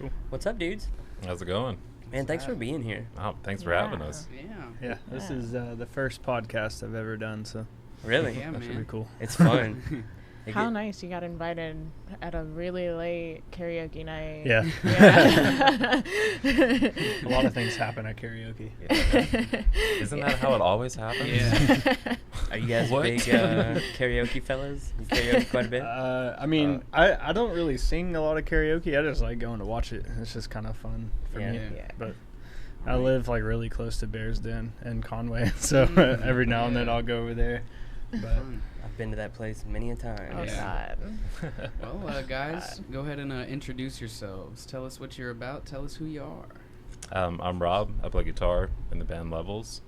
Cool. What's up, dudes? How's it going? Man, thanks for being here. Oh, thanks for having us. Yeah, this is the first podcast I've ever done, so Really? Yeah, that should be cool. It's fun. How nice you got invited at a really late karaoke night. Yeah. Yeah. A lot of things happen at karaoke. Isn't that how it always happens? Yeah. Are you guys What? big karaoke fellas? You karaoke quite a bit? I mean, I don't really sing a lot of karaoke. I just like going to watch it. It's just kind of fun for me. Yeah. But I live like really close to Bears Den in Conway, so every now and then I'll go over there. But I've been to that place many a time. Oh, Yeah. God. Well, guys, go ahead and introduce yourselves. Tell us what you're about. Tell us who you are. I'm Rob. I play guitar in the band Levels.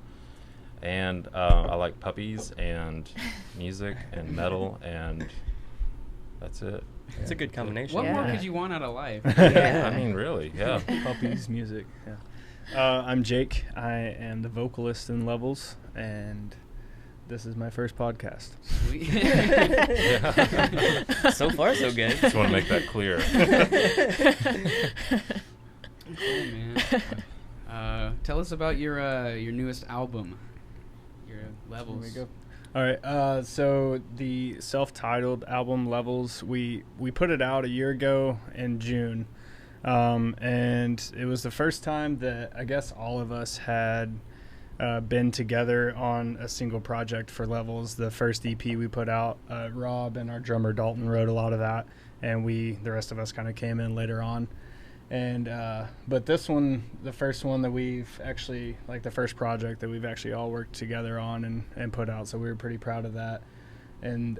And I like puppies and music and metal, and that's it. It's a good combination. What more Yeah. could you want out of life? Yeah. I mean, really, yeah. puppies, music. Yeah. I'm Jake. I am the vocalist in Levels, and this is my first podcast. Sweet. So far, so good. Just want to make that clear. Cool, man. Tell us about your newest album, your Levels. There we go. All right. So the self-titled album Levels, we put it out a year ago in June, and it was the first time that I guess all of us had been together on a single project for Levels. The first EP we put out, Rob and our drummer Dalton wrote a lot of that, and the rest of us kind of came in later on. And but this one, the first one that we've actually, like the first project that we've actually all worked together on and put out, so we were pretty proud of that. And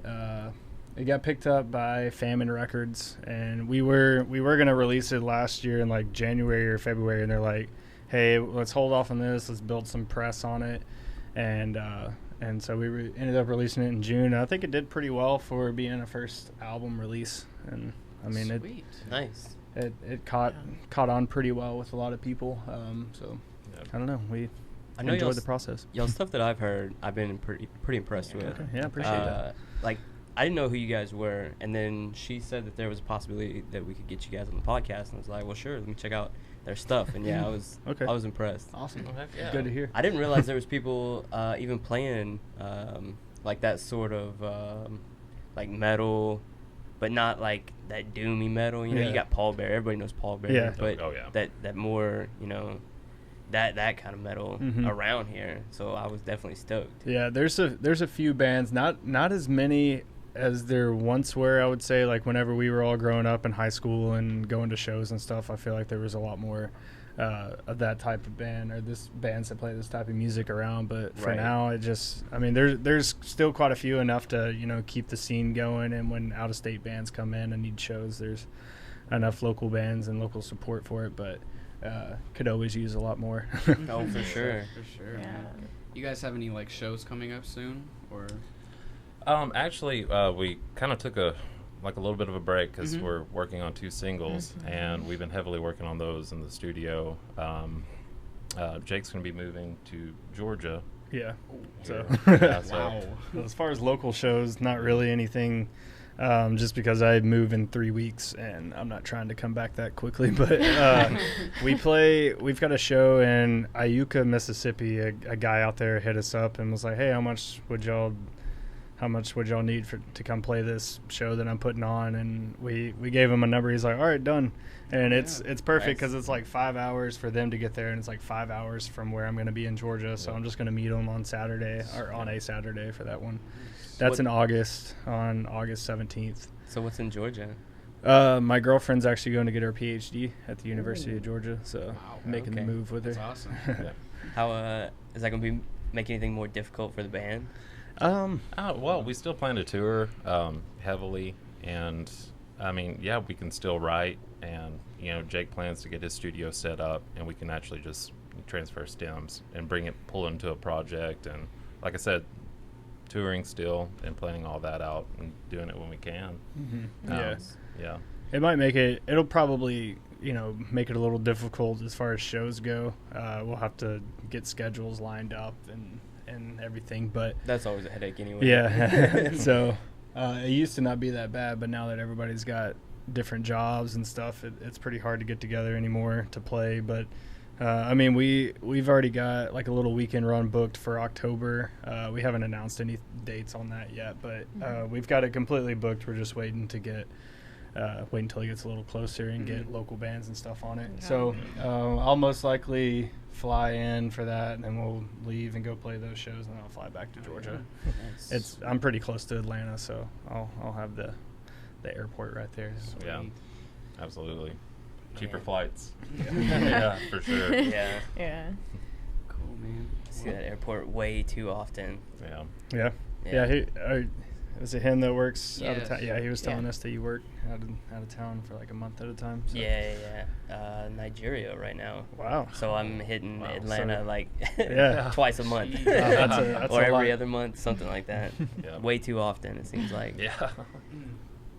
it got picked up by Famine Records, and we were gonna release it last year in like January or February, and they're like, hey, let's hold off on this, let's build some press on it. And so we ended up releasing it in June. I think it did pretty well for being a first album release, and I mean Sweet. Nice. it caught on pretty well with a lot of people. So Yep. I don't know, we I know enjoyed the process. Y'all stuff that I've heard, I've been pretty impressed with. Okay, yeah, appreciate that. Like, I didn't know who you guys were, and then she said that there was a possibility that we could get you guys on the podcast, and I was like, well, sure, let me check out their stuff. And yeah, I was impressed. Awesome. Oh, heck yeah. Good to hear. I didn't realize there was people even playing like that sort of like metal, but not like that doomy metal. You know, Yeah. you got Paul Bear. Everybody knows Paul Bear. Yeah. But Oh, yeah. that more, you know, that kind of metal Mhm. around here. So I was definitely stoked. Yeah, there's a few bands, not as many as there once were, I would say. Like whenever we were all growing up in high school and going to shows and stuff, I feel like there was a lot more of that type of band, or this bands that play this type of music around. But for Right. now, there's still quite a few, enough to, you know, keep the scene going. And when out of state bands come in and need shows, there's enough local bands and local support for it. But could always use a lot more. Oh, for sure. For sure. Yeah. Man. You guys have any like shows coming up soon, or? Actually, we kind of took a little bit of a break because Mhm. we're working on 2 singles, and we've been heavily working on those in the studio. Jake's going to be moving to Georgia. Yeah. So, Yeah, so- Wow. as far as local shows, not really anything, just because I move in 3 weeks and I'm not trying to come back that quickly. But we've got a show in Iuka, Mississippi. A guy out there hit us up and was like, hey, how much would y'all need to come play this show that I'm putting on? And we gave him a number. He's like, all right, done. And it's perfect Nice. because it's like 5 hours for them to get there, and it's like 5 hours from where I'm going to be in Georgia. So I'm just going to meet them on a Saturday for that one. That's on August 17th. So what's in Georgia? My girlfriend's actually going to get her PhD at the University of Georgia, so Wow. making Okay. the move with That's her. awesome. How is that going to be make anything more difficult for the band? Well, we still plan to tour heavily, and I mean, yeah, we can still write, and you know, Jake plans to get his studio set up, and we can actually just transfer stems and pull into a project, and like I said, touring still and planning all that out and doing it when we can. Yeah. Yeah. It'll probably, you know, make it a little difficult as far as shows go. We'll have to get schedules lined up and everything, but That's always a headache anyway. yeah. So it used to not be that bad, but now that everybody's got different jobs and stuff, it's pretty hard to get together anymore to play. But I mean, we've already got like a little weekend run booked for October. We haven't announced any dates on that yet, but we've got it completely booked. We're just waiting to wait until it gets a little closer and get local bands and stuff on it. Yeah. So I'll most likely fly in for that, and then we'll leave and go play those shows, and then I'll fly back to Georgia. Nice. I'm pretty close to Atlanta, so I'll have the airport right there. Yeah, absolutely. Cheaper Man. flights. Yeah, for sure. Yeah. Yeah. Cool, man. See that airport way too often. Yeah. Was it him that works out of Yes. town? Yeah, he was telling Yeah. us that you work out of town for like a month at a time. So. Yeah. Nigeria right now. Wow. So I'm hitting Wow. Atlanta So- like Yeah. twice a month, Jeez. That's or a every lot. other month, something like that. Yeah. Way too often, it seems like. Yeah.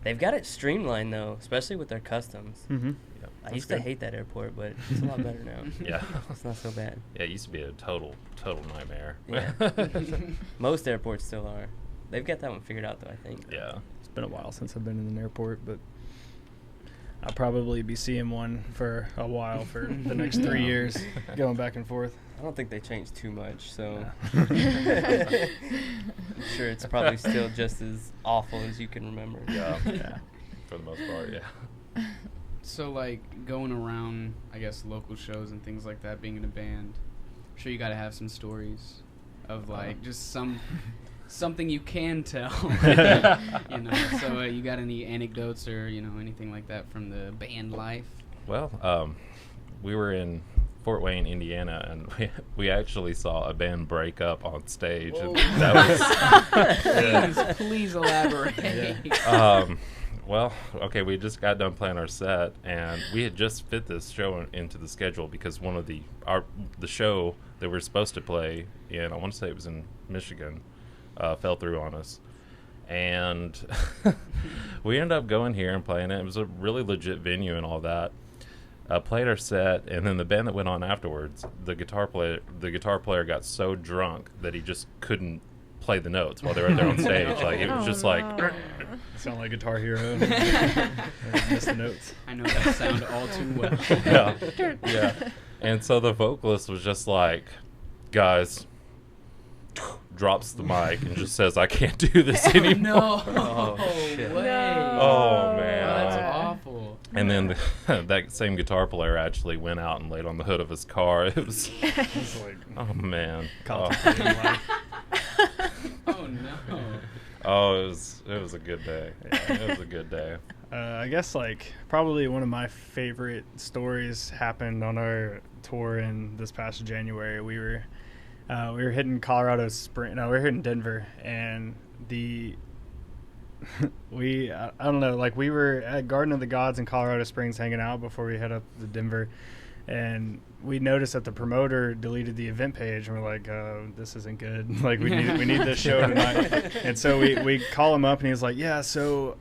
They've got it streamlined though, especially with their customs. Mm-hmm. I used to hate that airport, but it's a lot better now. Yeah. It's not so bad. Yeah, it used to be a total nightmare. Yeah. Most airports still are. They've got that one figured out though, I think. Yeah. It's been a while since I've been in an airport, but I'll probably be seeing one for a while for the next 3 Yeah. years, going back and forth. I don't think they changed too much, so Yeah. I'm sure it's probably still just as awful as you can remember. Yeah. Yeah. For the most part, yeah. So, like, going around, I guess, local shows and things like that, being in a band, I'm sure you got to have some stories of, like, just something you can tell. You know, so you got any anecdotes or, you know, anything like that from the band life? Well, we were in Fort Wayne, Indiana, and we actually saw a band break up on stage. And that was Please elaborate. well, okay, we just got done playing our set, and we had just fit this show into the schedule because one of the show that we were supposed to play in, I want to say it was in Michigan, fell through on us. And we ended up going here and playing it. It was a really legit venue and all that. Played our set, and then the band that went on afterwards, the guitar player got so drunk that he just couldn't play the notes while they were there on stage. Like it was just like Sound like Guitar Hero. Miss the notes. I know that sound all too well. yeah. And so the vocalist was just like, guys, drops the mic and just says, I can't do this anymore. No. Oh, shit. Way. Oh, man. Oh, that's awful. And then that same guitar player actually went out and laid on the hood of his car. It was, It's like oh man. contemplating life. Oh, no. Oh, it was a good day. Yeah, it was a good day. I guess like probably one of my favorite stories happened on our tour in this past January. We were hitting Colorado Springs. No, we were hitting Denver, and I don't know, like we were at Garden of the Gods in Colorado Springs hanging out before we head up to Denver, and we noticed that the promoter deleted the event page, and we're like, this isn't good. Like we need this show tonight. And so we call him up, and he's like, yeah, so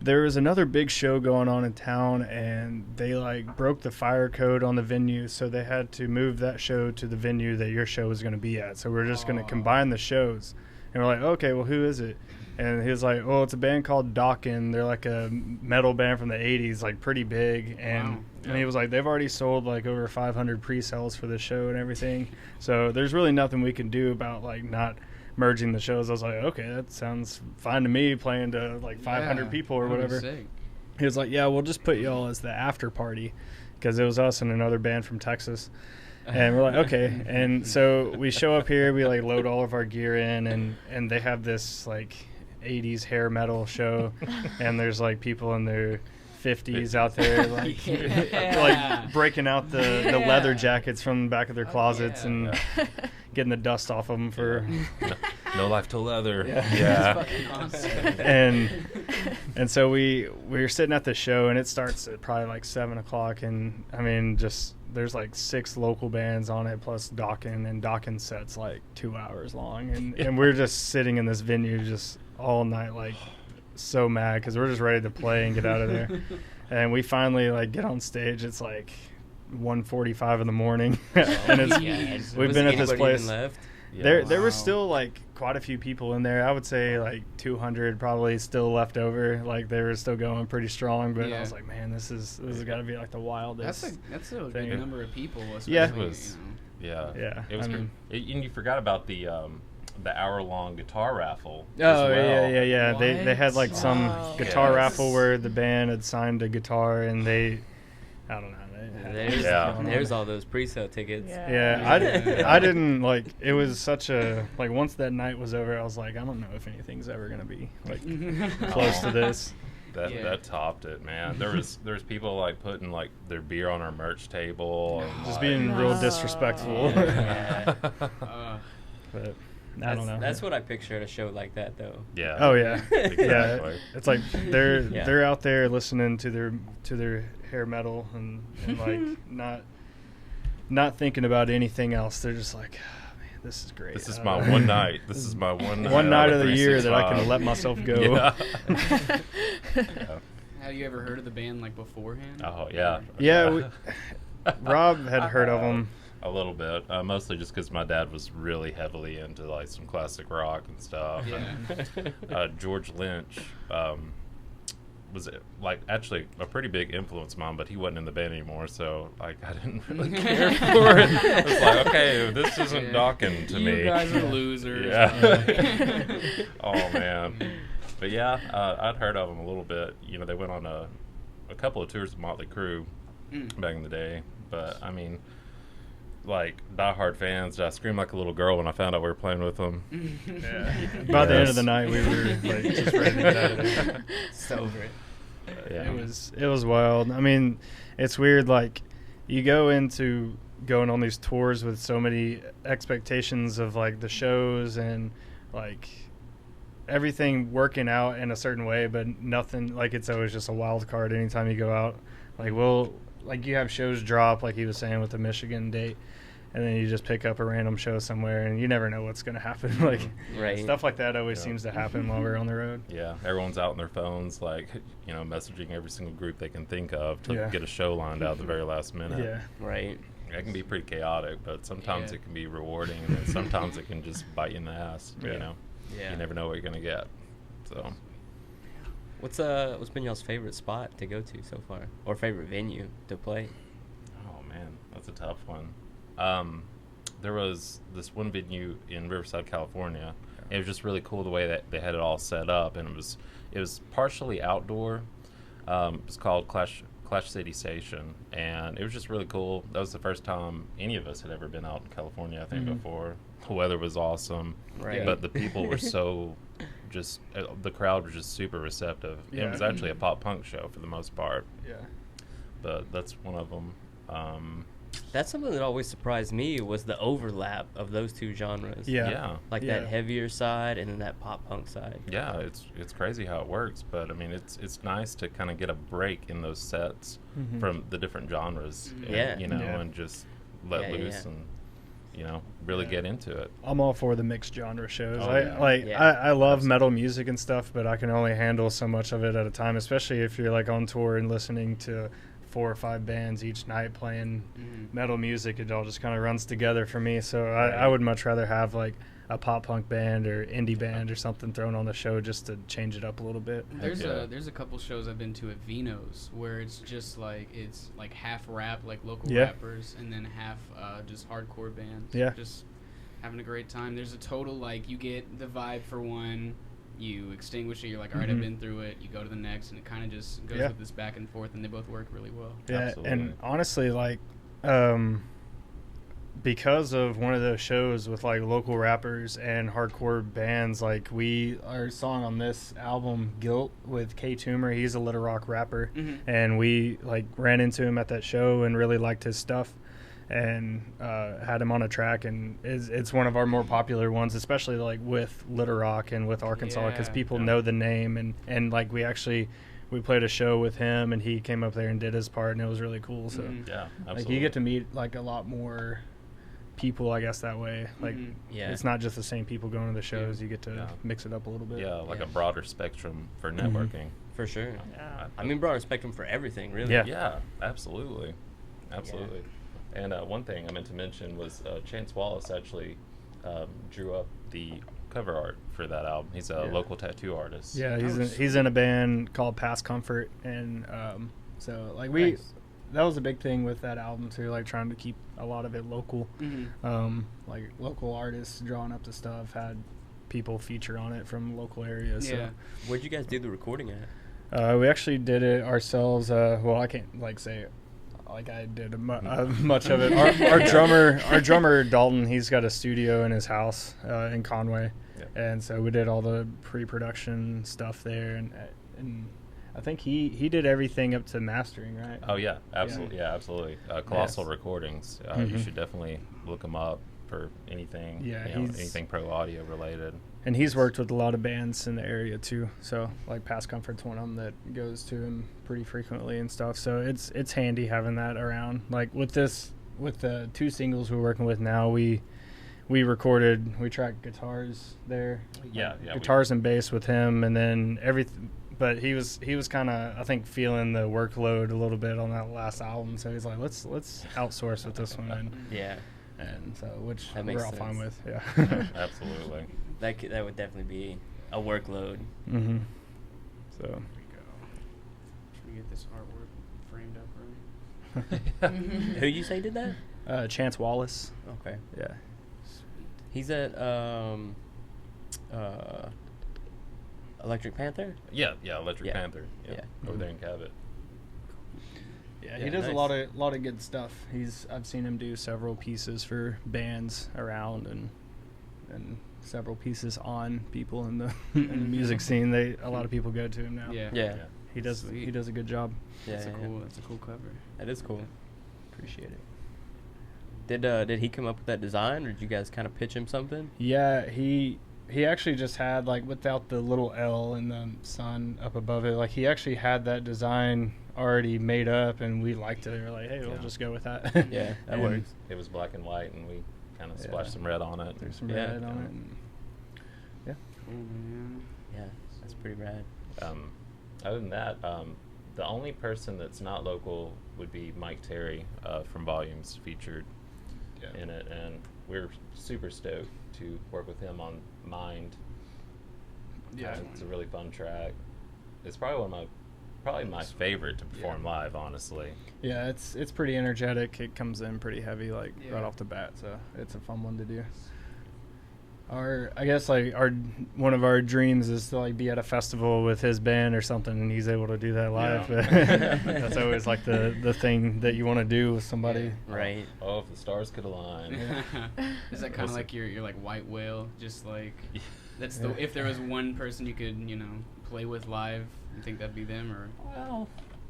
there was another big show going on in town, and they like broke the fire code on the venue, so they had to move that show to the venue that your show was going to be at. So we're just going to combine the shows. And we're like, okay, well, who is it? And he was like, oh, it's a band called Dokken. They're like a metal band from the 80s, like pretty big. And and he was like, they've already sold like over 500 pre-sales for the show and everything. So there's really nothing we can do about like not merging the shows. I was like, okay, that sounds fine to me, playing to like 500 people or whatever. Sick. He was like, yeah, we'll just put y'all as the after party, because it was us and another band from Texas. And we're like, okay. And so we show up here, we like load all of our gear in, and they have this like 80s hair metal show, and there's like people in their 50s out there like like breaking out the leather jackets from the back of their closets and getting the dust off of them for No life to leather. Yeah. That's fucking awesome. and so we were sitting at the show, and it starts at probably like 7:00, and I mean, just there's like 6 local bands on it plus Dokken, and Dokken set's like 2 hours long, and we're just sitting in this venue just all night, like so mad because we're just ready to play and get out of there. And we finally like get on stage. It's like 1:45 in the morning, and it's Yeah. we've Was been at this anybody place. even left? Yeah. There was Wow. still like quite a few people in there. I would say like 200 probably still left over. Like they were still going pretty strong, but Yeah. I was like, man, this has got to be like the wildest. That's a thing. good number of people. Especially, Yeah. It was- Yeah. Yeah, It was I great. mean- And you forgot about the hour-long guitar raffle. Oh as well. yeah. They had like some Wow. guitar Yes. raffle where the band had signed a guitar and I don't know. They had There's, Yeah. going on. there's all those pre-sale tickets. Yeah, Yeah. I didn't like. It was such a like. Once that night was over, I was like, I don't know if anything's ever gonna be like close to this. That topped it, man. There's people like putting like their beer on our merch table. And, Just like, being real Wow. disrespectful. Yeah. But I don't know. That's what I picture at a show like that, though. Yeah. Oh yeah, yeah. Exactly. It's like they're Yeah. they're out there listening to their hair metal and like not thinking about anything else. They're just like, oh, man, this is great. This is I my don't know. one night. This is my one night. One out night of the year that I can 365. let myself go. Yeah. Yeah. Have you ever heard of the band like beforehand? Oh yeah. Yeah, Rob had heard of them. A little bit, mostly just because my dad was really heavily into like some classic rock and stuff. Yeah. And, George Lynch was like actually a pretty big influence of mine, but he wasn't in the band anymore, so like I didn't really care for it. It was like, okay, this isn't Yeah. docking to me. You guys are losers. Yeah. Oh man. But yeah, I'd heard of them a little bit. You know, they went on a couple of tours with Motley Crue back in the day. But I mean, like diehard fans, I screamed like a little girl when I found out we were playing with them. Yeah. By the end of the night, we were like just ready to get out of there. It's over it. Yeah. It was wild. I mean, it's weird. Like you go into going on these tours with so many expectations of like the shows and like everything working out in a certain way, but nothing like it's always just a wild card anytime you go out. Like you have shows drop, like he was saying with the Michigan date, and then you just pick up a random show somewhere, and you never know what's going to happen. Like Right. stuff like that always Yeah. seems to happen while we're on the road. Yeah, everyone's out on their phones, like, you know, messaging every single group they can think of to Yeah. get a show lined out at the very last minute. Yeah. Right. It can be pretty chaotic, but sometimes Yeah. it can be rewarding, and then sometimes it can just bite you in the ass. Yeah. You know, Yeah. you never know what you're gonna get. So, What's been y'all's favorite spot to go to so far, or favorite venue to play? oh man, that's a tough one. There was this one venue in Riverside, California. It was just really cool the way that they had it all set up, and it was partially outdoor. It was called Clash City Station, and it was just really cool. That was the first time any of us had ever been out in California, I think, before. The weather was awesome, Right. but the people were so just the crowd was just super receptive. Yeah. It was actually a pop punk show for the most part, Yeah. but that's one of them. That's something that always surprised me was the overlap of those two genres. Yeah. Yeah. Like Yeah. that heavier side and then that pop punk side. Yeah, it's crazy how it works, but I mean it's nice to kind of get a break in those sets Mhm. from the different genres, and, Yeah. you know, Yeah. and just let Yeah, loose yeah. and you know really get into it. I'm all for the mixed genre shows. Oh, yeah. I love Absolutely. metal music and stuff, but I can only handle so much of it at a time, especially if you're like on tour and listening to 4 or 5 bands each night playing metal music. It all just kind of runs together for me. So I would much rather have like a pop punk band or indie band or something thrown on the show just to change it up a little bit. There's yeah. there's a couple shows I've been to at Vino's where it's just like it's like half rap, like local Yeah. rappers, and then half just hardcore bands. Yeah. Just having a great time. There's a total like you get the vibe for one, you extinguish it. You're like, all right, I've Mhm. been through it. You go to the next, and it kind of just goes Yeah. with this back and forth, and they both work really well. Yeah, Absolutely. and honestly, like, because of one of those shows with like local rappers and hardcore bands, like our song on this album, "Guilt" with K Toomer, he's a Little Rock rapper, and we like ran into him at that show and really liked his stuff, and had him on a track, and it's one of our more popular ones, especially like with Little Rock and with Arkansas, because Yeah. people know the name, and like we played a show with him, and he came up there and did his part, and it was really cool. So Yeah, absolutely. like you get to meet like a lot more people, I guess, that way. Like Yeah. it's not just the same people going to the shows. You get to Yeah. mix it up a little bit. yeah, like Yeah. a broader spectrum for networking. For sure. Yeah. I mean, broader spectrum for everything, really. Yeah. Yeah, absolutely. And one thing I meant to mention was Chance Wallace actually drew up the cover art for that album. He's a local tattoo artist. Yeah, he's in a band called Past Comfort, and so like that was a big thing with that album too, like trying to keep a lot of it local. Like local artists drawing up the stuff, had people feature on it from local areas. Yeah. So. Where'd you guys do the recording at? We actually did it ourselves. Well, I can't like say like I did much of it. Our drummer Dalton, he's got a studio in his house in Conway, and so we did all the pre-production stuff there, and I think he did everything up to mastering, right? Oh yeah, absolutely, absolutely. Colossal Recordings. You should definitely look him up for anything. Yeah, anything pro audio related. And he's worked with a lot of bands in the area too. So like Past Comfort's one of them that goes to him pretty frequently and stuff. So it's handy having that around. Like with the 2 singles we're working with now, we tracked guitars there. Guitars and bass with him, and then everything. But he was kind of, I think, feeling the workload a little bit on that last album. So he's like, let's outsource with this one. And so which we're all fine with. Yeah. Absolutely. That would definitely be a workload. Mm-hmm. So. There we go. Should we get this artwork framed up right? Who you say did that? Chance Wallace. Okay. Yeah. He's at Electric Panther? Yeah, Electric Panther. Yeah. Over there in Cabot. Yeah, he does a lot of good stuff. I've seen him do several pieces for bands around and several pieces on people in the in the music scene. A lot of people go to him now. Yeah. He does a good job. Yeah, That's a cool cover. That is cool. Appreciate it. Did he come up with that design, or did you guys kind of pitch him something? Yeah, he actually just had, like, without the little L and the sun up above it, like he actually had that design already made up, and we liked it. We were like, hey, we'll just go with that. Yeah, that works. It was black and white, and we kind of splashed some red on it. There's some red on it. And Cool, man. Yeah, that's pretty rad. Other than that, the only person that's not local would be Mike Terry from Volumes, featured in it, and we're super stoked to work with him on Mind. Yeah, it's a really fun track. It's probably my favorite to perform live, honestly. Yeah, it's pretty energetic. It comes in pretty heavy, like right off the bat. So it's a fun one to do. I guess one of our dreams is to like be at a festival with his band or something, and he's able to do that live. Yeah. That's always like the thing that you want to do with somebody. Right. Oh, if the stars could align. Is that kind of like your like white whale? Just like that's if there was one person you could play with live, you think that'd be them or?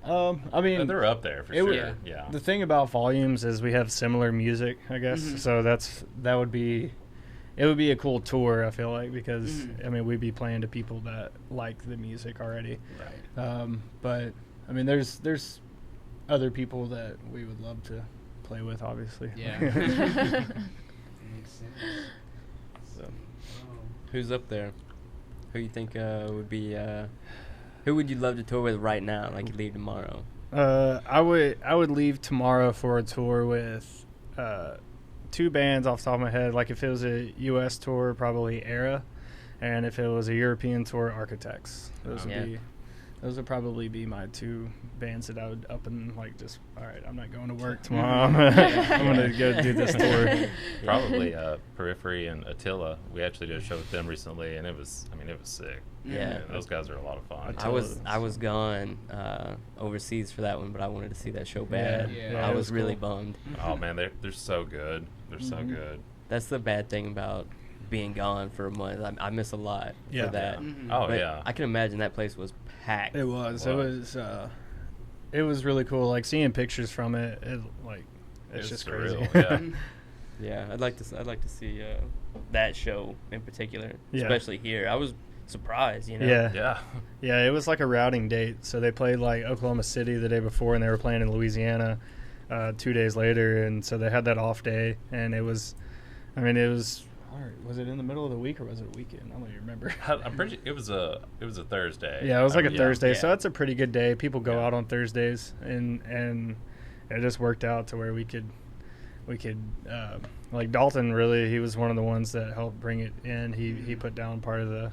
Well, I mean, they're up there for sure. Yeah. The thing about Volumes is we have similar music, I guess. Mm-hmm. So that would be. It would be a cool tour, I feel like, because I mean we'd be playing to people that like the music already. Right. But I mean, there's other people that we would love to play with, obviously. Yeah. Makes sense. So. Who's up there? Who you think would be? Who would you love to tour with right now? Like you leave tomorrow. I would leave tomorrow for a tour with 2 bands off the top of my head. Like if it was a U.S. tour, probably Era, and if it was a European tour, Architects. Those would probably be my 2 bands that I would up and like just, all right, I'm not going to work tomorrow. I'm gonna go do this tour. Probably Periphery and Attila. We actually did a show with them recently, and it was sick. Yeah, those guys are a lot of fun. I was gone overseas for that one, but I wanted to see that show bad. Yeah, I was really bummed. Oh man, they're so good. They're so good. That's the bad thing about being gone for a month. I miss a lot for that. Mm-hmm. Oh but yeah. I can imagine that place was packed. It was really cool. Like seeing pictures from it, it's just surreal, crazy. Yeah, I'd like to see that show in particular, especially here. I was surprised, Yeah, it was like a routing date. So they played like Oklahoma City the day before, and they were playing in Louisiana 2 days later, and so they had that off day, and it was it in the middle of the week or was it a weekend? I don't even remember. I'm pretty. It was a Thursday. Yeah, it was like a Thursday, so that's a pretty good day. People go out on Thursdays, and it just worked out to where we could we could like Dalton. Really, he was one of the ones that helped bring it in. He put down part of the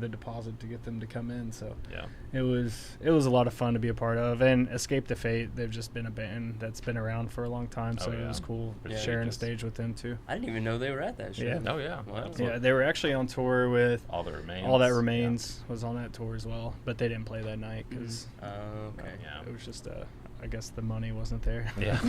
deposit to get them to come in. So Yeah. it was a lot of fun to be a part of. And Escape the Fate, they've just been a band that's been around for a long time. So it was cool sharing a stage with them too. I didn't even know they were at that show. Yeah. Oh yeah. Wow. Yeah, they were actually on tour with All That Remains. All That Remains was on that tour as well, but they didn't play that night because Okay. Yeah. it was just I guess the money wasn't there. Yeah.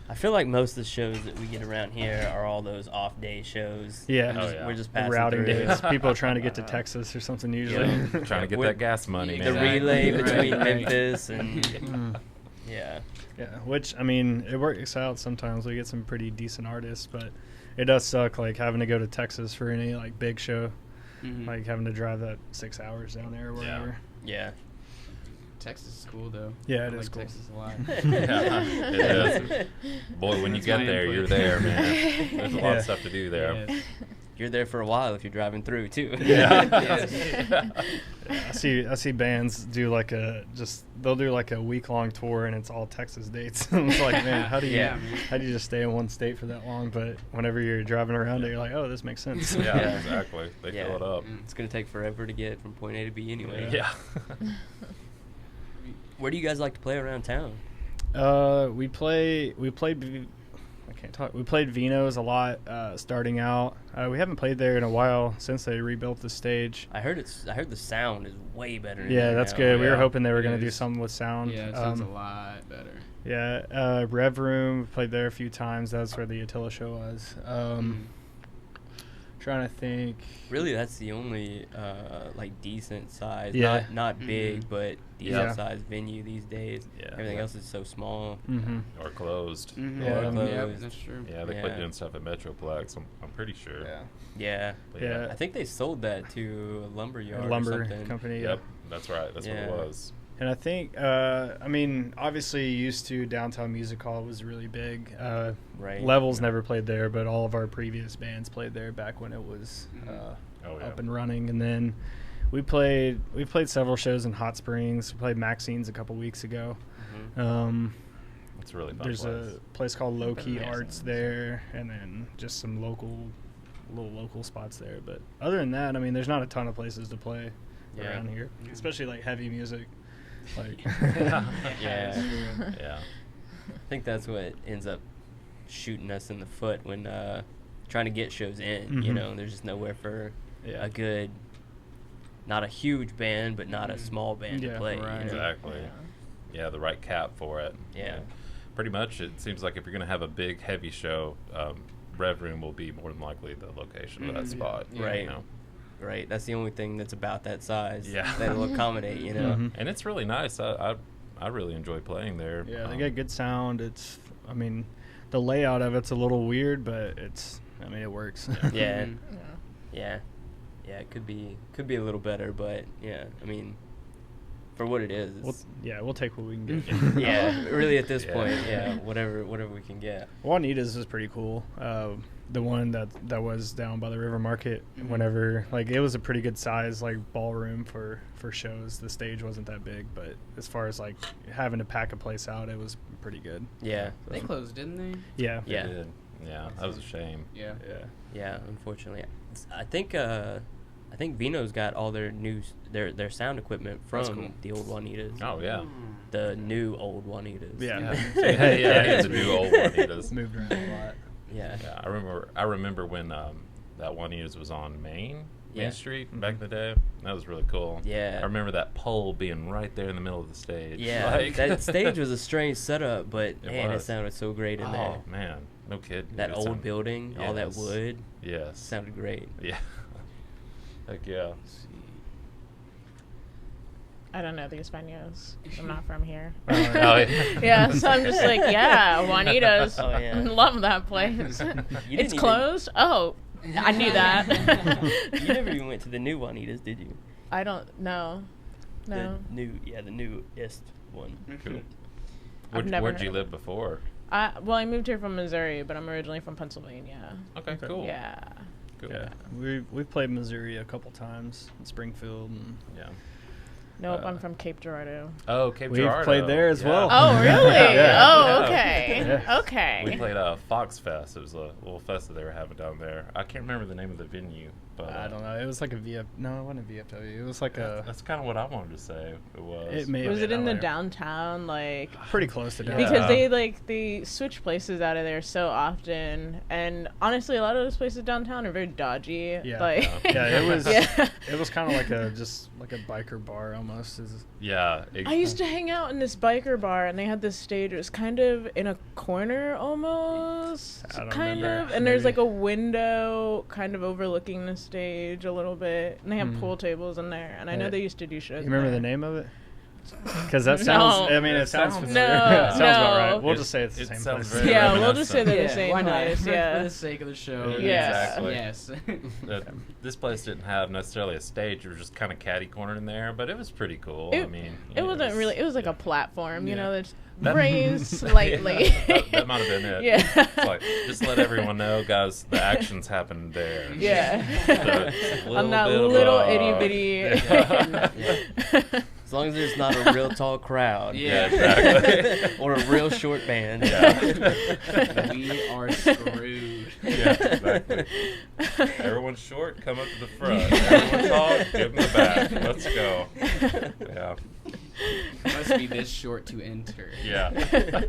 I feel like most of the shows that we get around here are all those off-day shows. Yeah. We're Oh, just, yeah. we're just The passing routing through. days. People are trying to get to Texas or something usually. Yeah. Trying to get With that gas money, The man. relay Right. between Right. Memphis and Mm. yeah. Yeah, which I mean, it works out sometimes. We get some pretty decent artists, but it does suck like having to go to Texas for any like big show, like having to drive that 6 hours down there or whatever. Yeah. Texas is cool though. Yeah, I it like is cool. Texas a lot. Yeah, it is. Boy, when you That's get my there, input. you're there, man. There's a lot Yeah. of stuff to do there. Yes. You're there for a while if you're driving through too. Yeah. I see bands do like they'll do like a week-long tour and it's all Texas dates. It's like, man, how do you Yeah, man. how do you just stay in one state for that long? But whenever you're driving around it, you're like, oh, this makes sense. Yeah, Yeah. exactly. They Yeah. fill it up. It's gonna take forever to get from point A to B anyway. Yeah. Where do you guys like to play around town? We played Vino's a lot starting out. We haven't played there in a while since they rebuilt the stage. I heard the sound is way better. in Yeah, there that's now. good. We were Yeah. hoping they were It going to do is. something with sound. Yeah, it sounds a lot better. Yeah, Rev Room, played there a few times. That's where the Attila show was. Trying to think. Really, that's the only like decent size, Yeah. not big, but decent Yeah. sized venue these days. Yeah. Everything else is so small. Mm-hmm. Or closed. Mhm. Yeah, Or Yep, closed. that's true. Yeah, they Yeah. quit doing stuff at Metroplex. I'm pretty sure. Yeah. But Yeah. I think they sold that to a lumber yard Lumber or something. company. Yep. That's right. That's Yeah. what it was. And I think, I mean, obviously used to Downtown Music Hall was really big. Right. Levels never played there, but all of our previous bands played there back when it was Oh, yeah. up and running. And then we played several shows in Hot Springs. We played Maxine's a couple weeks ago. Mhm. It's a really fun There's place. a place called Low Key Maxine's. Arts there, and then just some little local spots there. But other than that, I mean, there's not a ton of places to play Yeah. around here, especially like heavy music. Like, Yeah. Yeah. I think that's what ends up shooting us in the foot when trying to get shows in. You Mhm. know, there's just nowhere for Yeah. a good, not a huge band, but not a small band Yeah, to play. right. You know? Exactly. Yeah, the right cap for it. Yeah. Pretty much, it seems like if you're going to have a big, heavy show, Rev Room will be more than likely the location of that Mhm. spot. Yeah. Right. You know? Right. That's the only thing that's about that size. Yeah. That'll accommodate. You know. Mhm. And it's really nice. I really enjoy playing there. Yeah, they got good sound. I mean, the layout of it's a little weird, but it works. Yeah. Mhm. Yeah. Yeah. It could be a little better, but yeah. I mean, for what it is. We'll take what we can get. Yeah, really at this Yeah. point, yeah, whatever we can get. Juanita's is pretty cool. The one that was down by the River Market. Whenever it was a pretty good size ballroom for shows. The stage wasn't that big, but as far as having to pack a place out, it was pretty good. Yeah, They closed, didn't they? Yeah. They Yeah. did. Yeah, that was a shame. Yeah. Yeah. yeah. Unfortunately, I think Vino's got all their their sound equipment That's from cool. the old Juanitas. Oh, yeah. The new old Juanitas. Yeah. Yeah, it's a new old Juanitas. Moved around a lot. Yeah. Yeah, I remember when that Juanitas was on Main Yeah. Street back in the day. That was really cool. Yeah. I remember that pole being right there in the middle of the stage. Yeah, Like- that stage was a strange setup, but It man, it was. sounded so great in there. Oh man, no kidding. That It old sounded- building, all that Yes. wood, Yes. sounded great. Yeah. Heck yeah. I don't know the Españoles. I'm not from here. Oh, yeah. Yeah, so I'm just like, yeah, Juanitas. Oh, yeah. Love that place. You It's didn't even- closed? Oh, I knew that. You never even went to the new Juanitas, did you? I don't know. No. The newest one. Cool. I've never Where'd heard you of live before? Well, I moved here from Missouri, but I'm originally from Pennsylvania. Okay, cool. Yeah. Cool. Yeah. We've played Missouri a couple times in Springfield. And Yeah. Nope, I'm from Cape Girardeau. Oh, Cape We've Girardeau. played there as Yeah. well. Oh, really? Yeah. Oh, okay. Yeah. Okay. We played Fox Fest. It was a little fest that they were having down there. I can't remember the name of the venue, but I don't know. It was like a VF. No, it wasn't a VFW. It was like a. that's kind of what I wanted to say. It was. It may have Was it been in the out there. downtown, like? Pretty close to Yeah. downtown. Because they switch places out of there so often, and honestly, a lot of those places downtown are very dodgy. Yeah. Like, Yeah, it was. Yeah. It was kind of like a just like a biker bar almost. Yeah. I used to hang out in this biker bar, and they had this stage. It was kind of in a corner almost, I don't kind remember. of. And there's Maybe. like a window kind of overlooking the stage a little bit, and they have pool tables in there. And I know Yeah. they used to do shows. You remember there. the name of it? Because that sounds. No. I mean, it sounds No, familiar. no. It sounds about right. We'll It- just say it's the it same sounds place. very Yeah, we'll just say reminiscent. they're the same why not? place. For Yeah. the sake of the show. Yeah. Exactly. Yes. This place didn't have necessarily a stage. It was just kind of catty cornered in there, but it was pretty cool. It- I mean, It wasn't really. It was like yeah. a platform, you Yeah. know, that's That- raised slightly. Yeah, that might have been it. Yeah. It's like, just let everyone know, guys, the actions happened there. Yeah. So it's a On that bit of little a- itty bitty. Yeah. As long as there's not a real tall crowd. Yeah, exactly. Or a real short band. Yeah. We are screwed. Yeah, exactly. Everyone's short, come up to the front. Everyone's tall, give them the back. Let's go. Yeah. Must be this short to enter. Yeah.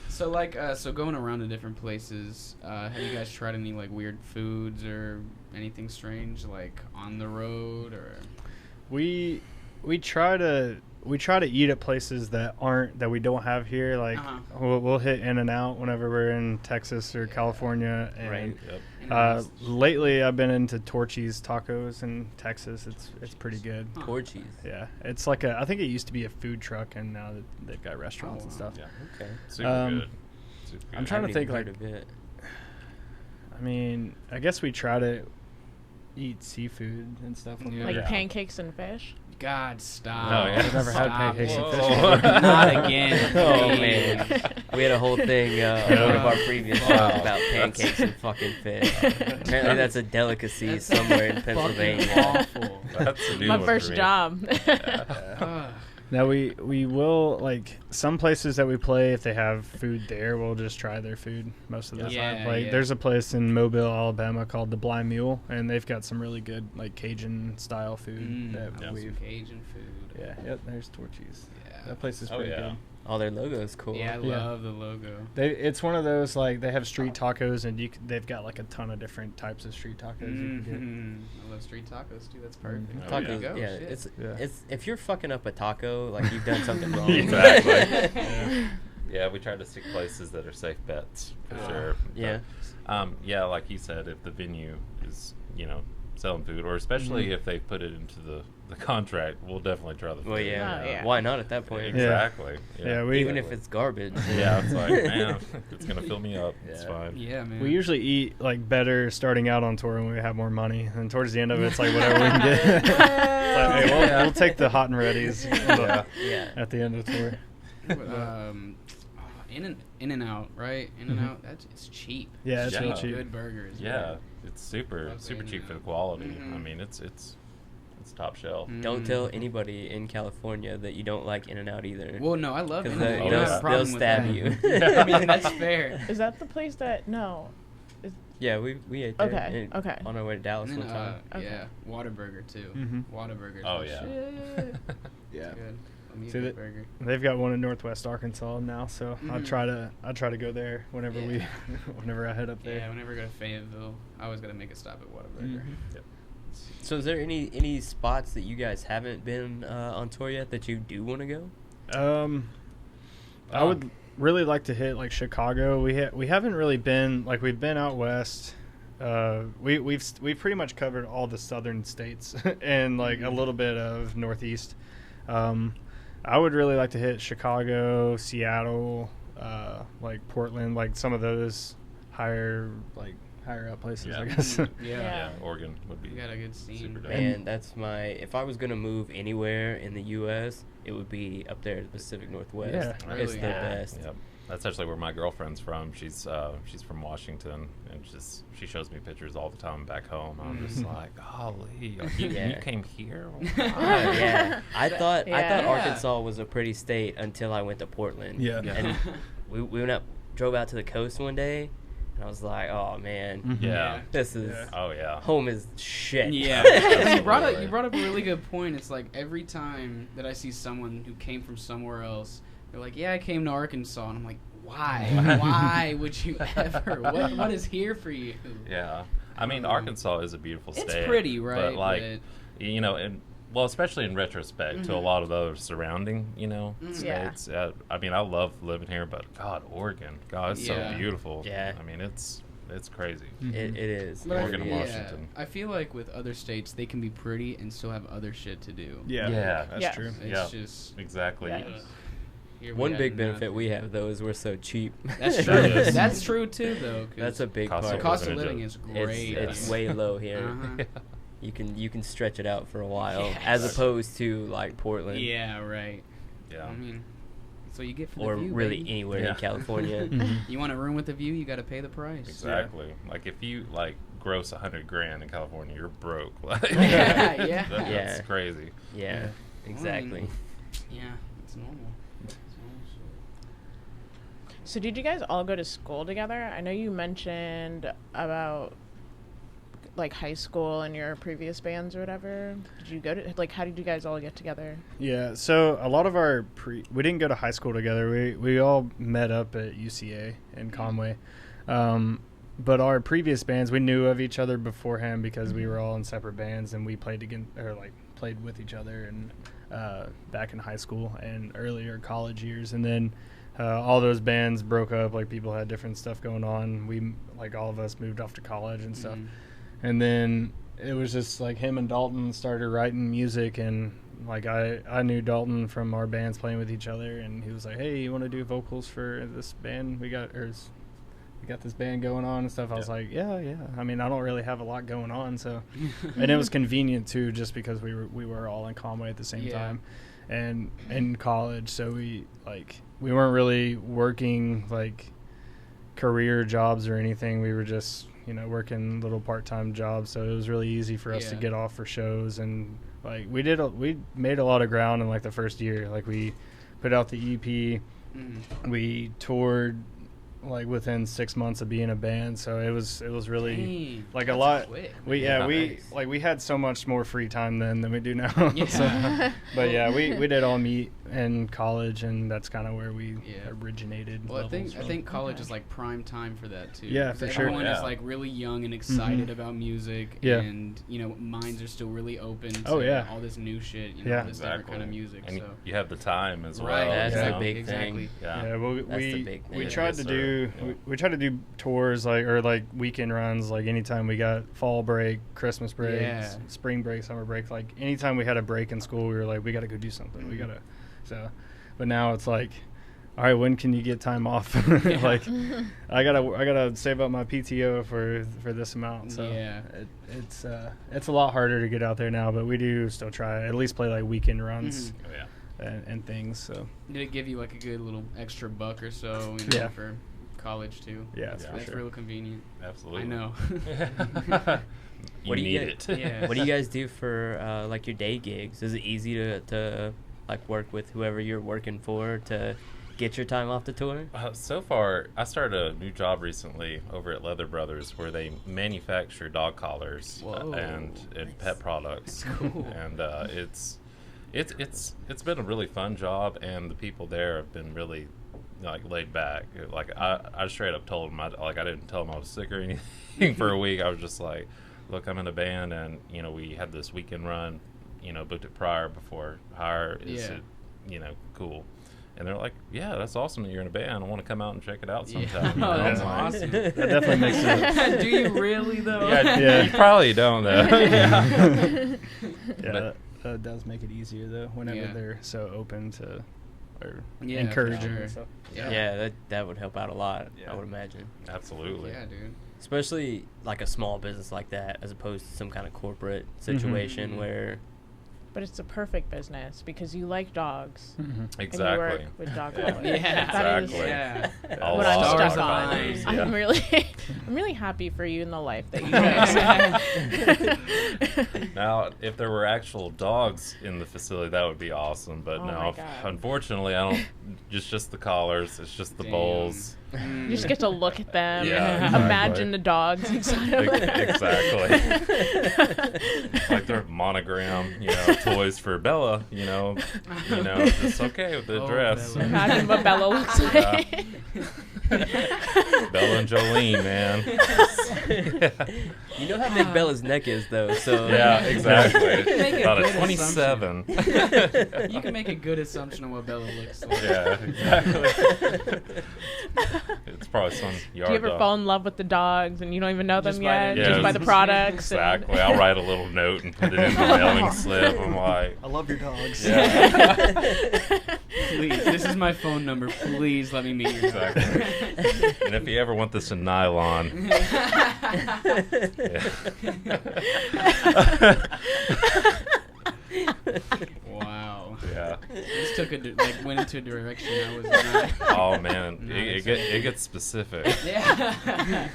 So like, so going around to different places, have you guys tried any like weird foods or anything strange like on the road or? We try to eat at places that we don't have here. Like we'll hit In-N-Out whenever we're in Texas or California. And Right. Yep. lately I've been into Torchy's Tacos in Texas. It's pretty good. Torchies. Yeah, it's like I think it used to be a food truck, and now they've got restaurants and stuff. Yeah. Okay. Super good. Super good. I'm trying to Haven't think even like. heard of it. I mean, I guess we try to eat seafood and stuff. When Yeah. we're Like Yeah. pancakes and fish. God, stop. No, yeah. I've never had Stop pancakes and it. fish. Not again. Oh please. man, we had a whole thing on one of our previous shows Wow. about pancakes and fucking fish. Apparently, that's a delicacy That's somewhere in fucking Pennsylvania. awful. That's a new My one first for me. job. Ugh. Now we will, like, some places that we play, if they have food there, we'll just try their food most of the Yeah, time. Like yeah. there's a place in Mobile, Alabama called the Blind Mule, and they've got some really good like Cajun style food I that love some we've. Cajun food. Yeah, yep. There's Torchies. Yeah. That place is Oh, pretty yeah. good. All their logos cool. Yeah, I Yeah. love the logo. It's one of those like they have street tacos, and they've got like a ton of different types of street tacos you can Mhm. I love street tacos too. That's perfect. Mhm. Oh, Tacos, There you go, yeah, shit. it's if you're fucking up a taco, like you've done something wrong. Exactly. Yeah, we try to stick places that are safe bets for sure. Yeah. But, yeah, like he said, if the venue is, selling food, or especially if they put it into the contract, we'll definitely try the food. Well, yeah. Oh, yeah. Why not at that point? Exactly. Yeah, we- Even if it's garbage. Yeah, it's like, man, it's gonna fill me up. It's Yeah. fine. Yeah, man. We usually eat like better starting out on tour when we have more money, and towards the end of it, it's like whatever we can get. It's like, hey, we'll take the hot and readies Yeah. Yeah. at the end of the tour. In-N-Out, right? In-N-Out, it's cheap. Yeah, it's Yeah. real cheap. Good burgers. Yeah, it's super Love super cheap for the In-N-Out. quality. Mhm. I mean, it's top shelf. Don't tell Mm. anybody in California that you don't like In-N-Out either. Well, no, I love Because In-N-Out. Oh, I don't have a yeah. problem they'll with stab that. you. I mean, that's fair. Is that the place that? No. Yeah, we ate there Okay. in- Okay. on our way to Dallas And one then, time. Okay. yeah, Whataburger too. Mhm. Whataburger. Oh, yeah. Shit. Yeah. It's good. Let me See eat that- that burger. They've got one in Northwest Arkansas now, so I Mhm. try to go there whenever Yeah. whenever I head up there. Yeah, whenever I go to Fayetteville, I always gotta make a stop at Whataburger. Mhm. So is there any spots that you guys haven't been on tour yet that you do want to go? I would really like to hit like Chicago. We haven't really been like we've been out west. We've pretty much covered all the southern states and like a little bit of northeast. I would really like to hit Chicago, Seattle, like Portland, like some of those higher like higher up places, Yeah. I guess. Yeah. Oregon would be We got a good scene. super dope. Man, that's my. If I was gonna move anywhere in the U.S., it would be up there, the Pacific Northwest. Yeah. It's Really? the Yeah. best. Yep. That's actually where my girlfriend's from. She's from Washington, and she shows me pictures all the time back home. I'm just like, golly, you Yeah. came here? Oh, God. Yeah, I thought Yeah. Arkansas was a pretty state until I went to Portland. Yeah. And we went up, drove out to the coast one day, and I was like, oh man, Yeah. this is Yeah. Oh yeah. home is shit. Yeah, you brought up a really good point. It's like every time that I see someone who came from somewhere else, they're like, "Yeah, I came to Arkansas," and I'm like, "Why? Why would you ever? What is here for you?" Yeah. I mean, Arkansas is a beautiful It's state. pretty, right? But like, you know, and well, especially in retrospect to a lot of those surrounding, Yeah. states. I mean, I love living here, but God, Oregon, God, it's Yeah. so beautiful. Yeah. I mean, it's crazy. It is. But Oregon and It is. Washington. I feel like with other states, they can be pretty and still have other shit to do. Yeah, Yeah. that's Yes. true. It's Yeah. just Exactly. Yes. here we One have big benefit nothing. we have though is we're so cheap. That's true. Yes. That's true too, though. 'cause That's a big Cost part. of cost of living living is is great. It's Yeah. way low here. Uh-huh. You can stretch it out for a while, Yes. as opposed to like Portland Yeah, right. Yeah. I mean, that's what you get for or the view, really baby. anywhere Yeah. in California. You want a room with a view, you got to pay the price. Exactly. Like if you like gross $100,000 in California, you're broke. Like, Yeah, yeah. That's Yeah. crazy. Yeah, exactly. Yeah, it's normal. It's normal shit. So did you guys all go to school together? I know you mentioned about like high school and your previous bands or whatever. Did you go to like how did you guys all get together? Yeah, so a lot of our we didn't go to high school together. We all met up at UCA in Conway. But our previous bands, we knew of each other beforehand because we were all in separate bands and we played played with each other and back in high school and earlier college years. And then all those bands broke up. Like people had different stuff going on. We like all of us moved off to college and stuff. And then it was just like him and Dalton started writing music, and like I knew Dalton from our bands playing with each other, and he was like, "Hey, you want to do vocals for this band we got this band going on and stuff." I was like, yeah. I mean, I don't really have a lot going on, so and it was convenient too, just because we were all in Conway at the same time, and in college, so we weren't really working like career jobs or anything. We were just working little part-time jobs, so it was really easy for us to get off for shows. And like we made a lot of ground in like the first year. Like we put out the EP, we toured like within 6 months of being a band, so it was really Dang, like a that's lot. quick. We Nice. we had so much more free time then than we do now. Yeah. So, but yeah, we did all meet in college, and that's kind of where we originated. Well, I think levels from. college is like prime time for that too. Yeah, 'Cause for sure. Everyone is Yeah. like really young and excited about music, Yeah. and minds are still really open to Oh, yeah. all this new shit, Yeah. all this different kind of music. And so you have the time as well. Right, That's Yeah. the big exactly. thing. Yeah. Yeah, well, That's the we big we thing. tried Yes, to sir. do Yeah. we tried to do tours like weekend runs, like anytime we got fall break, Christmas break, Yeah. spring break, summer break, like anytime we had a break in school, we were like, we got to go do something. We gotta but now it's like, all right, when can you get time off? Like I gotta save up my PTO for this amount. So Yeah. it's a lot harder to get out there now, but we do still try at least play like weekend runs Oh, yeah. and things. So Did it give you like a good little extra buck or so Yeah. for college too? yeah, it's Yeah. for That's sure. real convenient. Absolutely. I know. What do you need get? it. Yeah. What do you guys do for like your day gigs? Is it easy to like work with whoever you're working for to get your time off the tour? So far, I started a new job recently over at Leather Brothers, where they manufacture dog collars Whoa. and pet products. That's cool. And it's been a really fun job, and the people there have been really like laid back. Like I straight up told them I didn't tell them I was sick or anything for a week. I was just like, look, I'm in a band, and we had this weekend run, booked it prior before hire. Is Yeah. it cool? And they're like, yeah, that's awesome that you're in a band. I want to come out and check it out Yeah. sometime. Oh, that's I'm like, awesome. That definitely makes sense. Do you really though? Yeah, Yeah. you probably don't though. Yeah. Yeah, that does make it easier though, whenever Yeah. they're so open to or Yeah, encourage for them sure. and stuff. Yeah, that would help out a lot. Yeah. I would imagine, Absolutely. Yeah, dude. especially like a small business like that, as opposed to some kind of corporate situation Mhm. where. But it's the perfect business because you like dogs. Mm-hmm. And you Exactly. work with dog Yeah. lovers. Yeah. That is Exactly. Yeah. A what lot I'm of stuck dog on. lovers, I'm yeah. I'm really happy for you in the life that you guys. Now, if there were actual dogs in the facility, that would be awesome. But Oh my no, God. unfortunately, I don't. Just the collars. It's just the Damn. bowls. You just get to look at them. Yeah, and exactly. Imagine the dogs inside of them. Exactly. Like their monogram, toys for Bella. It's okay with the Oh, dress. Bella. Imagine what Bella looks Yeah. like. Bella and Jolene, man. You know how big Bella's neck is, though. So Yeah, exactly. You can make a About a good 27. You can make a good assumption of what Bella looks like. Yeah, exactly. It's probably some yard Do you ever dog. fall in love with the dogs and you don't even know them Just by yet? their Just by names. the products. Exactly. I'll write a little note and put it in the mailing slip. I'm like, I love your dogs. yeah. Please, this is my phone number. Please let me meet your dog. Exactly. And if you ever want this in nylon, Wow. yeah. This took went into a direction I was not. Oh man, Nice. it gets specific. Yeah.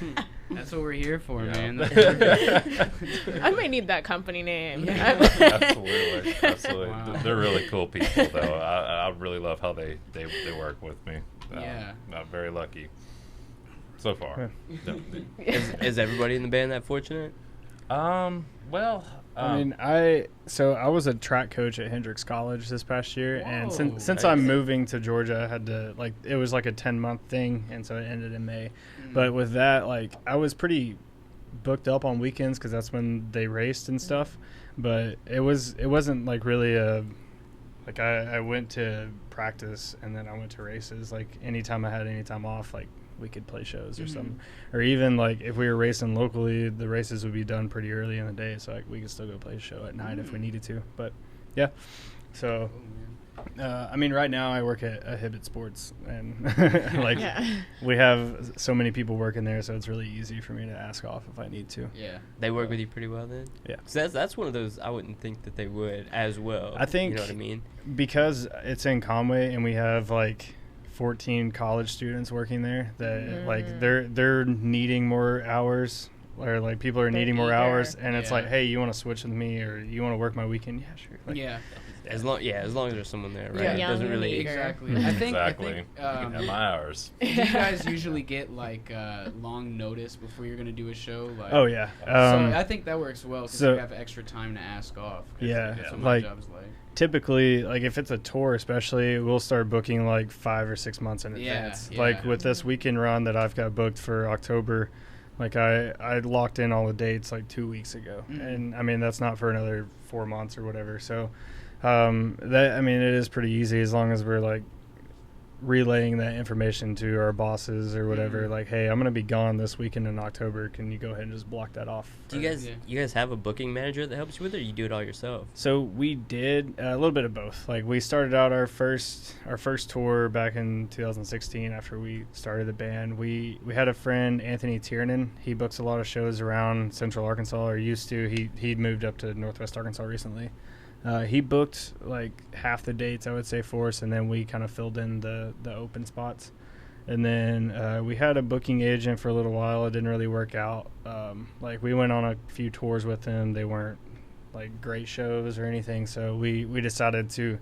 That's what we're here for, Yeah. man. That's perfect. I may need that company name. Yeah. Absolutely, absolutely. Wow. They're really cool people, though. I really love how they work with me. Yeah. I'm very lucky so far. is everybody in the band that fortunate? Well, I mean, I was a track coach at Hendrix College this past year, and Whoa, since nice. I'm moving to Georgia, I had to it was like a 10-month thing, and so it ended in May. But with that, I was pretty booked up on weekends because that's when they raced and stuff. But it wasn't really I went to practice and then I went to races. Like anytime I had any time off, we could play shows or something. Or even if we were racing locally, the races would be done pretty early in the day, so we could still go play a show at night if we needed to. But yeah, so I mean, right now I work at Hibbett Sports, and Yeah. we have so many people working there, so it's really easy for me to ask off if I need to. Yeah. They work with you pretty well then? Yeah. 'Cause that's one of those I wouldn't think that they would as well. I think You know what I mean? because it's in Conway and we have 14 college students working there that they're needing more hours, or people are They're needing more eager. hours, and it's Yeah. hey, you want to switch with me or you want to work my weekend? Yeah, sure. Yeah. As long as there's someone there, right? Yeah. It Young doesn't and really. eager. Exactly. Mhm. I think exactly. You can have my hours. do you guys usually get long notice before you're gonna do a show? Oh yeah. So I think that works well because so- you have extra time to ask off. 'cause Yeah, that's what my like- job's like. typically if it's a tour especially, we'll start booking 5 or 6 months in Yeah, advance. yeah. With this weekend run that I've got booked for October, I locked in all the dates 2 weeks ago, and I mean that's not for another 4 months or whatever. So it is pretty easy as long as we're relaying that information to our bosses or whatever. Hey, I'm gonna be gone this weekend in October. Can you go ahead and just block that off? Do you guys have a booking manager that helps you with it, or you do it all yourself? So we did a little bit of both. We started out our first tour back in 2016 after we started the band. We had a friend, Anthony Tiernan. He books a lot of shows around Central Arkansas, or used to. He'd moved up to Northwest Arkansas recently. He booked half the dates, I would say, for us, and then we kind of filled in the open spots. And then we had a booking agent for a little while. It didn't really work out. We went on a few tours with him. They weren't great shows or anything, so we decided to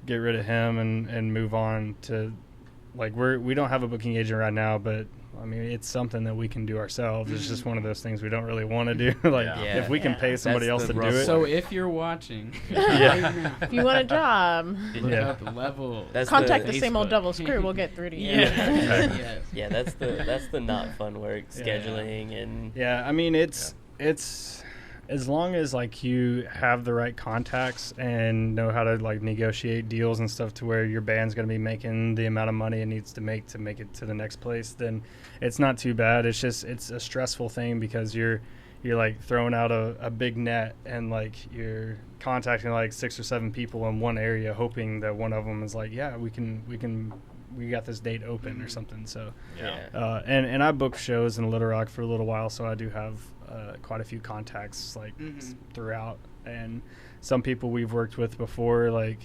get rid of him and move on to we don't have a booking agent right now, but I mean it's something that we can do ourselves. It's just one of those things we don't really want to do. Yeah. If we can pay somebody That's else the to do rough it. So if you're watching, Yeah. If you want a job, look Yeah. up the level. That's contact the the same old Facebook. Devil's Crew. We'll get through to you. Yeah. Yes. Yeah, that's the not fun work, Yeah. scheduling and. Yeah, I mean it's as long as you have the right contacts and know how to negotiate deals and stuff to where your band's going to be making the amount of money it needs to make it to the next place, then it's not too bad. It's just it's a stressful thing because you're you're like throwing out a big net and like you're contacting like 6 or 7 people in one area, hoping that one of them is like, yeah, we got this date open or something. So Yeah. and I booked shows in Little Rock for a little while, so I do have quite a few contacts like throughout, and some people we've worked with before. Like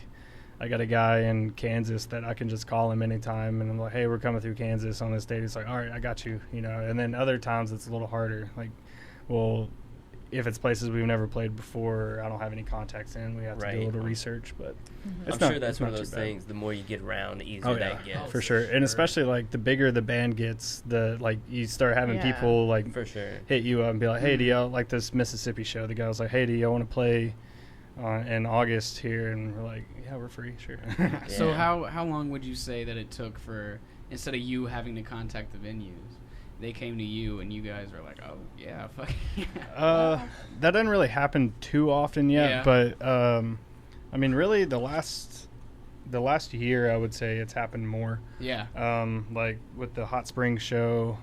I got a guy in Kansas that I can just call him anytime, and I'm like, hey, we're coming through Kansas on this date. He's like, all right, I got you, you know. And then other times it's a little harder. Like, well, if it's places we've never played before, I don't have any contacts in, we have to do a little research. But I'm sure that's one of those things. The more you get around, the easier that gets. For sure. And especially like the bigger the band gets, the like you start having people like for sure hit you up and be like, hey, do y'all like this Mississippi show? The guy was like, hey, do y'all want to play in August here? And we're like, yeah, we're free, sure. So how long would you say that it took for, instead of you having to contact the venues, they came to you and you guys were like, oh yeah, fuck yeah. That doesn't really happen too often yet, but I mean, really the last year I would say it's happened more. Yeah. Like with the Hot Springs show,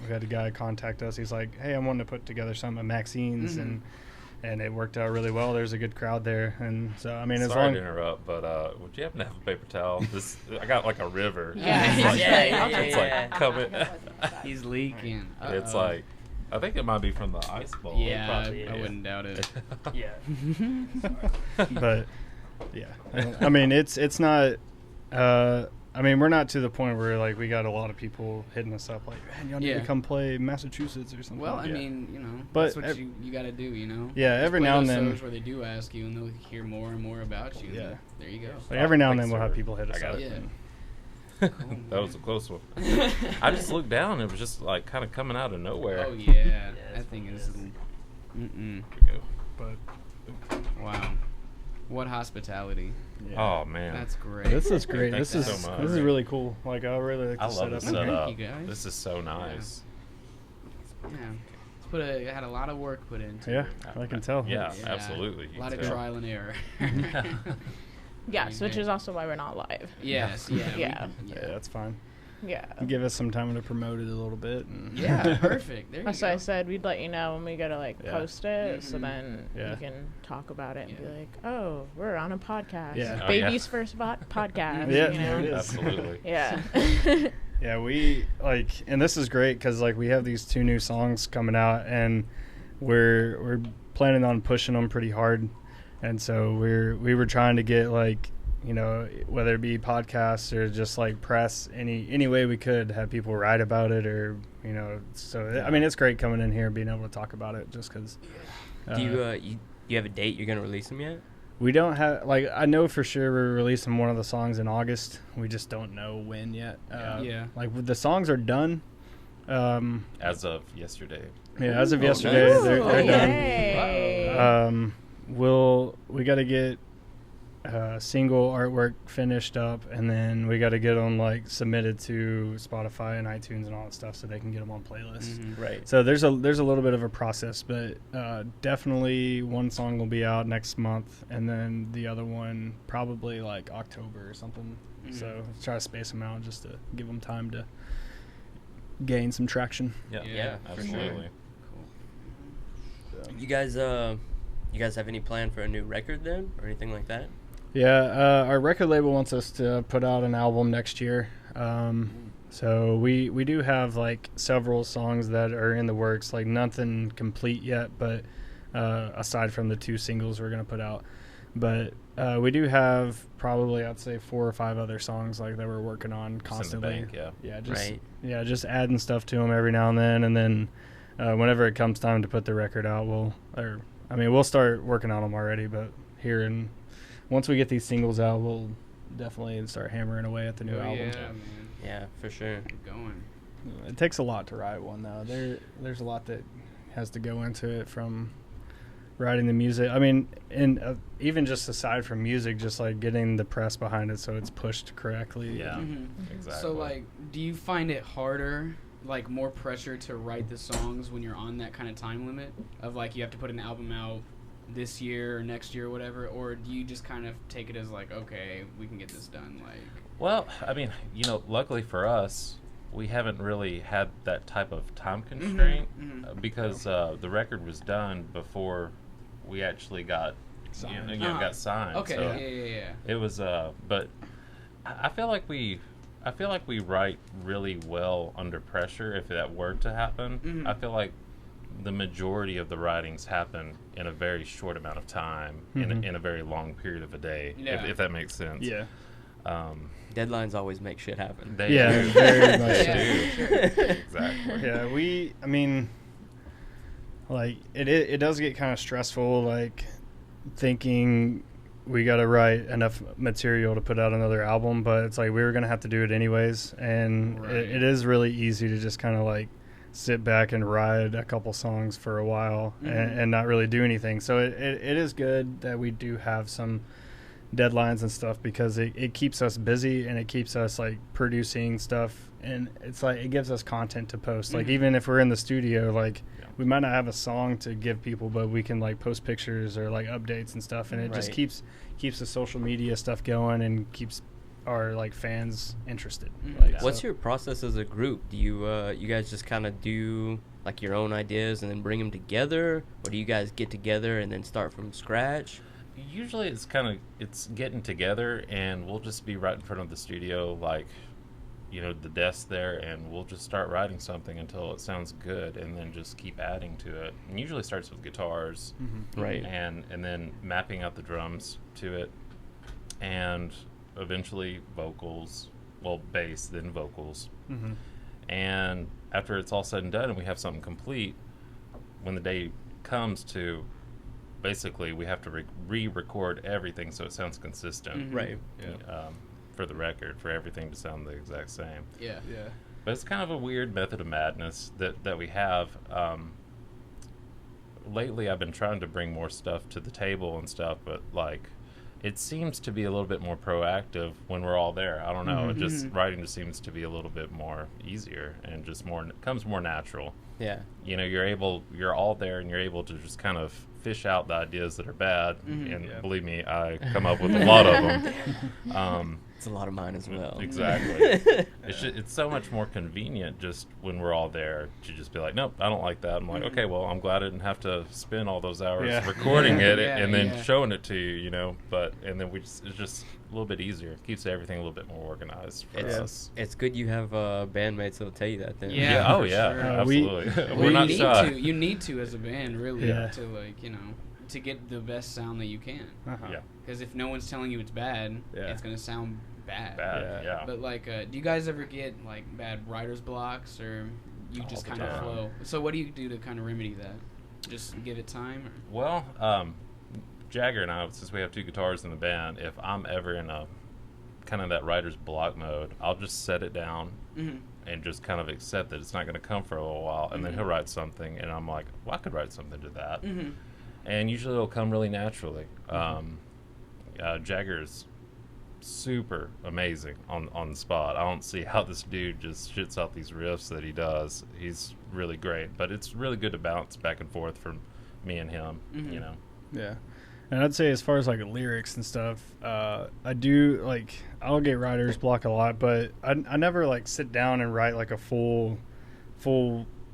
we had a guy contact us. He's like, hey, I'm wanting to put together something at Maxine's, and it worked out really well. There's a good crowd there, and so I mean, as Sorry long to interrupt, but would you happen to have a paper towel? I got like a river. It's like coming. He's leaking. It's like, I think it might be from the ice bowl. Yeah, I wouldn't doubt it. yeah. but yeah, I mean, it's not. I mean, we're not to the point where like we got a lot of people hitting us up like, man, y'all need to come play Massachusetts or something. Well, I mean, you know, but that's what you got to do, you know. Yeah, every now and then. Where they do ask you, and they'll hear more and more about you. Yeah, there you go. Like every now and then we'll have people hit us up. Yeah. That was a close one. I just looked down and it was just like kind of coming out of nowhere. Oh yeah, that thing is. But wow, what hospitality! Yeah. Oh man, that's great. This is great. This is really cool. Like I really like the I love the setup. setup. Thank you guys. This is so nice. Yeah. Had a lot of work put into it. I can tell. Yeah, absolutely. A lot of trial and error. Yes, which is also why we're not live. Yes, yeah. That's fine. Yeah. Give us some time to promote it a little bit. And yeah, perfect. There you That's go. why I said we'd let you know when we go to post it, so then Yeah. you can talk about it and be like, oh, we're on a podcast. Yeah. Oh, Baby's first podcast. Yeah, you know? it is. Absolutely. Yeah. Yeah, we and this is great because like we have these 2 new songs coming out, and we're planning on pushing them pretty hard, and so we were trying to get like, you know, whether it be podcasts or just like press, any way we could have people write about it, or you know. So I mean, it's great coming in here and being able to talk about it, just because. Do you have a date you're gonna release them yet? We don't have, like, I know for sure we're releasing one of the songs in August. We just don't know when yet. Like the songs are done. As of yesterday. Yeah, as of yesterday, nice. they're Yay. done. We got to get single artwork finished up, and then we got to get them like submitted to Spotify and iTunes and all that stuff, so they can get them on playlists. Right. So there's a little bit of a process, but definitely one song will be out next month, and then the other one probably like October or something. So try to space them out just to give them time to gain some traction. Yeah, absolutely. You guys have any plan for a new record then, or anything like that? Yeah, our record label wants us to put out an album next year. So we do have like several songs that are in the works, like nothing complete yet, but aside from the 2 singles we're going to put out. But we do have probably, I'd say, 4 or 5 other songs like that we're working on constantly. In the bank, just adding stuff to them every now and then whenever it comes time to put the record out, we'll start working on them already, but once we get these singles out, we'll definitely start hammering away at the new album. Yeah, man. Yeah, for sure. Keep going. It takes a lot to write one, though. There's a lot that has to go into it, from writing the music. I mean, and even just aside from music, just like getting the press behind it so it's pushed correctly. Yeah, exactly. So, like, do you find it harder, like more pressure to write the songs when you're on that kind of time limit of like you have to put an album out this year or next year or whatever, or do you just kind of take it as like, okay, we can get this done? Like, well, I mean, you know, luckily for us, we haven't really had that type of time constraint because the record was done before we actually got Signed. got signed. Okay, So yeah. it was but I feel like we write really well under pressure if that were to happen. I feel like the majority of the writings happen in a very short amount of time in a very long period of a day, if that makes sense. Yeah. Deadlines always make shit happen. They Yeah, do. very much They so. do. Exactly. Yeah, I mean, like, it does get kind of stressful, like, thinking we got to write enough material to put out another album, but it's like we were going to have to do it anyways, and Right. it is really easy to just kind of, like, sit back and ride a couple songs for a while and not really do anything. So it is good that we do have some deadlines and stuff, because it keeps us busy and it keeps us like producing stuff, and it's like it gives us content to post. Like even if we're in the studio, like we might not have a song to give people, but we can like post pictures or like updates and stuff, and it just Right. keeps the social media stuff going and keeps our like fans interested. What's your process as a group? Do you you guys just kind of do like your own ideas and then bring them together, or do you guys get together and then start from scratch? Usually it's getting together, and we'll just be right in front of the studio, like, the desk there, and we'll just start writing something until it sounds good, and then just keep adding to it. And usually starts with guitars, Right. and then mapping out the drums to it, and eventually vocals, well, bass, then vocals. And after it's all said and done and we have something complete, when the day comes to, basically we have to re-record everything so it sounds consistent. Right. For the record, for everything to sound the exact same. Yeah. But it's kind of a weird method of madness that we have. Lately I've been trying to bring more stuff to the table and stuff, but like it seems to be a little bit more proactive when we're all there. I don't know. It just writing just seems to be a little bit more easier and just comes more natural. Yeah. You're all there and you're able to just kind of fish out the ideas that are bad. And believe me, I come up with a lot of them. It's a lot of mine as well. Exactly. It's so much more convenient just when we're all there to just be like, nope, I don't like that. I'm like, okay, well, I'm glad I didn't have to spend all those hours recording it and then showing it to you, but and then it's just a little bit easier. It keeps everything a little bit more organized for us. It's good you have bandmates that'll tell you that then. Yeah. Oh for yeah, sure. absolutely. Well, We're not shy. You need to as a band, really, Yeah. to like to get the best sound that you can. Yeah. Because if no one's telling you it's bad, it's gonna sound bad. Yeah. But like, do you guys ever get like bad writer's blocks, or you All just the kind of time. flow? So what do you do to kind of remedy that? Just give it time? Or? Well, Jagger and I, since we have two guitars in the band, if I'm ever in a kind of that writer's block mode, I'll just set it down and just kind of accept that it's not going to come for a little while, and then he'll write something, and I'm like, well, I could write something to that. And usually it'll come really naturally. Jagger's super amazing on the spot. I don't see how this dude just shits out these riffs that he does. He's really great, but it's really good to bounce back and forth from me and him, Yeah. And I'd say as far as like lyrics and stuff, I do like, I'll get writer's block a lot, but I never like sit down and write like a full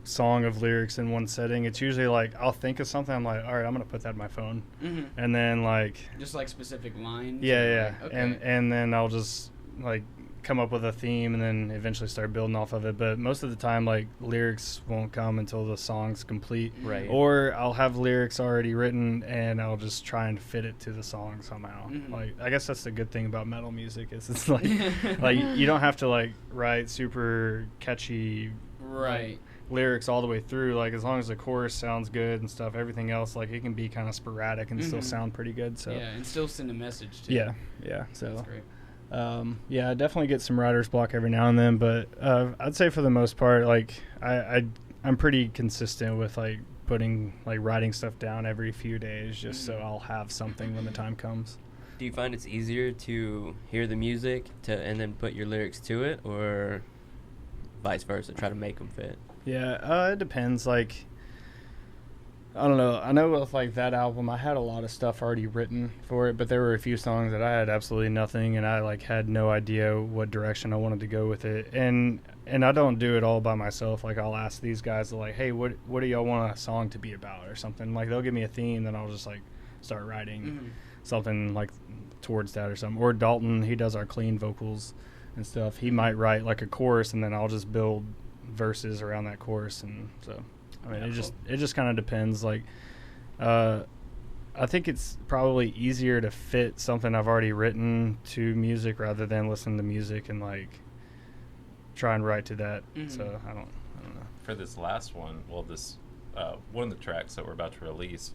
song of lyrics in one setting. It's usually like I'll think of something, I'm like, all right, I'm gonna put that in my phone, and then like Just like specific lines. yeah, Like, okay. and then I'll just like come up with a theme and then eventually start building off of it. But most of the time, like, lyrics won't come until the song's complete, Right. or I'll have lyrics already written and I'll just try and fit it to the song somehow. Like, I guess that's the good thing about metal music is it's like like you don't have to like write super catchy Right. lyrics all the way through. Like, as long as the chorus sounds good and stuff, everything else, like, it can be kind of sporadic and still sound pretty good. So Yeah, and still send a message too. yeah so That's great. yeah, I definitely get some writer's block every now and then, but I'd say for the most part, like, I'm pretty consistent with like putting like writing stuff down every few days just so I'll have something when the time comes. Do you find it's easier to hear the music and then put your lyrics to it, or vice versa, try to make them fit? Yeah, it depends. Like, I don't know. I know with like that album, I had a lot of stuff already written for it, but there were a few songs that I had absolutely nothing, and I like had no idea what direction I wanted to go with it. And I don't do it all by myself. Like I'll ask these guys like, hey, what do y'all want a song to be about or something? Like they'll give me a theme, then I'll just like start writing something like towards that or something. Or Dalton, he does our clean vocals and stuff. He might write like a chorus, and then I'll just build verses around that chorus, and so. I mean, it just kind of depends. Like, I think it's probably easier to fit something I've already written to music rather than listen to music and like try and write to that. So I don't know. For this last one, well, this one of the tracks that we're about to release,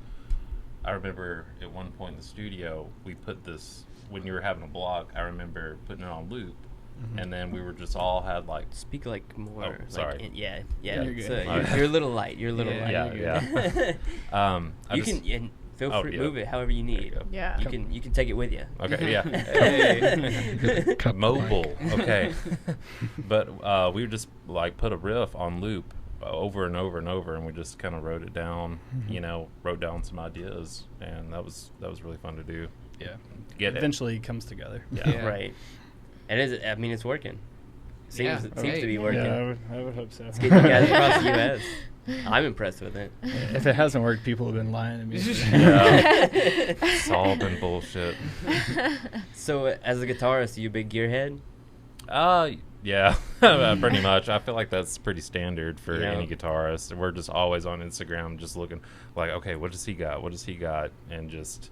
I remember at one point in the studio we put this when you were having a block. I remember putting it on loop. And then we were just all had like speak like more. Oh, sorry. Like, yeah. You're good. You're a little light. You're a little light. Yeah. You can and feel free move it however you need. Yeah. You can take it with you. Okay. Yeah. Mobile. Okay. But we would just like put a riff on loop over and over and over, and we just kind of wrote it down. Wrote down some ideas, and that was really fun to do. Yeah. Eventually it comes together. Yeah. Right. And I mean, it's working. Seems to be working. Yeah, I would hope so. It's getting you guys across the U.S. I'm impressed with it. If it hasn't worked, people have been lying to me. It's all been bullshit. So, as a guitarist, are you a big gearhead? Yeah, pretty much. I feel like that's pretty standard for any guitarist. We're just always on Instagram, just looking like, okay, what does he got? What does he got? And just,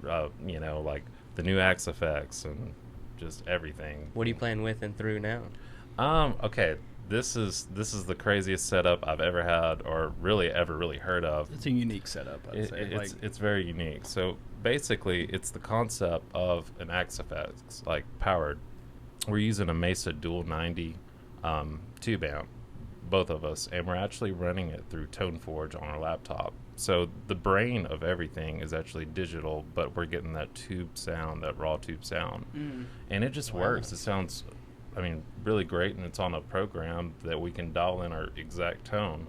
like the new Axe effects and just everything. What are you playing with and through now? Okay, this is the craziest setup I've ever had, or really heard of. It's a unique setup. I'd say. It's very unique. So basically, it's the concept of an Axe effects like powered. We're using a Mesa Dual 90 tube amp, both of us, and we're actually running it through ToneForge on our laptop. So the brain of everything is actually digital, but we're getting that tube sound, that raw tube sound. And it just works. It sounds, really great, and it's on a program that we can dial in our exact tone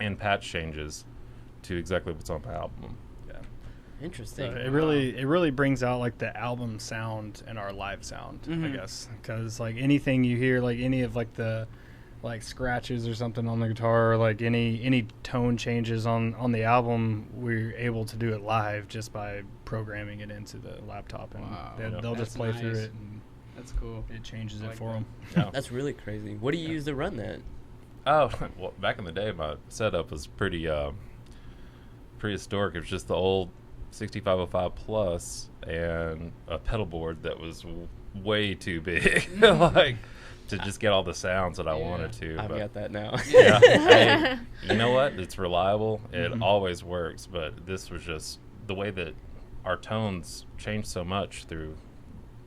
and patch changes to exactly what's on the album. Interesting. It really brings out like the album sound and our live sound, I guess, because like anything you hear, like any of like the like scratches or something on the guitar, or like any tone changes on the album, we're able to do it live just by programming it into the laptop, and they'll just play through it. And that's cool. It changes it for them. Yeah. That's really crazy. What do you use to run that? Oh, well, back in the day, my setup was pretty prehistoric. It was just the old 6505 Plus and a pedal board that was way too big, like to just get all the sounds that I wanted to. I've got that now. Hey, you know what? It's reliable. It always works. But this was just the way that our tones changed so much through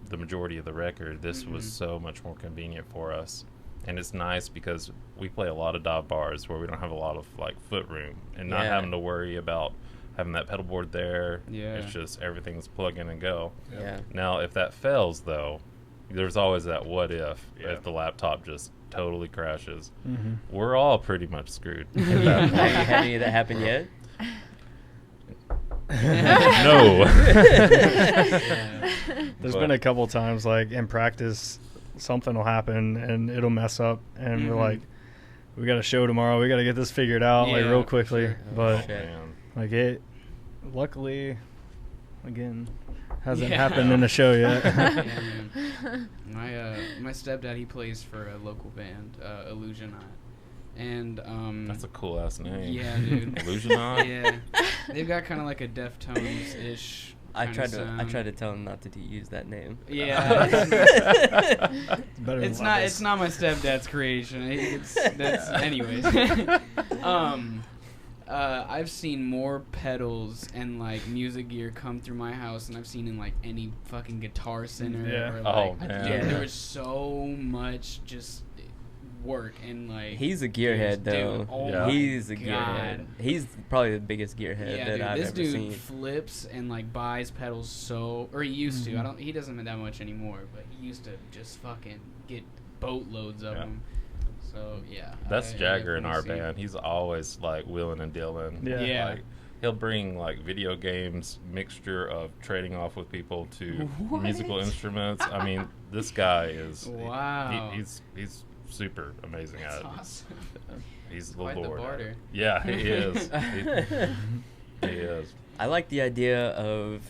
the majority of the record. This was so much more convenient for us. And it's nice because we play a lot of dive bars where we don't have a lot of like foot room, and not having to worry about having that pedal board there. It's just everything's plug in and go. Now, if that fails, though, there's always that what if the laptop just totally crashes. We're all pretty much screwed. Have you had any of that happen yet? No. There's been a couple times like in practice something will happen and it'll mess up, and we're like, we got a show tomorrow, we got to get this figured out like real quickly. But like it luckily again hasn't happened in a show yet. My stepdad, he plays for a local band, Illusionaut, and that's a cool ass name. Yeah, dude. Illusionaut. Yeah, they've got kind of like a Deftones ish. I tried to tell him not to use that name. Yeah, it's not my stepdad's creation. Anyways. I've seen more pedals and like music gear come through my house than I've seen in like any fucking Guitar Center. Or, like, there was so much just work and like. He's a gearhead though. He's a gearhead. He's probably the biggest gearhead that I've ever seen. This dude flips and like buys pedals he used to. He doesn't that much anymore, but he used to just fucking get boatloads of them. So yeah, That's I Jagger in definitely our see- band. He's always like wheeling and dealing. Yeah. Yeah. Like, he'll bring like video games mixture of trading off with people to What? musical instruments. I mean, this guy is Wow. he's super amazing That's at it. awesome. He's the Quite the Lord. at barter. it. Yeah, he is. he is. I like the idea of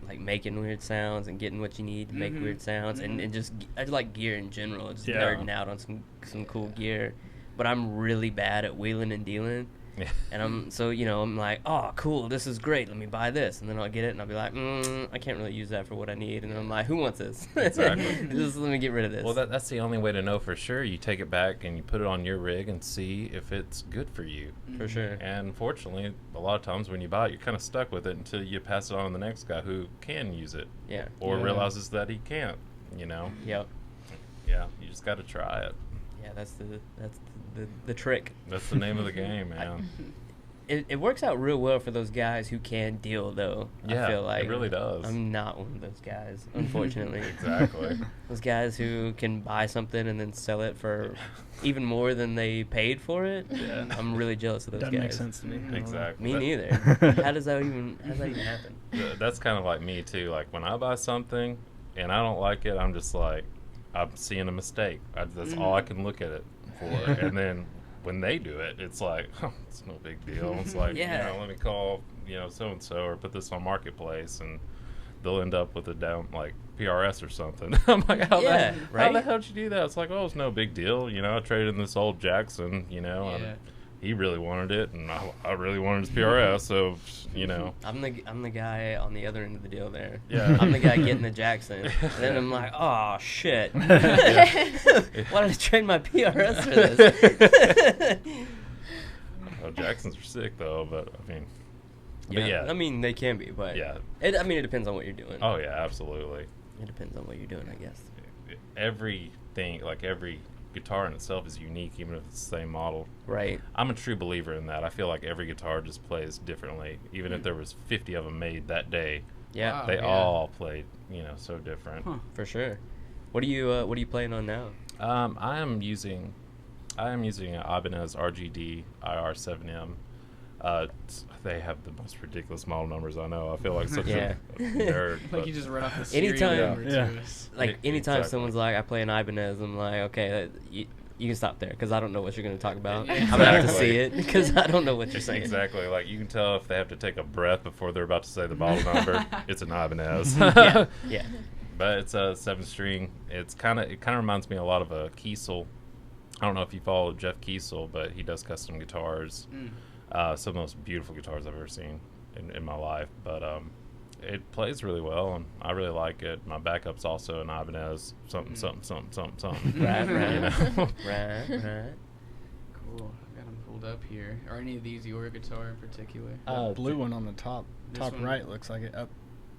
like making weird sounds and getting what you need to make Mhm. weird sounds and just I just like gear in general, just Yeah. nerding out on some cool gear. But I'm really bad at wheeling and dealing. Yeah. And I'm like, oh, cool, this is great. Let me buy this, and then I'll get it, and I'll be like, I can't really use that for what I need. And then I'm like, who wants this? Exactly. Just let me get rid of this. Well, that's the only way to know for sure. You take it back and you put it on your rig and see if it's good for you. for sure. And fortunately, a lot of times when you buy it, you're kind of stuck with it until you pass it on to the next guy who can use it Yeah. or Yeah. realizes that he can't. You know? Yep. Yeah, you just got to try it. Yeah, that's the trick. That's the name of the game, man. It works out real well for those guys who can deal, though. Yeah, I feel like it really does. I'm not one of those guys, unfortunately. Exactly. Those guys who can buy something and then sell it for even more than they paid for it. Yeah. I'm really jealous of those Doesn't guys. make sense to me. Exactly. Me That- neither. How does that even happen? That's kind of like me too. Like when I buy something and I don't like it, I'm just like, I'm seeing a mistake. That's all I can look at it for. And then when they do it, it's like, oh, it's no big deal. It's like, Yeah. let me call, so and so, or put this on Marketplace, and they'll end up with a down like PRS or something. I'm like, how the right? hell did you do that? It's like, oh, it's no big deal. I traded in this old Jackson. Yeah. And he really wanted it, and I really wanted his PRS. So, I'm the guy on the other end of the deal there. Yeah. I'm the guy getting the Jackson. And then I'm like, oh shit. Why did I trade my PRS for this? Well, Jacksons are sick though, but I mean, I mean, they can be, but Yeah. it depends on what you're doing. Oh yeah, absolutely. It depends on what you're doing, I guess. Everything, like every guitar in itself, is unique, even if it's the same model. Right. I'm a true believer in that. I feel like every guitar just plays differently, even if there was 50 of them made that day. Yeah, Wow. They yeah. all played, so different. Huh. for sure. What are you playing on now? I am using an Ibanez RGD IR7M. They have the most ridiculous model numbers I know. I feel like such Yeah. a nerd. Like but- you just read off the Anytime- serial number Yeah. to us. Like anytime Exactly. someone's like, I play an Ibanez, I'm like, okay, you can stop there because I don't know what you're going to talk about. Yeah. I'm going to have to Exactly. see it because I don't know what you're saying. Exactly. Like you can tell if they have to take a breath before they're about to say the model number. It's an Ibanez. Yeah. Yeah. But it's a 7-string. It kind of reminds me a lot of a Kiesel. I don't know if you follow Jeff Kiesel, but he does custom guitars. Some of the most beautiful guitars I've ever seen in my life. But it plays really well, and I really like it. My backup's also an Ibanez something. Right, You know? Right. Cool. I've got them pulled up here. Are any of these your guitar in particular? Blue one on the top This top one? right looks like it. Up.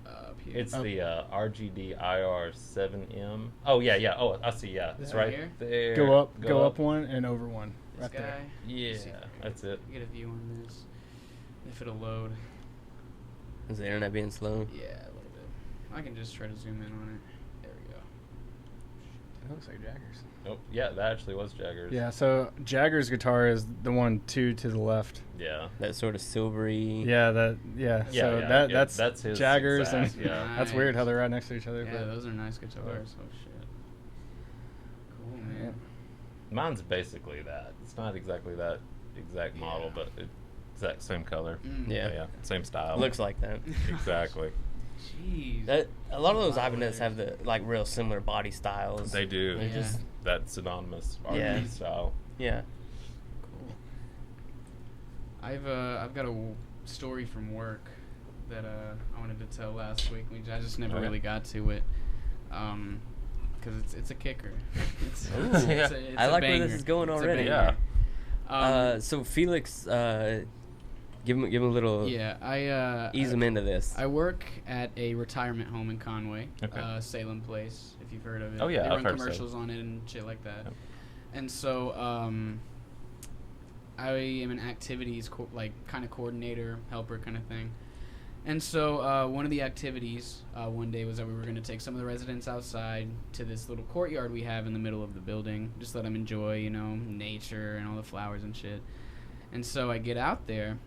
Up here. It's the RGD IR7M. Oh, yeah. Oh, I see, yeah. It's Right right here? there. Go up one and over one. This Right guy. there. Yeah, See. that's it. Get a view on this. If it'll load. Is the internet being slow? Yeah, a little bit. I can just try to zoom in on it. There we go. It looks like Jagger's. Oh, yeah, that actually was Jagger's. Yeah, so Jagger's guitar is the one two to the left. Yeah. That sort of silvery. Yeah, so that's his Jagger's, exact, and yeah. that's weird how they're right next to each other. Yeah, but those are nice guitars. Oh shit. Cool, man. Mine's basically that. It's not exactly that exact model, but it's exact same color. Yeah. Yeah, same style. Looks like that. Exactly. Jeez. That a lot of those Wow, Ibanez have the like real similar body styles. They do. They're Yeah. just That synonymous RP Yeah. style. yeah. Cool. I've got a story from work that I wanted to tell last week. I just never Okay. really got to it. Because it's a kicker. It's, Ooh. it's I a like where banger. this is going It's a already. banger. So Felix, give him a little yeah, ease him into this. I work at a retirement home in Conway, Okay. Salem Place, if you've heard of it. Oh, yeah, they I've run heard of commercials on it and shit like that. Yep. And so, I am an activities kind of coordinator, helper kind of thing. And so one of the activities one day was that we were going to take some of the residents outside to this little courtyard we have in the middle of the building. Just let them enjoy, you know, nature and all the flowers and shit. And so I get out there,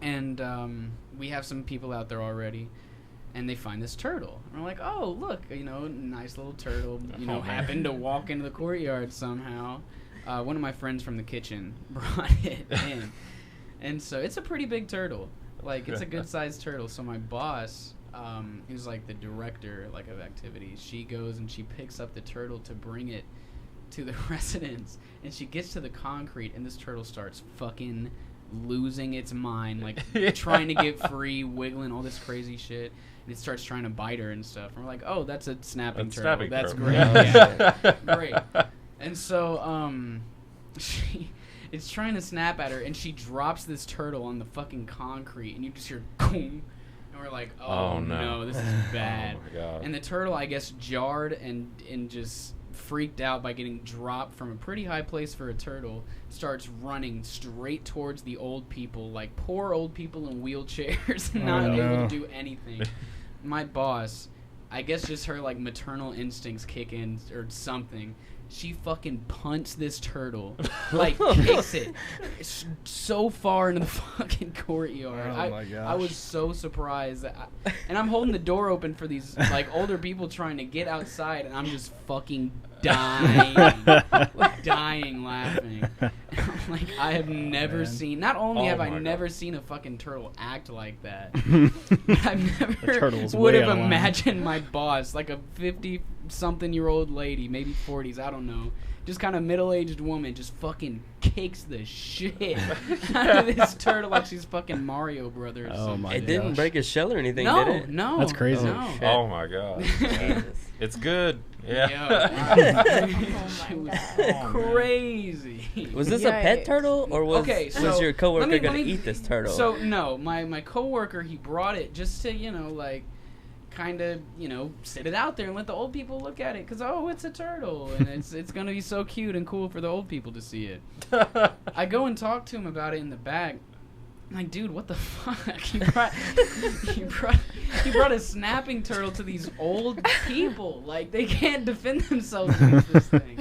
and we have some people out there already. And they find this turtle. And we're like, oh, look, you know, nice little turtle, you know, happened to walk into the courtyard somehow. One of my friends from the kitchen brought it in. And so it's a pretty big turtle. Like, it's a good-sized turtle. So my boss, who's, like, the director, like, of activities, she goes and she picks up the turtle to bring it to the residents. And she gets to the concrete, and this turtle starts fucking losing its mind, like, trying to get free, wiggling, all this crazy shit. And it starts trying to bite her and stuff. And we're like, oh, that's a snapping turtle. That's great. Yeah. Great. And so it's trying to snap at her, and she drops this turtle on the fucking concrete, and you just hear boom. And we're like, oh no, this is bad. Oh my God. And the turtle, I guess, jarred and just freaked out by getting dropped from a pretty high place for a turtle, starts running straight towards the old people, like poor old people in wheelchairs, not able to do anything. My boss, I guess just her like maternal instincts kick in or something. She fucking punts this turtle, like kicks it so far into the fucking courtyard. Oh my gosh. I was so surprised. And I'm holding the door open for these like older people trying to get outside, and I'm just fucking dying laughing. I'm like, I have never seen. Not only have I never seen a fucking turtle act like that, I've never would have imagined my boss, like a 50-something-year-old lady, maybe 40s, I don't know, just kind of middle-aged woman, just fucking kicks the shit out of this turtle like she's fucking Mario Brothers. Oh my! It didn't break his shell or anything, no, did it? No, that's crazy. No. Oh my God! It's good. Yeah. It was crazy. Was this a pet turtle, or was your coworker gonna eat this turtle? So no, my coworker, he brought it just to, you know, like, kind of, you know, sit it out there and let the old people look at it, because it's a turtle, and it's gonna be so cute and cool for the old people to see it. I go and talk to him about it in the back. I'm like, dude, what the fuck? He brought a snapping turtle to these old people. Like, they can't defend themselves against this thing.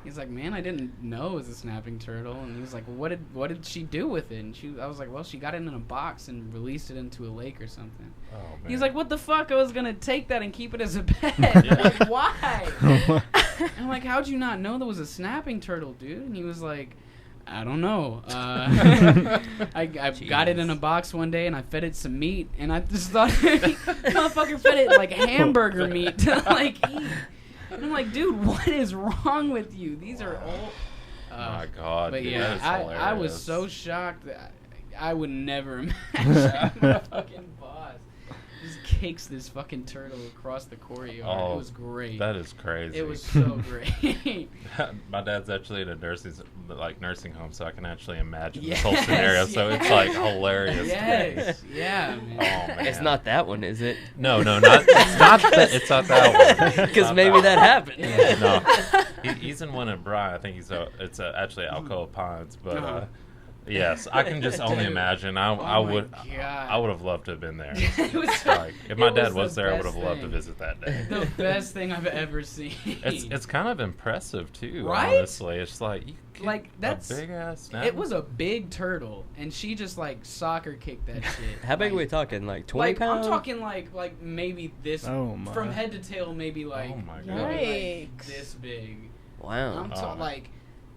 He's like, man, I didn't know it was a snapping turtle. And he was like, well, what did she do with it? And I was like, well, she got it in a box and released it into a lake or something. Oh, man. He's like, what the fuck? I was gonna take that and keep it as a pet. Like, why? And I'm like, how'd you not know there was a snapping turtle, dude? And he was like, I don't know. I got it in a box one day, and I fed it some meat, and I just thought, motherfucker fed it like hamburger meat to like eat. And I'm like, dude, what is wrong with you? These are old. My God. But dude, yeah, that is I was so shocked that I would never imagine my fucking boss just kicks this fucking turtle across the courtyard. Oh, it was great. That is crazy. It was so great. My dad's actually in a nursing home, so I can actually imagine Yes, this whole scenario. So it's like hilarious. Yes, yeah, man. Oh man. It's not that one, is it? No, not. It's not that one. Because maybe that happened. No, he's in one in Bryan. I think it's actually Alcoa Pines, but. Yes, I can just only imagine. I would have loved to have been there. If my dad was there, I would have loved to visit that day. The best thing I've ever seen. It's kind of impressive too, right? Honestly. It's like that's a big ass snap. It was a big turtle, and she just like soccer kicked that shit. How big are we talking? Like 20 pounds? I'm talking like maybe this from head to tail, maybe like, like this big. Wow. I'm like.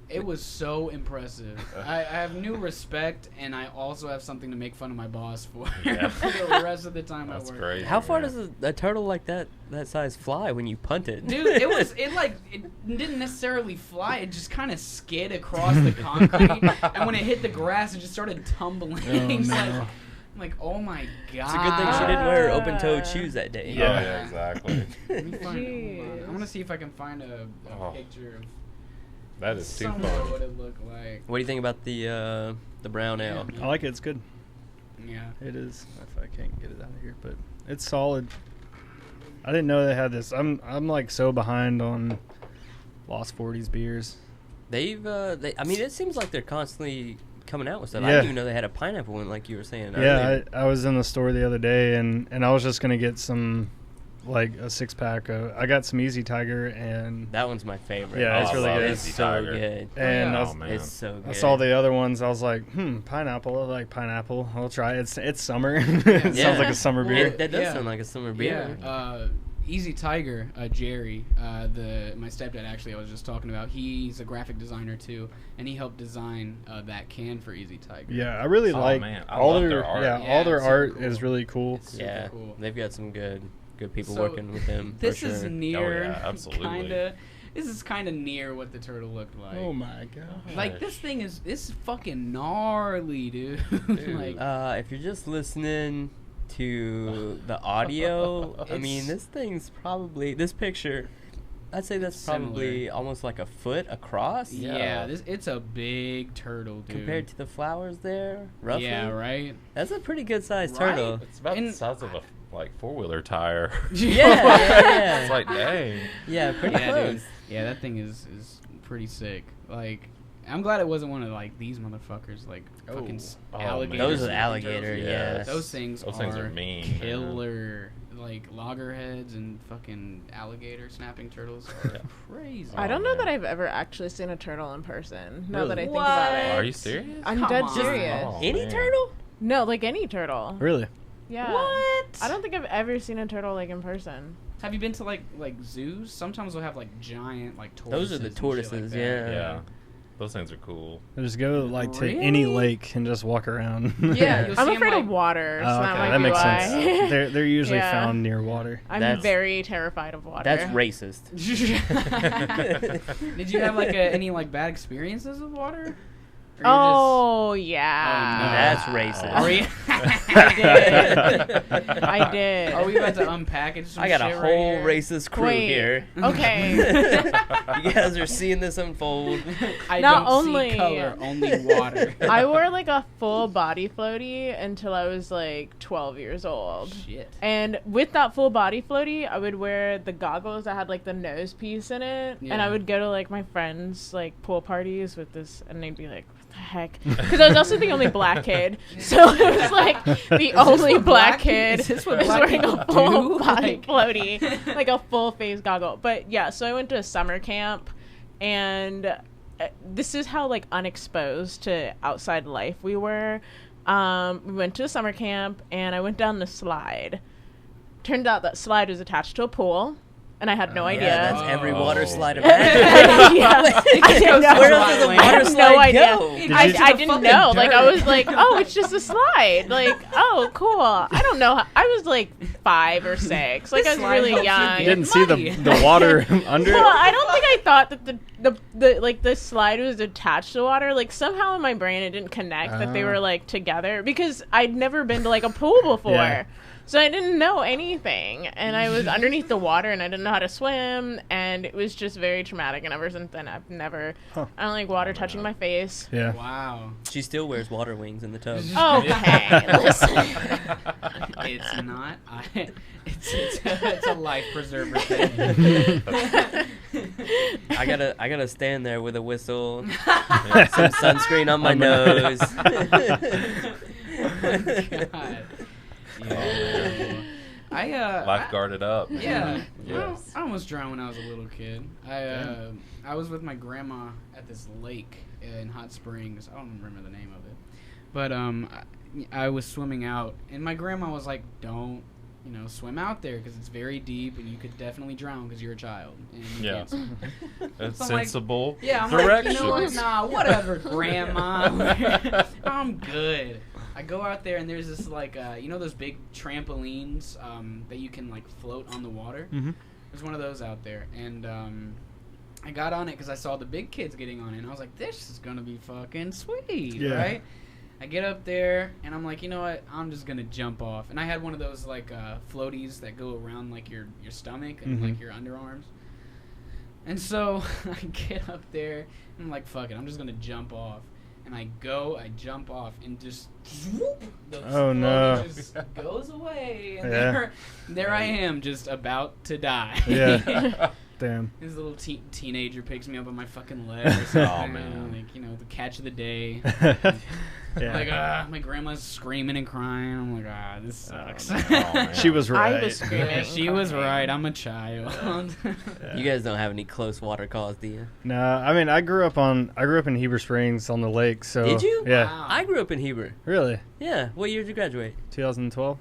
It was so impressive. I have new respect, and I also have something to make fun of my boss for for the rest of the time I work. That's great. How far does a turtle like that size fly when you punt it? Dude, it didn't necessarily fly. It just kind of skid across the concrete, and when it hit the grass, it just started tumbling. I'm like, oh my god. It's a good thing she didn't wear open-toed shoes that day. Yeah, exactly. Let me I'm gonna see if I can find a picture of. That is too fun. What it looked like. What do you think about the brown ale? I like it. It's good. Yeah. It is. If I can't get it out of here, but it's solid. I didn't know they had this. I'm like so behind on Lost 40s beers. I mean, it seems like they're constantly coming out with stuff. I Yeah. didn't even know they had a pineapple one, like you were saying. I was in the store the other day, and I was just gonna get some, like a 6-pack. I got some Easy Tiger, and That one's my favorite. Yeah, it's I really love good. It's Easy so Tiger. good. and yeah. I, was, Oh, man. It's so good. I saw the other ones. I was like, pineapple. I like pineapple. I'll try it. It's summer. It Yeah. sounds like a summer beer. That does Yeah. sound like a summer beer. Yeah, Easy Tiger, Jerry, my stepdad actually I was just talking about. He's a graphic designer too, and he helped design that can for Easy Tiger. Yeah, I really Oh, like man. I all love their their art. Yeah, Yeah, all their it's super art cool. is really cool. It's super Yeah, cool. they've got some good people So, working with them. This for is sure. near, yeah, absolutely. kinda. This is kind of near what the turtle looked like. Oh my god! Like this thing is fucking gnarly, dude. Like If you're just listening to the audio, I mean, this picture, I'd say that's probably almost like a foot across. yeah, it's a big turtle, dude. Compared to the flowers there, roughly. Yeah, right. That's a pretty good sized Right? turtle. It's about the size of a 4-wheeler tire. Yeah. It's like, dang. Yeah, pretty Yeah, close. dude. Yeah, that thing is pretty sick. Like, I'm glad it wasn't one of like these motherfuckers, like fucking Oh, alligators. man. Those are snapping alligator, turtles. yes. Those things are mean, man. killer. Like loggerheads and fucking alligator snapping turtles are crazy. I don't know man. that I've ever actually seen a turtle in person. Now Really? that I think about it, Are you serious? I'm Come dead on. serious. Oh, Any man. turtle? No, like any turtle. Really? Yeah. What? I don't think I've ever seen a turtle like in person. Have you been to like zoos? Sometimes they'll have like giant like tortoises. Those are the and shit like tortoises, that. yeah. Yeah. Those things are cool. Just go like to any Really? lake and just walk around. Yeah, you'll I'm see 'em, afraid like- of water, so Oh, that okay, might that be makes why. sense. They're usually Yeah. found near water. I'm That's- very terrified of water. That's racist. Did you have like any like bad experiences with water? Or you're Oh yeah. Oh, no. That's racist. Are we? I did. Are we about to unpackage some I got a shit whole right here? racist crew Wait. here. Okay. You guys are seeing this unfold. I Not don't only- see color, only water. I wore like a full body floaty until I was like 12 years old. Shit. And with that full body floaty, I would wear the goggles that had like the nose piece in it. And Yeah. I would go to like my friends' like pool parties with this, and they'd be like, what the heck? Because I was also the only black kid. So it was like the only what black black- kid is this what was black wearing a people full do? body Like- floaty, like a full face goggle. But yeah, so I went to a summer camp, and this is how like unexposed to outside life we were. We went to a summer camp, and I went down the slide. Turned out that slide was attached to a pool, and I had no idea. Yeah, that's every water Oh. slide of Yeah, I didn't know. Where else does a I water had slide no idea. go? I didn't know. Like, I was like, oh, it's just a slide. Like, oh, cool. I don't know. I was like 5 or 6. Like, I was slide really helps you young. get Didn't see money. the water under Well, it. I don't think I thought that the like the slide was attached to water. Like somehow in my brain it didn't connect that they were like together, because I'd never been to like a pool before. Yeah. So I didn't know anything, and I was underneath the water, and I didn't know how to swim, and it was just very traumatic. And ever since then, I've never, I don't like water touching my face. Yeah. Wow. She still wears water wings in the tub. Okay, listen. It's not. It's a life preserver thing. I gotta stand there with a whistle, some sunscreen on my nose. God. Yeah. Lifeguarded up. Yeah. Yes. I almost drowned when I was a little kid. I was with my grandma at this lake in Hot Springs. I don't remember the name of it. But I was swimming out, and my grandma was like, "Don't, swim out there because it's very deep and you could definitely drown because you're a child." And you Yeah. can't swim." That's So I'm like, sensible Yeah, I'm directions. like, you know what? Nah, whatever, Grandma. I'm good. I go out there and there's this like, those big trampolines that you can like float on the water. Mm-hmm. There's one of those out there, and I got on it because I saw the big kids getting on it, and I was like, this is gonna be fucking sweet, Yeah. right? I get up there and I'm like, you know what? I'm just gonna jump off. And I had one of those like floaties that go around like your stomach and Mhm. like your underarms. And so I get up there and I'm like, fuck it, I'm just gonna jump off. And I jump off, and just whoop, the Oh, no. floaty just goes away. And Yeah. there I am, just about to die. Yeah. Damn. This little teenager picks me up on my fucking leg or something. Oh, man. Like, you know, the catch of the day. Yeah. Like, my grandma's screaming and crying. I'm like, this sucks. Oh, man. She was right. I was screaming. Yeah, she was right. I'm a child. You guys don't have any close water calls, do you? No, I mean I grew up in Heber Springs on the lake. So Did you? Yeah. Wow. I grew up in Heber. Really? Yeah. What year did you graduate? 2012.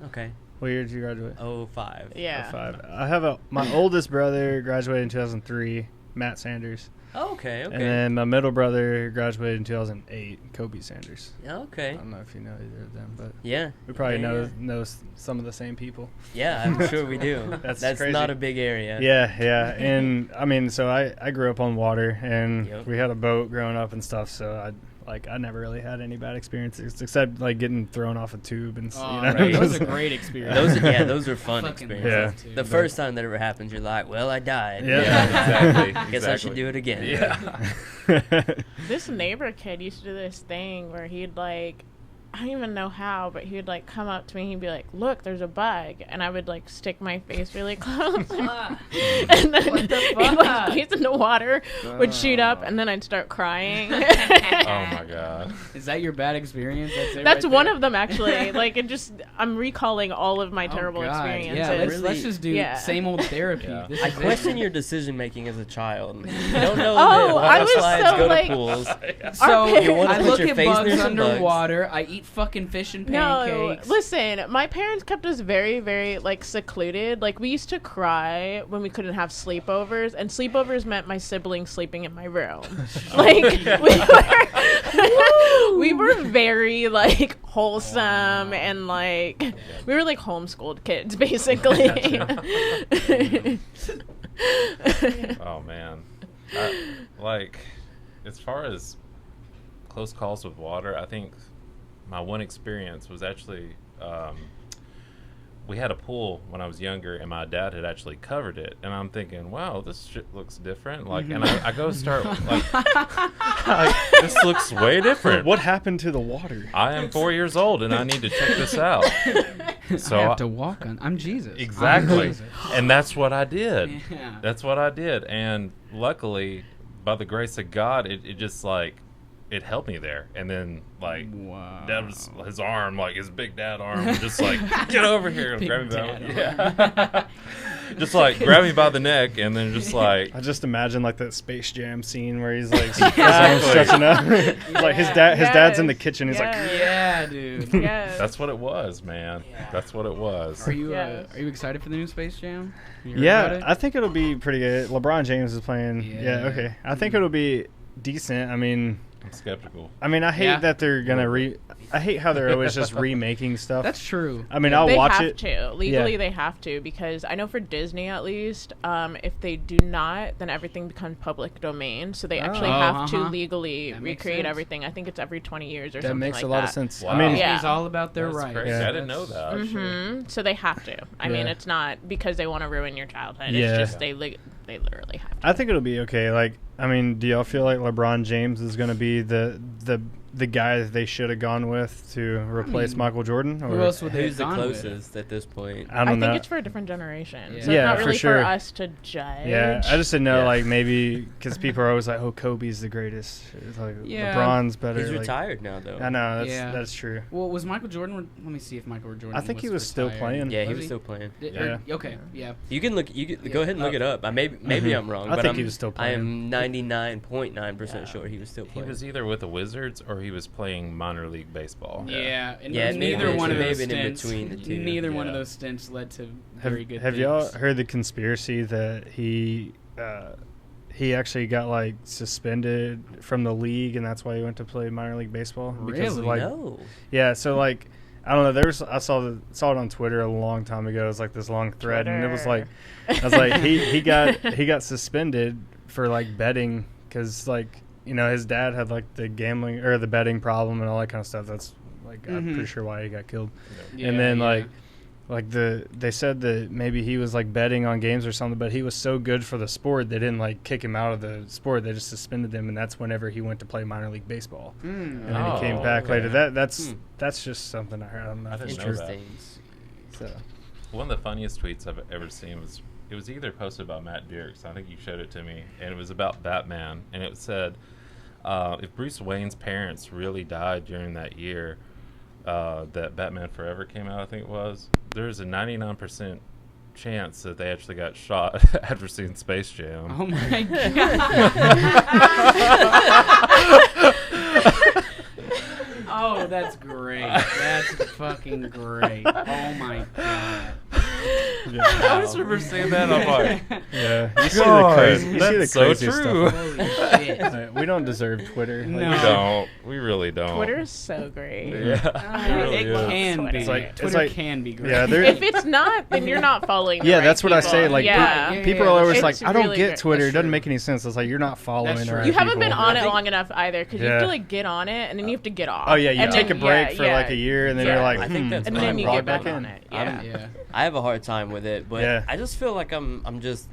Okay. What year did you graduate? 05. Yeah. 05. I have my oldest brother graduated in 2003, Matt Sanders. Oh, okay. And Okay. then my middle brother graduated in 2008, Kobe Sanders. I Okay. don't know if you know either of them, but Yeah. we probably Yeah. know some of the same people. Yeah, I'm sure we do. That's That's crazy. not a big area. Yeah. And I mean, so I grew up on water, and Yep. we had a boat growing up and stuff. So I never really had any bad experiences except like getting thrown off a tube and Oh, you know. right. Those just- are great experiences. Those are fun Fucking experiences. love it, The too. first time that ever happens, you're like, well, I died. Yeah. exactly. Guess I should do it again. Yeah. This neighbor kid used to do this thing where he'd like, I don't even know how, but he would like come up to me and he'd be like, look, there's a bug. And I would like stick my face really close. And then What the he'd fuck? like face in the water, would shoot up, and then I'd start crying. Oh my god. Is that your bad experience? That's right one there? of them actually. Like I'm recalling all of my Oh, terrible God. experiences. Yeah, let's Really? just do Yeah. same old therapy. Yeah. This I is it. question your decision making as a child. You don't know Oh, that water I was slides so, go like- to pools. So You wanna I put look your at face bugs near some bugs. underwater. I eat fucking fish and No, pancakes. listen, my parents kept us very, very like secluded. Like we used to cry when we couldn't have sleepovers, and sleepovers meant my siblings sleeping in my room. Like we were very like wholesome and like we were like homeschooled kids basically. Oh man. Like, as far as close calls with water, I think my one experience was actually we had a pool when I was younger, and my dad had actually covered it, and I'm thinking, wow, this shit looks different. Like, and I go start like this looks way different. What happened to the water? I am 4 years old, and I need to check this out. So I have to walk on. I'm Jesus. Exactly. I'm Jesus. And that's what I did. Yeah. That's what I did. And luckily, by the grace of God, it just like, it helped me there. And then like, Wow. Dad was, his arm, like his big dad arm, was just like, get over here and Big grab me dad yeah. Just like grab me by the neck and then just like, I just imagine like that Space Jam scene where he's like his arms Exactly. stretching out. He's like his dad's in the Yes, kitchen. He's yes. Yeah, dude. Yes. that's what it was, man. That's what it was. Are you Yes. are you excited for the new Space Jam? You heard yeah, about it? I think it'll be pretty good. LeBron James is playing. Yeah. Yeah, okay. I think it'll be decent. I mean, I'm skeptical. I hate Yeah. that they're gonna I hate how they're always just remaking stuff. That's true. I mean, I'll they watch have it. to legally. Yeah. They have to because I know for Disney at least, if they do not, then everything becomes public domain. So they actually Oh, have to uh-huh. legally That makes recreate sense. everything. I think it's every 20 years or That something makes like a lot that. of sense. Wow. I mean, Yeah. It's all about their That's rights. crazy. Yeah. I didn't know that. So they have to. I mean, Yeah. it's not because they want to ruin your childhood. Yeah. It's just they literally have to. I think it'll be okay. Like, I mean, do y'all feel like LeBron James is gonna be the guy that they should have gone with to replace mean, Michael Jordan? Who Or else would they Who's have the gone with? closest at this point? I I don't think know. it's for a different generation. Yeah. So Yeah, it's not for really sure. for us to judge. Yeah, I just didn't know, Yeah. like, maybe because people are always like, "Oh, Kobe's the greatest." It's like Yeah. LeBron's better. He's like- retired now, though. I know Yeah. that's true. Well, was Michael Jordan? Let me see if Michael Jordan. I think he was still retired. playing. Yeah, he Was was he? still playing. Okay, yeah. You can look. You can, go ahead and look it up. Maybe Mhm. I'm wrong. I but think I'm, he was still I playing. am 99.9% sure he was still He playing. was either with the Wizards or he was playing minor league baseball. Yeah, and Yeah, neither maybe one of it may those have been in stints. between the two. Neither one of Yeah. those stints led to Have, very good. have things. y'all heard the conspiracy that he actually got like suspended from the league and that's why he went to play minor league baseball? Because Really? like No. yeah, so like I don't know. I saw it on Twitter a long time ago. It was like this long thread, and it was like, I was like, he got suspended for like betting because like his dad had like the gambling or the betting problem and all that kind of stuff. That's like I'm Mhm. pretty sure why he got killed. Yeah, and then yeah. they said that maybe he was like betting on games or something, but he was so good for the sport they didn't like kick him out of the sport. They just suspended him, and that's whenever he went to play minor league baseball. And then he came back okay. later. That's Hmm. that's just something I heard. I don't know if I it's didn't know true. that. Interesting. So One of the funniest tweets I've ever seen was it was either posted by Matt Dierks. I think you showed it to me, and it was about Batman, and it said, if Bruce Wayne's parents really died during that year that Batman Forever came out, I think it was, there's a 99% chance that they actually got shot after seeing Space Jam. Oh my god. Oh, that's great. That's fucking great. Oh my god. Yeah. I just remember seeing that. I'm like, Yeah, you see the crazy. you see That's the so crazy true. stuff. Holy shit. We don't deserve Twitter. No. We don't. We really don't. Twitter is so great. Yeah. It really It is. can be. It's like- Twitter can be great. Yeah, there- If it's not, then you're not following. The Yeah, right that's what I people. say. Like, yeah. people are always It's like, I don't really get great. Twitter. It That's doesn't true. make any sense. It's like, you're not following That's the true. right You haven't people. been on I it think- long enough either, because you Yeah. have to like get on it and then you have to get off. Oh, yeah, you and take then, a break yeah, for yeah. like a year, and then Yeah. you're like, I think that's and fine. then you log get back back on in. it. Yeah. Yeah. I have a hard time with it, but Yeah. I just feel like I'm just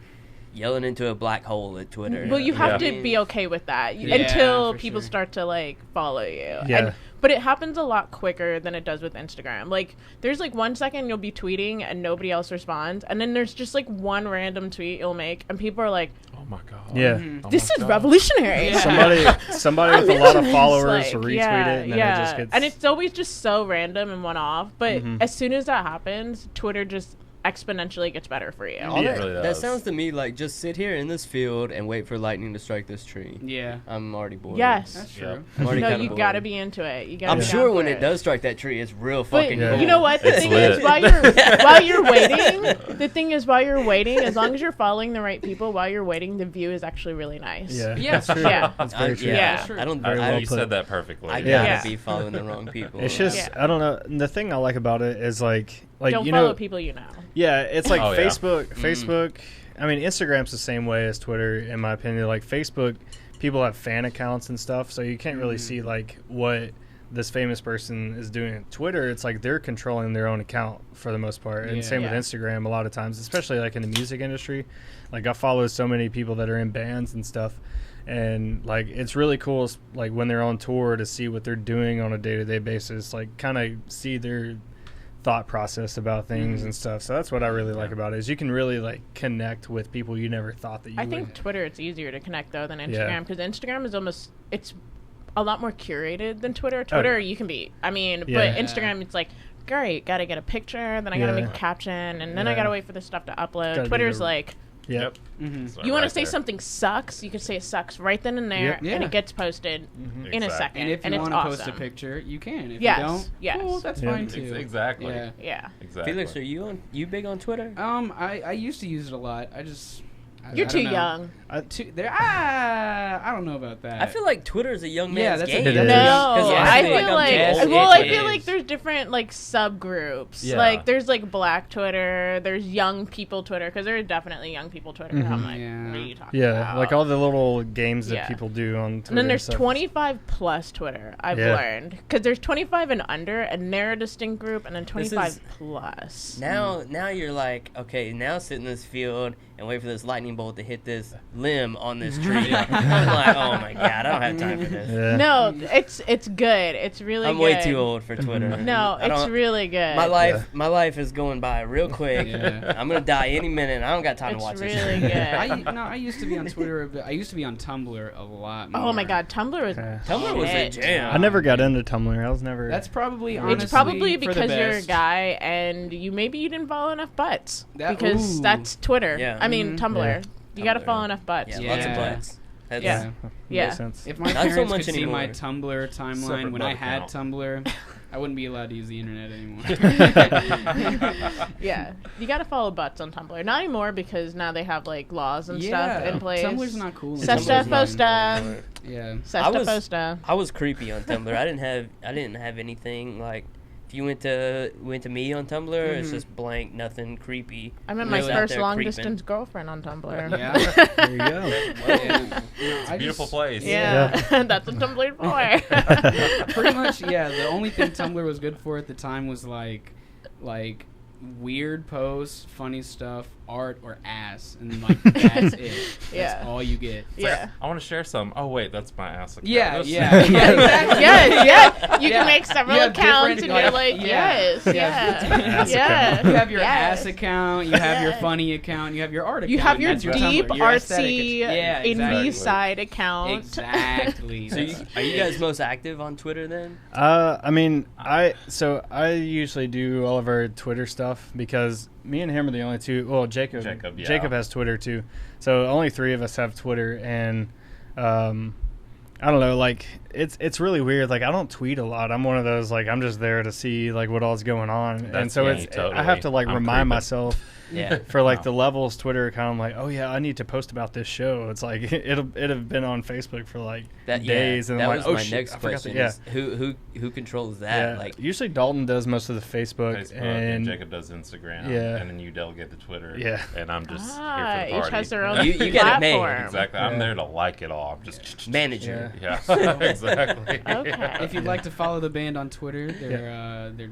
yelling into a black hole at Twitter. Well, you have Yeah. to be okay with that Yeah, until for people sure. start to like follow you. Yeah. But it happens a lot quicker than it does with Instagram. Like, there's like 1 second you'll be tweeting and nobody else responds, and then there's just like one random tweet you'll make, and people are like, Oh my god. Yeah. Oh "This my is God. revolutionary." somebody with a lot of followers Like, will retweet yeah, it, and then yeah. it just gets. And it's always just so random and one off. But Mhm. as soon as that happens, Twitter just exponentially gets better for you. All Yeah, that, it really that does. sounds to me like just sit here in this field and wait for lightning to strike this tree. Yeah. I'm already bored. Yes. That's true. Yep. I'm already No, kinda you bored. gotta be into it. You gotta. I'm be sure down when for it does strike that tree, it's real But fucking Yeah. cool. you know what? The It's thing lit. is, while you're waiting, as long as you're following the right people while you're waiting, the view is actually really nice. yeah, Yeah. that's true. Yeah. That's very true. Yeah. That's true. I don't. Very I, well You put. said that perfectly. I Yeah. gotta be following the wrong people. It's just Yeah. I don't know. The thing I like about it is like Don't you follow know, people you know. yeah, it's like Oh, yeah. Facebook. I mean, Instagram's the same way as Twitter, in my opinion. Like Facebook, people have fan accounts and stuff, so you can't really see like what this famous person is doing. Twitter, it's like they're controlling their own account for the most part, and Yeah. same Yeah. with Instagram a lot of times, especially like in the music industry. Like I follow so many people that are in bands and stuff, and like it's really cool like when they're on tour to see what they're doing on a day-to-day basis, like kind of see their thought process about things and stuff. So that's what I really like about it, is you can really like connect with people you never thought that you I would. think Twitter, it's easier to connect though than Yeah. Instagram, because Instagram is almost, it's a lot more curated than Twitter. Oh, Twitter, yeah. you can be, I mean, Yeah. but Instagram, it's like, great, gotta get a picture, then I gotta Yeah. make a caption, and then I Yeah. gotta wait for the stuff to upload. Gotta do Twitter's the- like, Yep. Mm-hmm. So you want right to say there. something sucks, you can say it sucks right then and there, Yep. and Yeah. it gets posted in a Exactly. second, And if you it's want to awesome. post a picture, you can. If Yes, you don't, yes. cool, that's Yeah. fine too. Exactly. Yeah. Yeah. Exactly. Felix, are you big on Twitter? I used to use it a lot. You're I too don't know. young. I don't know about that. I feel like Twitter is a young Yeah, man's that's a- game. It is. No, I I feel feel like I'm like, too old. well, I It feel is. like there's different like subgroups. Yeah. Like there's like Black Twitter, there's young people Twitter, because there are definitely young people Twitter. I'm like, Yeah. what are you talking Yeah, about? like all the little games that Yeah. people do on Twitter. and then there's stuff. 25 plus Twitter. I've Yeah. learned, because there's 25 and under, and they're a distinct group, and then 25 is- plus. Now you're like, okay, now sit in this field and wait for this lightning bolt to hit this limb on this tree. I'm like, oh my god, I don't have time for this. Yeah. No, it's good. It's really I'm good. way too old for Twitter. No, I it's don't- really good. My life is going by real quick. Yeah. I'm gonna die any minute. I don't got time It's to watch really this. good. I used to be on Twitter a bit. I used to be on Tumblr a lot more. Oh my god, Tumblr was Yeah. Tumblr was a shit. jam. I never got into Tumblr. I was never. That's probably honestly It's probably for the because you're a best. guy and you didn't follow enough butts. That- Because ooh. that's Twitter. Yeah. I mean, Mhm. Tumblr. Yeah. You gotta Tumblr. follow enough butts. Yeah, lots of Yeah. butts. That's, Yeah. Makes Yeah. sense. If my Not so parents much could see my anymore. Tumblr timeline Separate when I bug had account. Tumblr, I wouldn't be allowed to use the internet anymore. Yeah. You gotta follow butts on Tumblr. Not anymore, because now they have like laws and stuff in place. Tumblr's not cool. Sesta anymore. Tumblr's not Fosta. anymore. Yeah. Sesta was- Fosta. I was creepy on Tumblr. I didn't have anything like. If you went to me on Tumblr, it's Mhm. just blank, nothing creepy. I met I'm my just out first there long creeping. distance girlfriend on Tumblr. Yeah. There you go. Yeah. It's a beautiful place. Yeah. That's what Tumblr's for. Pretty much, yeah. The only thing Tumblr was good for at the time was like weird posts, funny stuff, art or ass, and like that's it. Yeah. That's all you get. Yeah. I want to share some. Oh wait, that's my ass account. Yeah, This- yeah. Exactly. Yes. You Yeah. can make several You have accounts, different, and you're like, like, yeah. yes, Yeah. yeah, Ass yeah. account. You have your Yes. ass account, you have your Yeah. funny account, you have your art account. You have and your that's deep, Tumblr, your aesthetic artsy, yeah, indie exactly. side account. Exactly. So are you guys most active on Twitter then? I mean, I usually do all of our Twitter stuff because me and him are the only two. Well, Jacob yeah. has Twitter too, so only three of us have Twitter, and I don't know, like it's really weird. Like I don't tweet a lot. I'm one of those like I'm just there to see like what all's going on, and That's so me, it's totally. I have to like I'm remind creeping. myself. Yeah. For like Wow. the Levels Twitter account, I'm like, oh yeah, I need to post about this show. It's like it'd have been on Facebook for like days, and that I'm was like, oh my shit, next I forgot question. that. Is who controls that? Yeah, Like, usually Dalton does most of the Facebook, and Jacob does Instagram. Yeah. And then you delegate the Twitter. Yeah. And I'm just Ah, here for the party. each has their own You get it made. platform. Exactly. I'm Yeah. there to like it all. Just manager. Yeah. Exactly. Okay. If you'd like to follow the band on Twitter, their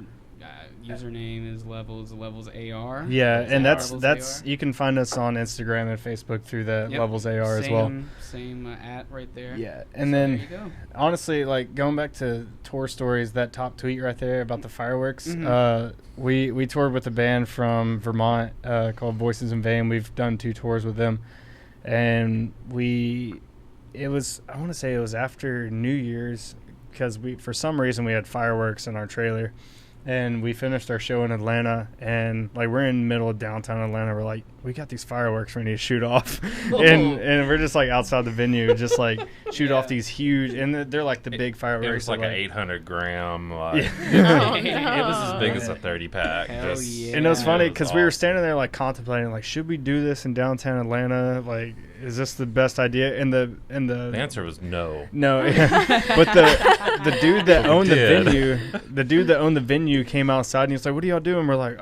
username is levels AR. Yeah, It's and that's Levels AR. you can find us on Instagram and Facebook through the Yep. Levels AR as well. Same at right there. Yeah, and So then there you go. honestly, like going back to tour stories, that top tweet right there about the fireworks. Mhm. We toured with a band from Vermont called Voices in Vain. We've done 2 tours with them, and I want to say it was after New Year's because for some reason we had fireworks in our trailer. And we finished our show in Atlanta, and like we're in the middle of downtown Atlanta. We're like, we got these fireworks we need to shoot off, and we're just like outside the venue, just like shoot off these huge, and they're like the big fireworks. It was like that, an 800 gram. Like, Oh, it no. was as big as a 30 pack. Hell yeah. And it was funny It was because we were awesome. standing there like contemplating, like, should we do this in downtown Atlanta? Like, is this the best idea? And The the answer was no. no, but the dude that owned the did. venue, came outside and he was like, "What are y'all doing?" We're like,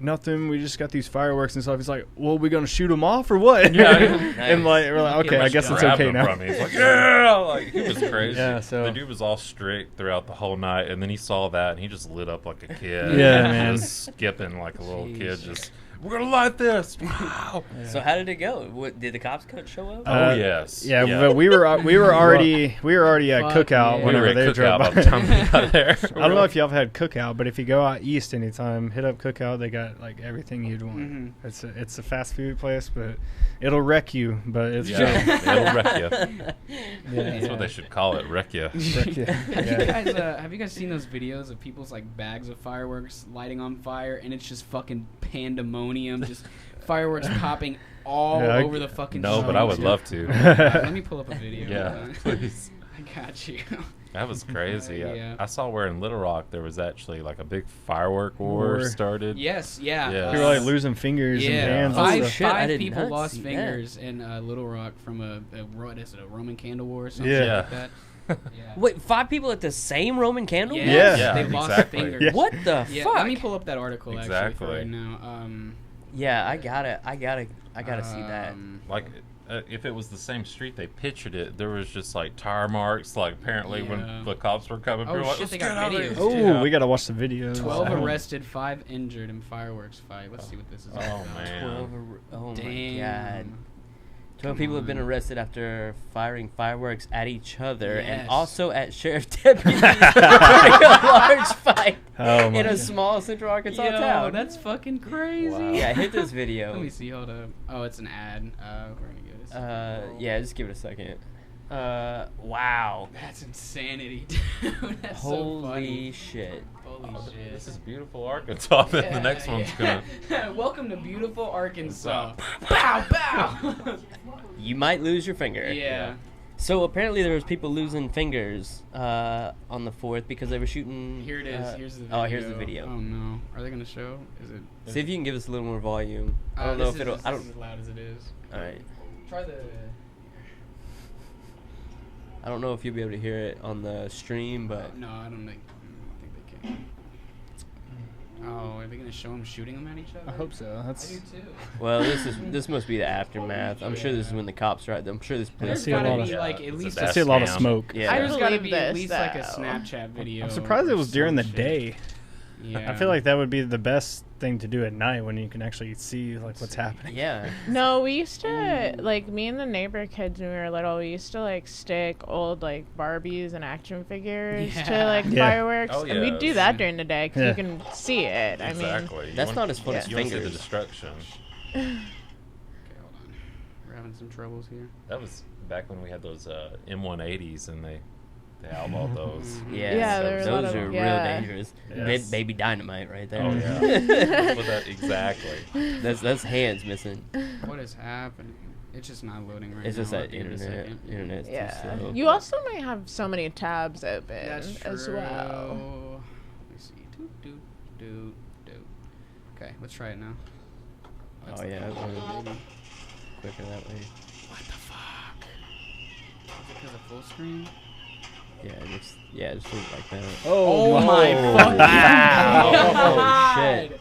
nothing. We just got these fireworks and stuff." He's like, "Well, we gonna shoot them off or what?" Yeah. And like we're like, "Okay, I guess it's Grabbed okay him now." From me. He's like, yeah, like he was crazy. Yeah, so- the dude was all strict throughout the whole night, and then he saw that and he just lit up like a kid. Yeah, man. just skipping like a little kid. Jeez. Just we're gonna light this. Wow. So how did it go? What did the cops show up? Oh, yes. Yeah, Yeah. but we were already at Fuck Cookout yeah. We were whenever at they drove Cookout by. by the time we got there. I don't know if y'all have had Cookout, but if you go out east anytime, hit up Cookout. They got like everything you'd want. Mhm. It's a fast food place, but it'll wreck you. But it's Yeah, it'll wreck you. Yeah. That's what they should call it, wreck you. Wreck you. Have you guys seen those videos of people's like bags of fireworks lighting on fire, and it's just fucking pandemonium, just fireworks popping all Yeah, over the fucking No, street. but I would love to. Let me pull up a video. Yeah, please. I got you. That was crazy. Yeah. I saw where in Little Rock there was actually like a big firework war War. started. Yes, yeah. Yeah. People are like losing fingers and Yeah, hands. Oh, and five, stuff. shit, I five did people not lost see that. fingers in Little Rock from what is it, a Roman candle war or something Yeah. like that. Yeah. Wait, 5 people at the same Roman candle? Yeah, war? Yeah. they lost exactly. fingers. Yeah. What the Yeah, fuck? let me pull up that article actually for Exactly. right now. Yeah, I gotta see that. Like, if it was the same street they pictured it, there was just like tire marks. Like apparently Yeah. when the cops were coming, Oh, we were like, shit, "Let's they get got out of videos, here." too. Oh, we gotta watch the videos. 12 So- arrested, 5 injured in fireworks fight. Let's see what this is. Oh about. man. Oh my god. Damn. 12 Come people have been on. arrested after firing fireworks at each other Yes. and also at sheriff deputies during a large fight Oh my in a God. small Central Arkansas Yo, town. that's fucking crazy. Wow. Yeah, hit this Let video. me see. Hold up. Oh, it's an ad. We're gonna go this. Yeah, just give it a second. Wow. That's insanity, dude. That's so Holy funny. shit. Holy Oh, shit. this is beautiful Arkansas. Then the next one's gonna. Welcome to beautiful Arkansas. Bow, bow. You might lose your finger. Yeah. So apparently there was people losing fingers on the 4th because they were shooting. Here it is. Here's the video. Oh, here's the video. Oh no. Are they gonna show? Is it? See if you can give us a little more volume. I don't know if it'll. I This is don't. as loud as it is. All right. Try the. I don't know if you'll be able to hear it on the stream, but No, I don't think they can. Oh, are they gonna show them shooting them at each other? I hope so. I That's do too. well, this must be the aftermath. I'm sure this is when the cops are at them. I'm sure this I There's see a police. lot gotta of- be like Yeah, at it's a least I dash see a lot of cam. smoke. Yeah. There's I gotta believe be at this, least like a though. Snapchat video. I'm surprised it or was during the some shit. day. Yeah. I feel like that would be the best thing to do at night when you can actually see like what's happening. Yeah. No, we used to, like, me and the neighbor kids when we were little, we used to, like, stick old, like, Barbies and action figures to, like, Yeah. fireworks. Oh, And we'd do yes. that during the day because Yeah. you can see it. I mean, Exactly. That's not as fun as you wanna see the fingers. destruction. Okay, hold on. We're having some troubles here. That was back when we had those M180s and they outlawed those. Yeah, Yeah, there were a lot those of- are real yeah. dangerous. Yes. Baby dynamite right there. Oh yeah. That's what that, exactly. That's hands missing. What is happening? It's just not loading right It's now. just I'll that give it a internet. second. Internet's too yeah. slow. You also might have so many tabs open That's true. as well. Let me see. Doot. Okay, let's try it now. That's Oh, yeah, the it one, baby. Quicker that way. What the fuck? Is it because of full screen? Yeah, just leave it like that. Oh my fucking Oh, shit.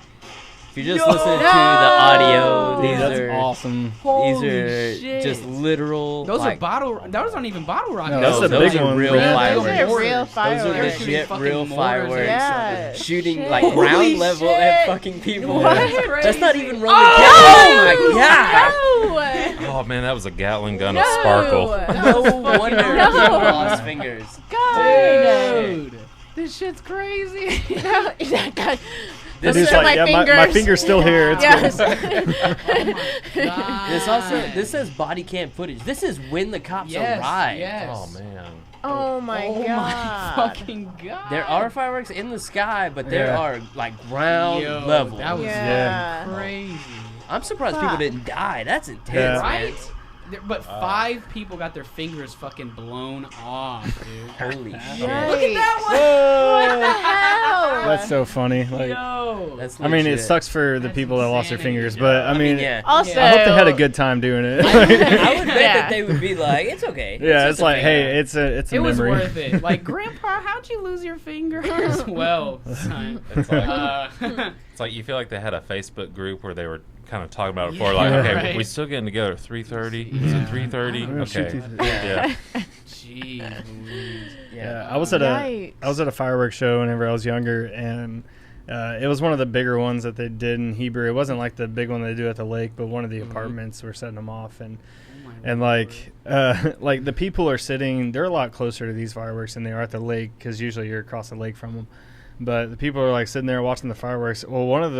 If you're just listening to the audio, Dude, these that's are awesome. these are just literal. Those like, are bottle. Those aren't even bottle rockets. No, that's the those big are one. real Yeah. fireworks. Those are real Those are fireworks. shooting legit fucking real mortars fireworks. Yeah. Shooting Shit. like Holy ground level shit. at fucking people. What? That's not even Roman Oh, Catholic. Oh my god. No! Oh man, that was a Gatling gun No. of sparkle. No wonder No. people lost fingers. God! Dude, this shit's crazy. God. Dude's Those are like, my yeah, my fingers. finger's still here. It's Yes. good. God. This says body cam footage. This is when the cops Yes, arrived. yes. Oh man. Oh my Oh god. my fucking god. There are fireworks in the sky, but there Yeah. are like ground Yo, level. that was Yeah. crazy. I'm surprised people Fuck. didn't die. That's intense, Yeah. man. Right? But 5 people got their fingers fucking blown off, dude. Holy shit. Yikes. Look at that one. What the hell? That's so funny. Like, Yo. That's I mean, it legit. sucks for the That's people that lost their insanity. fingers, but I mean, yeah. Also, I hope they had a good time doing it. I would bet Yeah. that they would be like, it's okay. Yeah, just it's a like, finger." hey, it's a It was memory. worth it. Like, Grandpa, how'd you lose your fingers? Well, son. It's like Uh, it's like you feel like they had a Facebook group where they were kind of talking about it before, like, Yeah, okay, right. we still getting together at 3:30. Is Yeah. it 3:30? We're gonna shoot Okay. these- Yeah. Jeez Louise. Yeah, I was at Yikes. a fireworks show whenever I was younger, and it was one of the bigger ones that they did in Hebrew. It wasn't like the big one they do at the lake, but one of the apartments were setting them off, and Oh my and Lord. like the people are sitting. They're a lot closer to these fireworks than they are at the lake because usually you're across the lake from them. But the people are like sitting there watching the fireworks. Well, one of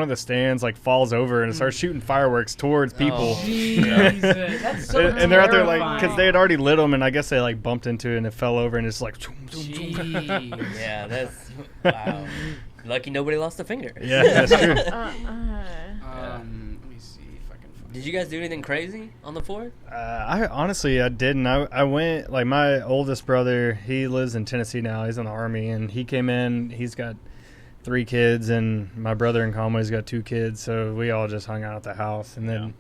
the stands like falls over and starts shooting fireworks towards people. Oh. Jesus, that's so And they're out there like because terrifying. they had already lit them, and I guess they like bumped into it and it fell over and it's like. Jeez. Yeah, that's wow. Lucky nobody lost a finger. Yeah, that's true. Let me see if I can find. Did you guys do anything crazy on the 4th? I honestly I didn't. I went like my oldest brother. He lives in Tennessee now. He's in the Army, and he came in. He's got 3 kids, and my brother in Conway's got 2 kids. So we all just hung out at the house, and then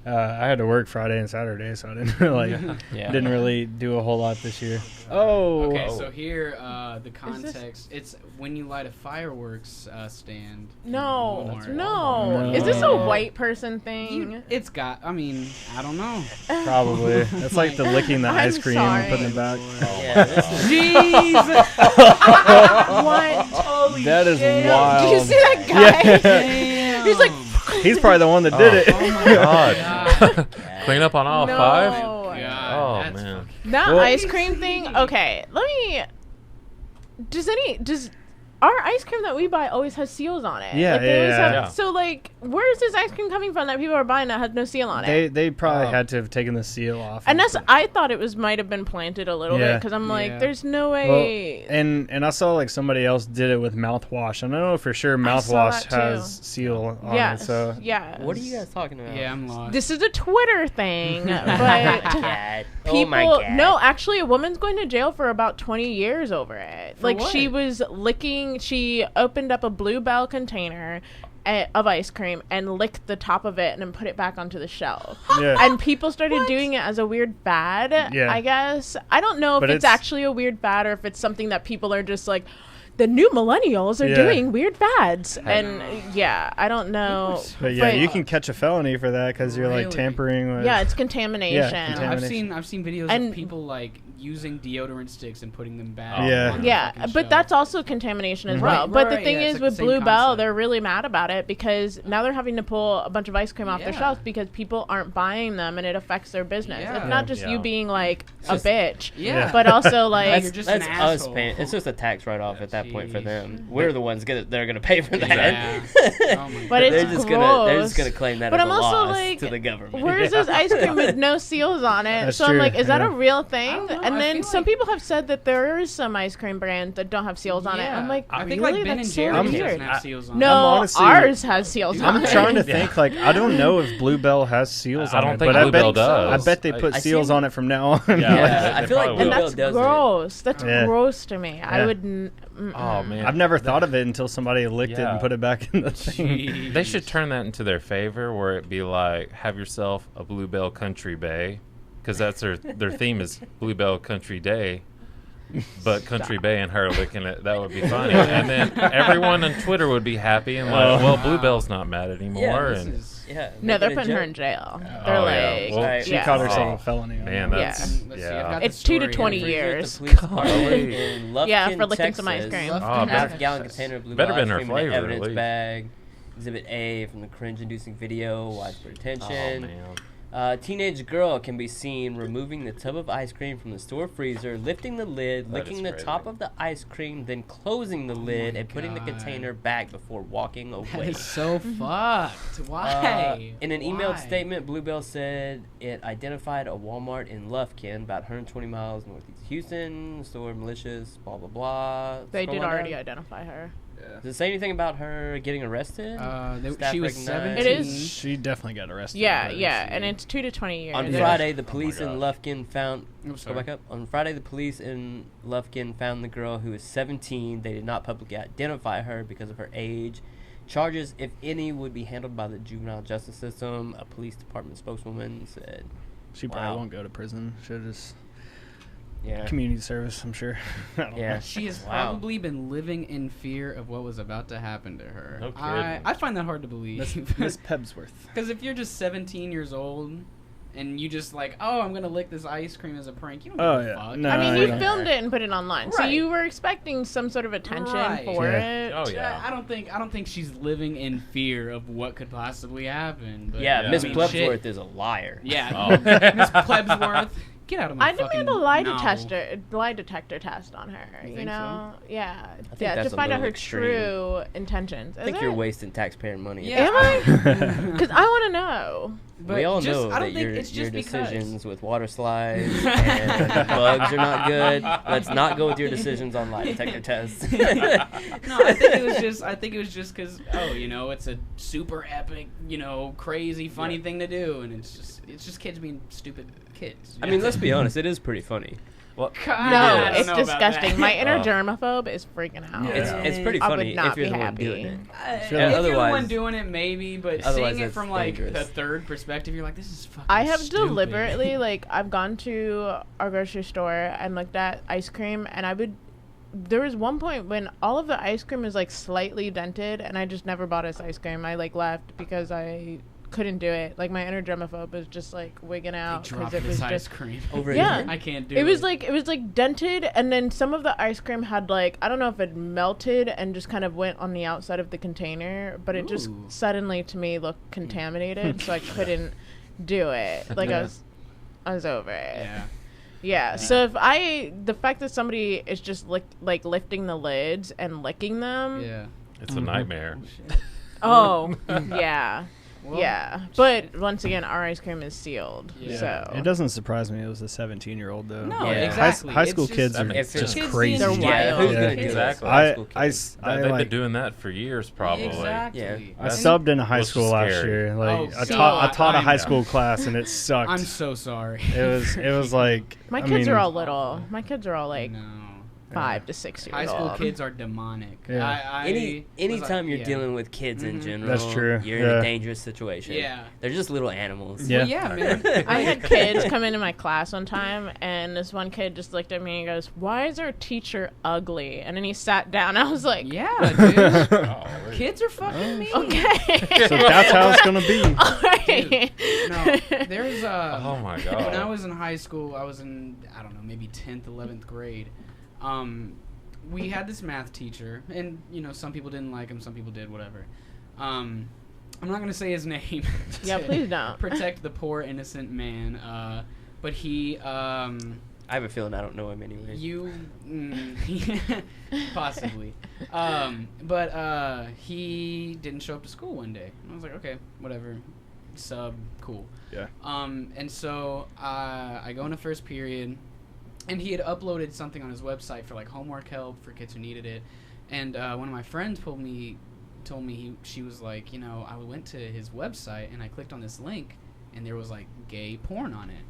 I had to work Friday and Saturday, so I didn't didn't really do a whole lot this year. Oh, Okay, so here the context. It's when you light a fireworks stand. No, More. no. No. Is this a white person thing? It's got. I mean, I don't know. probably. It's like the licking the I'm ice cream and sorry. putting it back. Yeah, this is Jeez. What? That is Did wild. you see that guy? Yeah. Damn. He's like, He's probably the one that did it. Oh my God. God. Clean up on all no. 5. God, Oh that's man. That Well- ice cream thing. Okay, let me. Does our ice cream that we buy always has seals on it? Yeah, like, they always yeah. Yeah. So like, where's this ice cream coming from that people are buying that has no seal on it? They probably Oh. had to have taken the seal off. And that's I thought it might have been planted a little bit Yeah. because I'm like, Yeah. there's no Well, way. and I saw like somebody else did it with mouthwash. And I know for sure I saw mouthwash that too. has seal on Yes, it. So yeah. What are you guys talking about? Yeah, I'm lost. This is a Twitter thing, Oh my but God. people. Oh my God. No, actually, a woman's going to jail for about 20 years over it. For Like what? she was licking. She opened up a Bluebell container of ice cream and licked the top of it and then put it back onto the shelf. yeah. And people started doing it as a weird fad. Yeah. I guess I don't know if But it's it's- actually a weird fad or if it's something that people are just like. the new millennials are Yeah. doing weird fads, I and I don't know. But yeah, you can catch a felony for that because you're like Really? tampering with. Yeah, it's contamination. contamination. I've seen videos And- of people like using deodorant sticks and putting them back. Oh, Yeah. on the Yeah, fucking but shelf. that's also contamination as Mhm. well. Right, But the right, thing yeah, it's is, like the with same Blue Bell, concept. they're really mad about it because now they're having to pull a bunch of ice cream off their Yeah. shelves because people aren't buying them, and it affects their business. Yeah. It's not just Yeah. you being like a just- bitch, Yeah. but also like You're That's, just that's an us asshole. paying. It's just a tax write-off at that point for Jeez. them. We're the ones that are going to pay for that. Yeah. Oh my But God. it's they're just they're just gross. gonna claim that But as I'm a also loss like, to the government. where's this ice cream with no seals on it? That's So I'm true, like, is that yeah. a real I thing? don't know, And I then feel some like- people have said that there is some ice cream brands that don't have seals on it. Yeah. I'm like, I think really? like Ben That's and so Jerry's weird. doesn't have seals on No, it. I'm honestly- ours has seals on I'm it. trying to Yeah. think. Like, I don't know if Blue Bell has seals I on don't it, think but I Blue bet Bell does. I bet they put I seals seen- on it from now on. Yeah. Like, Yeah, I feel like probably Blue And will. Bell that's does it. gross. That's Yeah. gross to me. I Yeah. would. Oh man, I've never thought of it until somebody licked it Yeah. and put it back in the thing. Jeez. They should turn that into their favor, where it be like, have yourself a Bluebell Country Bay, because that's their theme is Bluebell Country Day, but Country Bay and her licking it. That would be funny, and then everyone on Twitter would be happy and like, Oh. well, Bluebell's not mad anymore, This and is- Yeah. No, make they're it a putting her joke. in jail. They're Oh, yeah. like, Well, She yeah. caught herself Oh. a felony. on man, that. that's Let's see, I've yeah. got the It's 2 to story 20 here. years. The police department Golly. in Lufkin, Yeah, for licking Texas, some ice cream. Lufkin, Oh, half man. gallon container of Blue Better Bell been ice her cream in an flavor, at evidence least. bag. Exhibit A from the cringe-inducing video, widespread Oh attention. man. Teenage girl can be seen removing the tub of ice cream from the store freezer, lifting the lid, That licking is the crazy. top of the ice cream, then closing the lid my and putting the God. container back before walking away. That is so fucked. Why? In an Why? emailed statement, Bluebell said it identified a Walmart in Lufkin, about 120 miles northeast Houston. The store malicious, blah blah blah. They Scroll did on already down. identify her. Does it say anything about her getting arrested? Staff She was recognized? 17. It is- She definitely got arrested. Yeah, but- yeah, and it's 2 to 20 years. On Yeah. Friday, the Oh my police in gosh. Lufkin found. I'm Go sorry. back up. On Friday, the police in Lufkin found the girl who is 17. They did not publicly identify her because of her age. Charges, if any, would be handled by the juvenile justice system. A police department spokeswoman said, She probably Wow. won't go to prison. She'll just "Yeah, community service, I'm sure. I don't yeah." know. She has Wow. probably been living in fear of what was about to happen to her. No I kidding. find that hard to believe. Miss Pebsworth. Because if you're just 17 years old and you just like, oh, I'm gonna lick this ice cream as a prank, you don't Oh, give a yeah. fuck. No, I mean, I you don't filmed care. it and put it online, so Right. you were expecting some sort of attention Right. for Yeah. it. Oh yeah. I don't think she's living in fear of what could possibly happen. But, Yeah, Yeah. Miss I mean, Plebsworth shit. is a liar. Yeah, Oh. Miss Plebsworth, get out of my I fucking demand a lie novel. detector test on her. You You think know, yeah, think yeah, to that's a find out little her extreme. true intentions. I think Is you're it? wasting taxpayer money. Yeah. Am I? Because I want to know. But We all just- know I don't that think your it's just because. decisions with water slides and bugs are not good. Let's not go with your decisions on lie detector tests. No, I think it was just because it's a super epic, crazy, funny thing to do, and it's just kids being stupid kids. I mean, let's be honest, it is pretty funny. Well, No, I don't it's know about disgusting. that. My inner Oh. germaphobe is freaking out. Yeah. It's pretty I would funny not if you're be the one happy. doing it. If Yeah, you're the otherwise- one doing it, maybe, but otherwise seeing it it's from like dangerous. the third perspective, you're like, this is fucking. I have stupid. deliberately, like, I've gone to our grocery store and looked at ice cream, and there was one point when all of the ice cream was, like, slightly dented, and I just never bought us ice cream. I, like, left because I couldn't do it. Like, my inner germaphobe was just, like, wigging They out dropped because it was this ice just... cream. Over Yeah. here. I can't do It it. was like dented, and then some of the ice cream had, like, I don't know if it melted and just kind of went on the outside of the container, but it just Ooh. suddenly to me looked contaminated, so I couldn't do it. Like, Yeah. I was over it. Yeah. Yeah. So the fact that somebody is just lifting the lids and licking them. Yeah. it's a nightmare. Oh, yeah. Well, yeah. But once again, our ice cream is sealed. Yeah. So It doesn't surprise me it was a 17-year-old, though. No, Yeah. exactly. High It's school just- kids are If just kids crazy. They're Yeah, wild. who's Yeah. gonna do that? Exactly. High school I kids. I They've like been doing that for years, probably. Exactly. Yeah. I And- subbed in a high was school last scary. year. Like Oh, I see, taught a I high know. school class and it sucked. I'm so sorry. It was like my I kids mean, are all little. My kids are all like No. 5 to 6 years High old. school kids are demonic. Yeah. Anytime you're yeah. dealing with kids in general, That's true. you're in Yeah. a dangerous situation. Yeah. They're just little animals. Yeah. Well, yeah, man. I had kids come into my class one time, and this one kid just looked at me and goes, "Why is our teacher ugly?" And then he sat down. I was like, Yeah, dude. Oh, Kids are fucking mean. "Okay." So that's how it's gonna be. All right. No, there's Oh my god. when I was in high school, I was in, I don't know, maybe 10th, 11th grade. We had this math teacher, and, you know, some people didn't like him, some people did, whatever. I'm not going to say his name. Yeah, to please don't. Protect the poor, innocent man. But he, I have a feeling I don't know him anyway. possibly. But he didn't show up to school one day. And I was like, okay, whatever. Sub, cool. Yeah. And so I go into first period, and he had uploaded something on his website for like homework help for kids who needed it. And one of my friends told me she was like, you know, I went to his website and I clicked on this link, and there was like gay porn on it.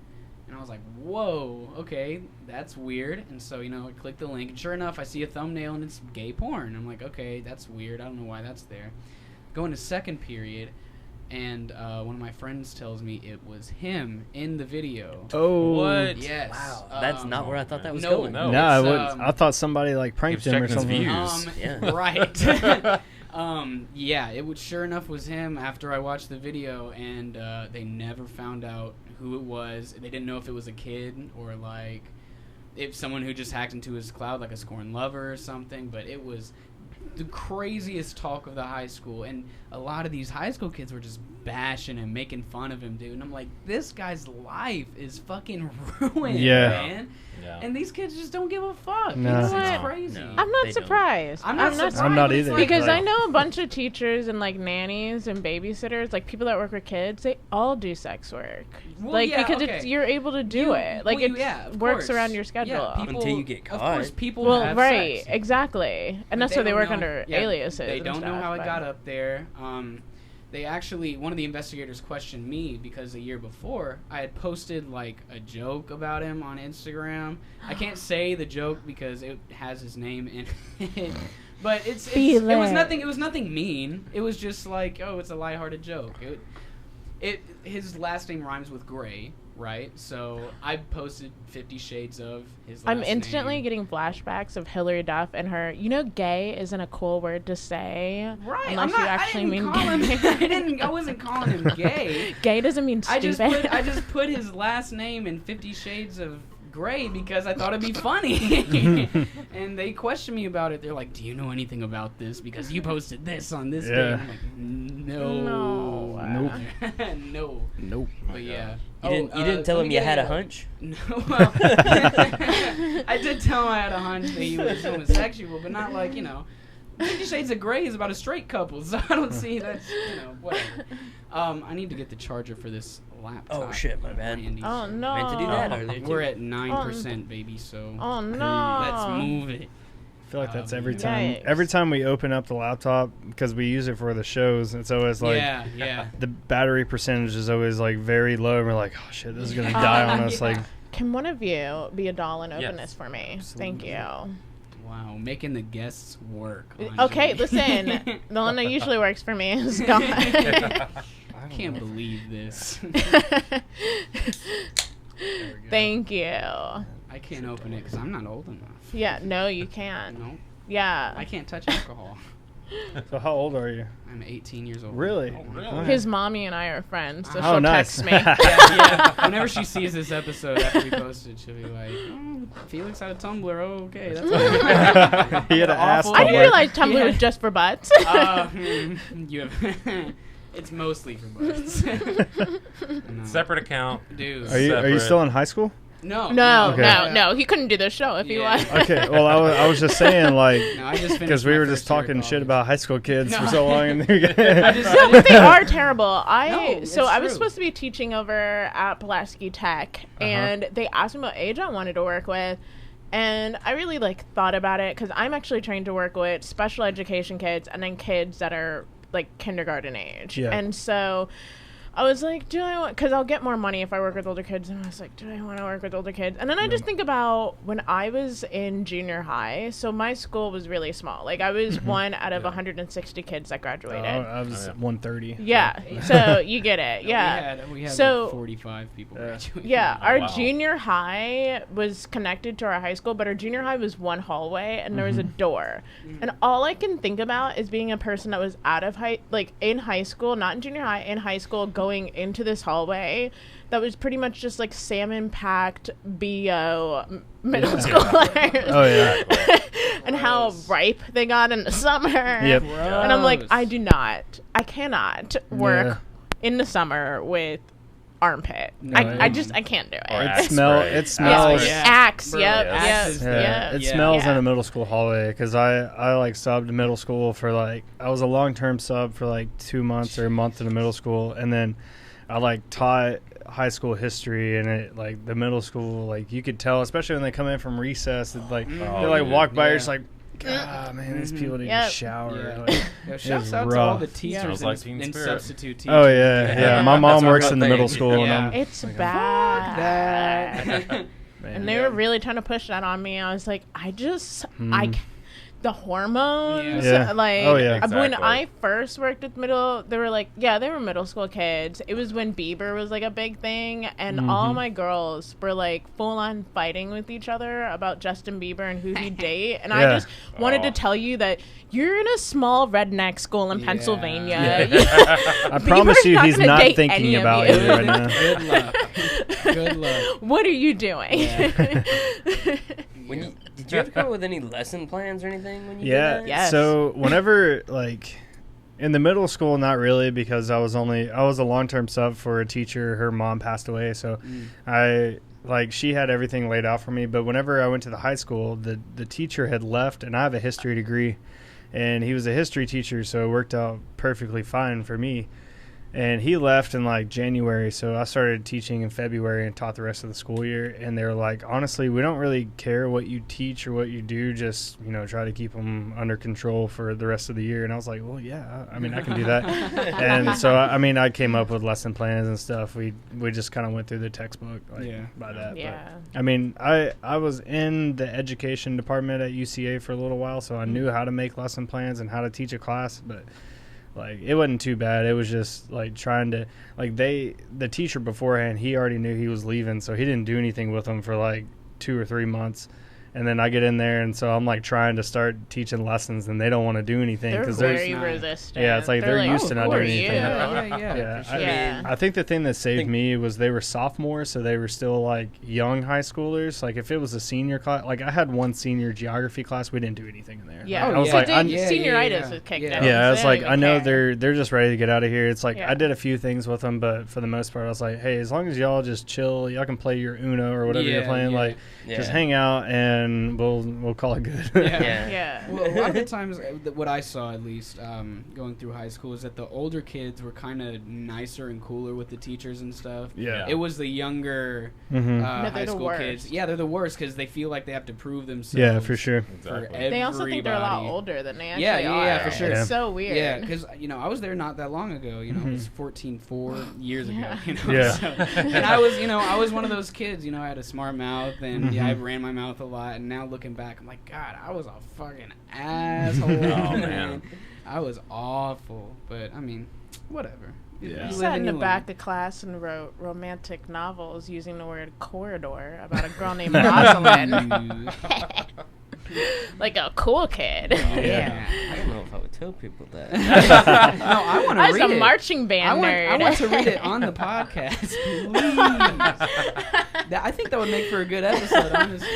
And I was like, whoa, okay, that's weird. And so, you know, I click the link, and sure enough, I see a thumbnail, and it's gay porn. I'm like, okay, that's weird. I don't know why that's there. Go into second period, and one of my friends tells me it was him in the video. Oh. What? Yes. Wow, that's not where I thought that was no, going. no. No, I, It's, I thought somebody like pranked He was him or checking his something. views. Yeah. Right. Yeah, it would sure enough was him after I watched the video, and they never found out who it was. They didn't know if it was a kid or like if someone who just hacked into his cloud, like a scorned lover or something. But it was the craziest talk of the high school, and a lot of these high school kids were just bashing him, making fun of him, dude. And I'm like, this guy's life is fucking ruined, Yeah. man. Yeah. And these kids just don't give a fuck. No. It's No. crazy. No. I'm not They don't. surprised. I'm not surprised. I'm not but it's either. like- Because Right. I know a bunch of teachers and like nannies and babysitters, like people that work with kids, they all do sex work. Well, like yeah, because okay. it's you're able to do it. Like well, it yeah, of works course. around your schedule. Yeah, people, Until you get Of course, caught. people well, have right, sex. exactly, and But that's why they don't work know- under yeah, aliases. They and don't know stuff, how it but- got up there. They actually, one of the investigators questioned me because the year before I had posted like a joke about him on Instagram. I can't say the joke because it has his name in it, but it was nothing. It was nothing mean. It was just like, oh, it's a lighthearted joke. His last name rhymes with Gray, right? So I posted 50 Shades of his last I'm instantly name. getting flashbacks of Hillary Duff and her. You know, gay isn't a cool word to say. Right, Unless you actually mean gay. I wasn't calling him gay. Gay doesn't mean I stupid. just put his last name in 50 Shades of Grey because I thought it'd be funny. And they questioned me about it. They're like, "Do you know anything about this? Because you posted this on this day." Yeah. And I'm like, "No, Nope. no." Nope. But yeah, You didn't tell let him me you get had a it. hunch? No, well, I did tell him I had a hunch that he was homosexual, but not like, you know, 50 Shades of Grey is about a straight couple, so I don't see that's, you know, whatever. I need to get the charger for this laptop. Oh, shit, my bad. Randy. Oh no! Meant to do that earlier, too. We're at 9%, baby, so Oh no! let's move it. I feel like that's every Yikes. time. Every time we open up the laptop, because we use it for the shows, it's always like yeah. the battery percentage is always like very low, and we're like, oh shit, this is gonna die on us. Yeah. Like, Can one of you be a doll and open Yes. this for me? Absolutely. Thank you. Wow, making the guests work. Okay, Anjali. listen. The one that usually works for me is gone. I can't believe this. Thank you. I can't open it because I'm not old enough. Yeah, no, you can't. No, Yeah. I can't touch alcohol. so how old are you? I'm 18 years old. Really? Oh, really? Okay. His mommy and I are friends, so Oh, she'll nice. text me. Yeah. Whenever she sees this episode after we post it, she'll be like, oh, Felix had a Tumblr. Oh, okay. That's He had an ass Awful. I didn't Tumblr. realize Tumblr Yeah. was just for butts. You have. It's mostly for butts. No. Separate account. Dude. Are you Separate. still in high school? No. No, Okay. no. He couldn't do the show if he Yeah. was. Okay. Well, I was just saying like No, I just finished because we my were first just year of talking shit college. about high school kids No. for so long. And I just- No, but they are terrible. No, I it's was true. supposed to be teaching over at Pulaski Tech, and they asked me what age I wanted to work with, and I really like thought about it because I'm actually trained to work with special education kids and then kids that are like kindergarten age, Yeah. and so I was like, do I want, because I'll get more money if I work with older kids. And I was like, do I want to work with older kids? And then I just think about when I was in junior high. So my school was really small. Like I was one out of 160 kids that graduated. I was 130. Yeah. So you get it. Yeah. We had So- like 45 people graduating. Yeah, our wow. junior high was connected to our high school, but our junior high was one hallway and there was a door. And all I can think about is being a person that was out of in high school, not in junior high, in high school, going into this hallway that was pretty much just like salmon-packed BO middle schoolers. Oh yeah. And how ripe they got in the summer. Yep. And I'm like, I cannot work Yeah. in the summer with armpit. No, I can't do it. Or It axe smells. spray. It smells. Yeah. Axe, Bro, yep, yes. yep, Axes, Yeah, yep. it smells Yeah. in a middle school hallway because I like subbed middle school for like I was a long-term sub for like 2 months or a month in the middle school, and then I like taught high school history, and it like the middle school, like you could tell, especially when they come in from recess, it, like they like walk by, you're just like, God, man, these people need Yep. to shower. Yeah. Like, Yo, shouts out to rough. all the teachers Sounds and, like Teen and Spirit. substitute teachers. oh yeah, yeah. My That's mom our works real in the middle thing. school, and Yeah. I'm It's like, bad. man, And they were really trying to push that on me. I was like, the hormones, Yeah. like Oh, yeah. when Exactly. I first worked with they were like, yeah, they were middle school kids. It was when Bieber was like a big thing, and all my girls were like full on fighting with each other about Justin Bieber and who he'd date. And I Yeah. just wanted to Oh. tell you that you're in a small redneck school in Yeah. Pennsylvania. I promise you, not he's gonna not date thinking any of about you. you right now. Good luck. Good luck. What are you doing? Did you ever come up with any lesson plans or anything when you Yeah. did that? Yes. So whenever like in the middle school, not really, because I was a long-term sub for a teacher. Her mom passed away, so she had everything laid out for me. But whenever I went to the high school, the teacher had left, and I have a history degree, and he was a history teacher, so it worked out perfectly fine for me. And he left in like January, so I started teaching in February and taught the rest of the school year. And they were like, honestly, we don't really care what you teach or what you do. Just, try to keep them under control for the rest of the year. And I was like, well, yeah, I mean, I can do that. And so, I came up with lesson plans and stuff. We just kind of went through the textbook by that. Yeah. But, I mean, I was in the education department at UCA for a little while, so I knew how to make lesson plans and how to teach a class, but like it wasn't too bad. It was just like trying to the teacher beforehand, he already knew he was leaving, so he didn't do anything with them for like 2 or 3 months. And then I get in there, and so I'm like trying to start teaching lessons, and they don't want to do anything They're because very not- resistant. Yeah, it's like they're used to not doing "Who are anything." you?" Yeah, for sure. Yeah. I think the thing that saved me was they were sophomores, so they were still like young high schoolers. Like if it was a senior class, like I had one senior geography class, we didn't do anything in there. Yeah, Like, I was yeah. like, Because I, senioritis is kicked Yeah. in. yeah, so it's they like don't I know even care. they're just ready to get out of here. It's like Yeah. I did a few things with them, but for the most part, I was like, hey, as long as y'all just chill, y'all can play your Uno or whatever you're Yeah, playing. yeah. Like Yeah. just hang out and we'll call it good. Yeah. Yeah. Well, a lot of the times, what I saw at least going through high school is that the older kids were kind of nicer and cooler with the teachers and stuff. Yeah. It was the younger Mhm. No, high they're the school worst. kids. Yeah, they're the worst because they feel like they have to prove themselves. Yeah, for sure. For Exactly. They also think they're a lot everybody. older than they actually Yeah, yeah, are. yeah, for sure. It's Yeah. so weird. Yeah, because I was there not that long ago. It was 4 years ago. Yeah. So, and I was one of those kids. I had a smart mouth, and I ran my mouth a lot. And now looking back, I'm like, God, I was a fucking asshole. Oh, man. I was awful. But I mean, whatever. Yeah. I sat in the back of class and wrote romantic novels using the word corridor about a girl named Rosalind. Like a cool kid. Yeah. I don't know if I would tell people that. No, I want I to was read a it. marching band I nerd. want to read it on the podcast, please. I think that would make for a good episode, honestly.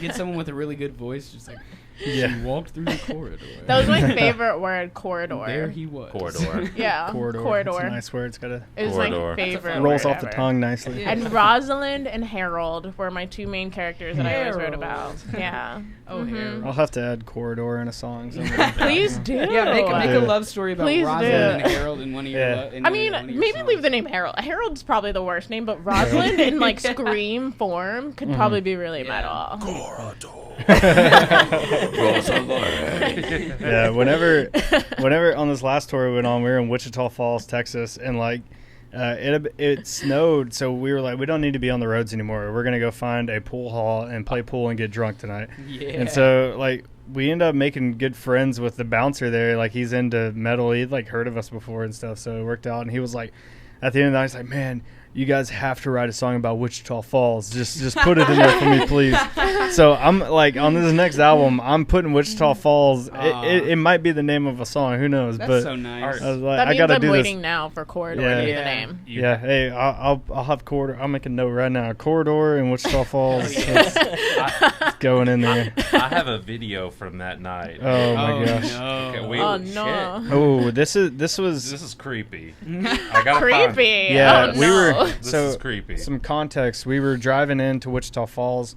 Get someone with a really good voice, just like, Yeah. she walked through the corridor. That was my favorite word, corridor. There he was. Corridor. Yeah, Corridor. It's a nice word. It's got a It was Corridor. my favorite. it rolls word off the ever. tongue nicely. Yeah. And Rosalind and Harold were my two main characters that I always wrote Harold. about. Yeah. Oh, Mhm. Harold. I'll have to add corridor in a song. Somewhere. Please do. Yeah, make a Yeah. love story about Please Rosalind do. and Harold in one of your. Yeah. In I mean, one of your maybe songs. leave the name Harold. Harold's probably the worst name, but Rosalind in like scream form could probably be really Yeah. metal. Yeah, whenever on this last tour we went on, we were in Wichita Falls, Texas, and like it snowed, so we were like, we don't need to be on the roads anymore. We're gonna go find a pool hall and play pool and get drunk tonight. Yeah. And so like we ended up making good friends with the bouncer there. Like he's into metal. He'd like heard of us before and stuff, so it worked out. And he was like, at the end of the night, he's like, man, you guys have to write a song about Wichita Falls. Just put it in there for me, please. So I'm like, on this next album, I'm putting Wichita Falls. It might be the name of a song. Who knows? That's but so nice. I was like, That I mean, gotta I'm do waiting this. now for Corridor Yeah. to be the Yeah. name. Yeah. Hey, I'll have Corridor. I'll make a note right now. Corridor in Wichita Falls. It's going in there. I have a video from that night. Oh my gosh. No. Okay, Oh shit. no. Oh, this was. This is creepy. I gotta find- Creepy. Yeah, Oh, we were. no. This So is creepy. some context. We were driving into Wichita Falls,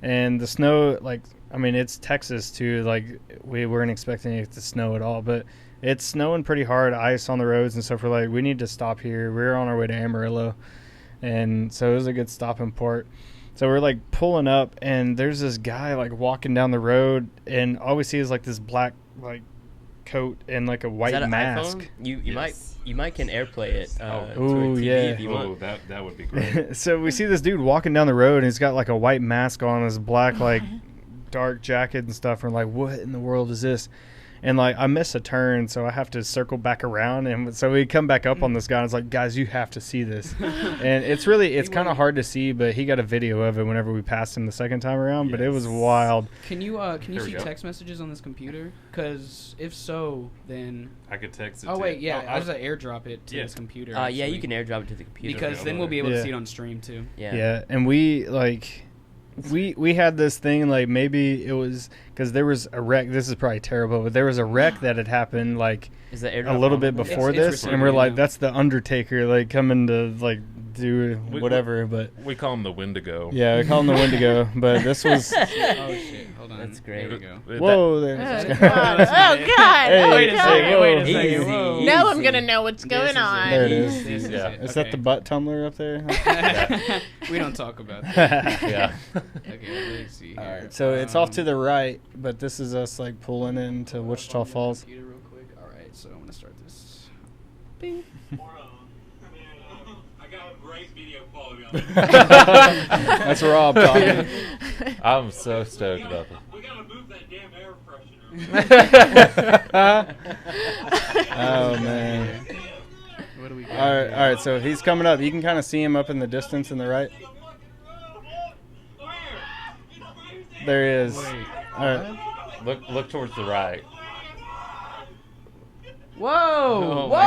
and the snow, like, I mean, it's Texas too. Like, we weren't expecting it to snow at all, but it's snowing pretty hard, ice on the roads and stuff. We're like, we need to stop here. We were on our way to Amarillo, and so it was a good stopping port. So we're like pulling up, and there's this guy like walking down the road, and all we see is like this black like coat and like a Is white that an mask. iPhone? You Yes. might can AirPlay it. To a Ooh, TV yeah. If you Oh, want. that would be great. So we see this dude walking down the road, and he's got like a white mask on, his black like dark jacket and stuff. And we're like, what in the world is this? And like I miss a turn, so I have to circle back around, and so we come back up on this guy. And it's like, guys, you have to see this. And it's kind of hard to see, but he got a video of it whenever we passed him the second time around. But it was Yes. wild. Can you Here we see go. text messages on this computer? Because if so, then I could text it. oh to wait, you. yeah, Oh, I'll just airdrop it to Yeah. this computer. Yeah, actually. you can AirDrop it to the computer. because Okay, then I'll we'll do be able Yeah. to see it on stream too. Yeah. And we like we had this thing, like maybe it was because there was a wreck. This is probably terrible, but there was a wreck that had happened like Is that AirDrop a little on bit the- before It's this, recorded, and we're like, yeah. that's the Undertaker like coming to like do We- whatever. But We call him the Wendigo. yeah, we call him the Wendigo. But this was Oh shit! Hold on. That's great. There we go. whoa Oh there. God! Oh God! Hey, Oh, wait a God. second, wait a second, Easy. whoa. Now I'm Easy. gonna know what's This going is on. There it is. This is Yeah. it. Is that the butt tumbler up there? We don't talk about that. Yeah. Okay, let's see here. All right, so it's off to the right, but this is us like pulling into Wichita Falls. Computer real quick. All right, so I'm gonna start this. I got great video quality on this. That's Rob talking. I'm so stoked about this. We gotta move that damn air freshener. Oh man. What do we got? All right. So he's coming up. You can kind of see him up in the distance in the right. There he is. Wait. All right. Look towards the right. Whoa! Oh Whoa! my